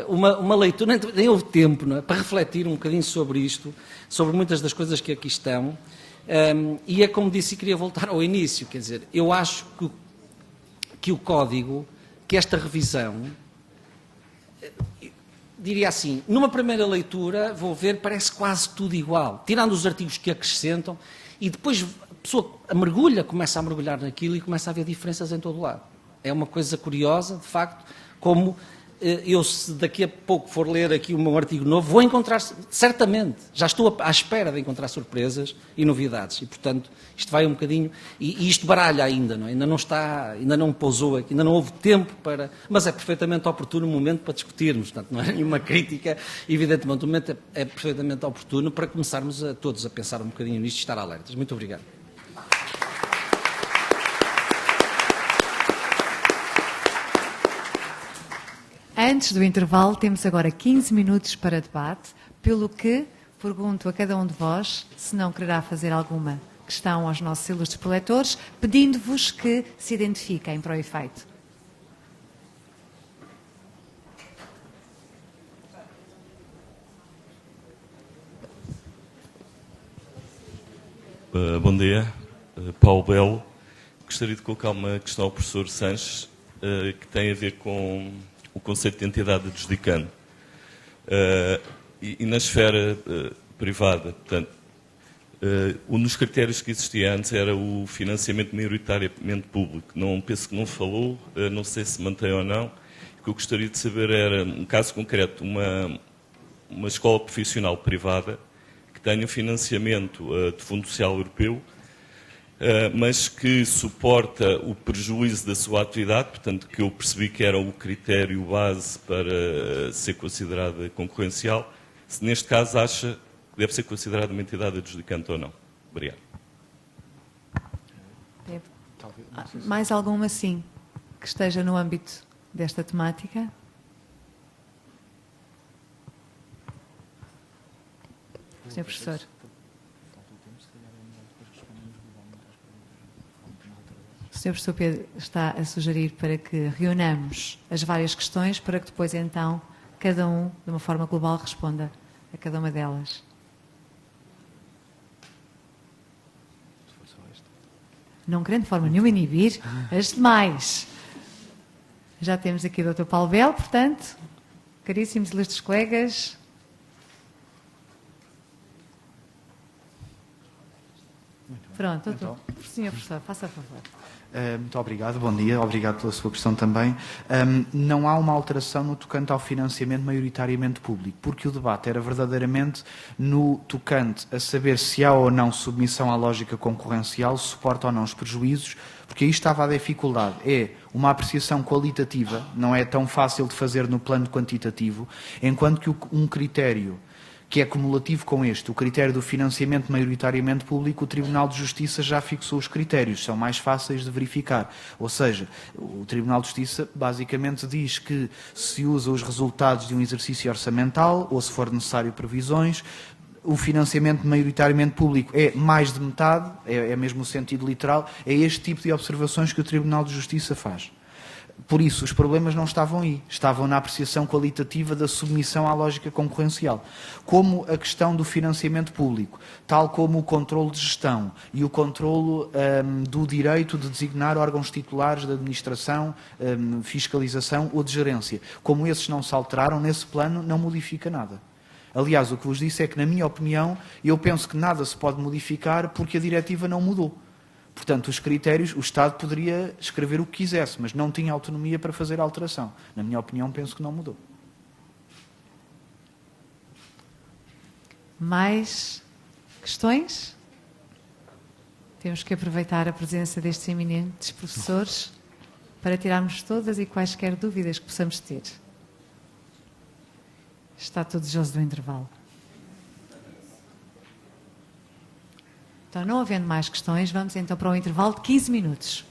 uma leitura, nem houve tempo, não é, para refletir um bocadinho sobre isto, sobre muitas das coisas que aqui estão, e é como disse, e queria voltar ao início, quer dizer, eu acho que o código, que esta revisão, diria assim, numa primeira leitura, vou ver, parece quase tudo igual, tirando os artigos que acrescentam, e depois a pessoa começa a mergulhar naquilo e começa a ver diferenças em todo o lado. É uma coisa curiosa, de facto, como eu, se daqui a pouco for ler aqui o meu artigo novo, vou encontrar, certamente, já estou à espera de encontrar surpresas e novidades, e, portanto, isto vai um bocadinho, e isto baralha ainda, não é? Ainda não pousou aqui, ainda não houve tempo para, mas é perfeitamente oportuno o momento para discutirmos, portanto, não é nenhuma crítica, evidentemente, o momento é perfeitamente oportuno para começarmos todos a pensar um bocadinho nisto e estar alertas. Muito obrigado. Antes do intervalo, temos agora 15 minutos para debate, pelo que pergunto a cada um de vós se não quererá fazer alguma questão aos nossos ilustres preletores, pedindo-vos que se identifiquem para o efeito. Bom dia, Paulo Belo. Gostaria de colocar uma questão ao professor Sanches, que tem a ver com o conceito de entidade adjudicante. E na esfera privada, portanto, um dos critérios que existia antes era o financiamento maioritariamente público. Não, penso que não falou, não sei se mantém ou não. O que eu gostaria de saber era, um caso concreto, uma escola profissional privada que tenha um financiamento de Fundo Social Europeu, mas que suporta o prejuízo da sua atividade, portanto, que eu percebi que era o critério base para ser considerada concorrencial, se neste caso acha que deve ser considerada uma entidade adjudicante ou não. Obrigado. Mais alguma, sim, que esteja no âmbito desta temática? Sr. Professor. O Sr. Professor Pedro está a sugerir para que reunamos as várias questões para que depois, então, cada um, de uma forma global, responda a cada uma delas. Não querendo de forma nenhuma inibir as demais. Já temos aqui o Dr. Paulo Belo, portanto, caríssimos ilustres colegas. Pronto, doutor. Senhor Professor, faça a favor. Muito obrigado, bom dia, obrigado pela sua questão também. Não há uma alteração no tocante ao financiamento maioritariamente público, porque o debate era verdadeiramente no tocante a saber se há ou não submissão à lógica concorrencial, se suporta ou não os prejuízos, porque aí estava a dificuldade. É uma apreciação qualitativa, não é tão fácil de fazer no plano quantitativo, enquanto que um critério que é cumulativo com este, o critério do financiamento maioritariamente público, o Tribunal de Justiça já fixou os critérios, são mais fáceis de verificar. Ou seja, o Tribunal de Justiça basicamente diz que se usa os resultados de um exercício orçamental, ou se for necessário previsões, o financiamento maioritariamente público é mais de metade, é mesmo o sentido literal, é este tipo de observações que o Tribunal de Justiça faz. Por isso, os problemas não estavam aí, estavam na apreciação qualitativa da submissão à lógica concorrencial. Como a questão do financiamento público, tal como o controlo de gestão e o controlo do direito de designar órgãos titulares de administração, fiscalização ou de gerência. Como esses não se alteraram, nesse plano não modifica nada. Aliás, o que vos disse é que, na minha opinião, eu penso que nada se pode modificar porque a diretiva não mudou. Portanto, os critérios, o Estado poderia escrever o que quisesse, mas não tinha autonomia para fazer a alteração. Na minha opinião, penso que não mudou. Mais questões? Temos que aproveitar a presença destes eminentes professores para tirarmos todas e quaisquer dúvidas que possamos ter. Está tudo desejoso do intervalo. Então, não havendo mais questões, vamos então para o intervalo de 15 minutos.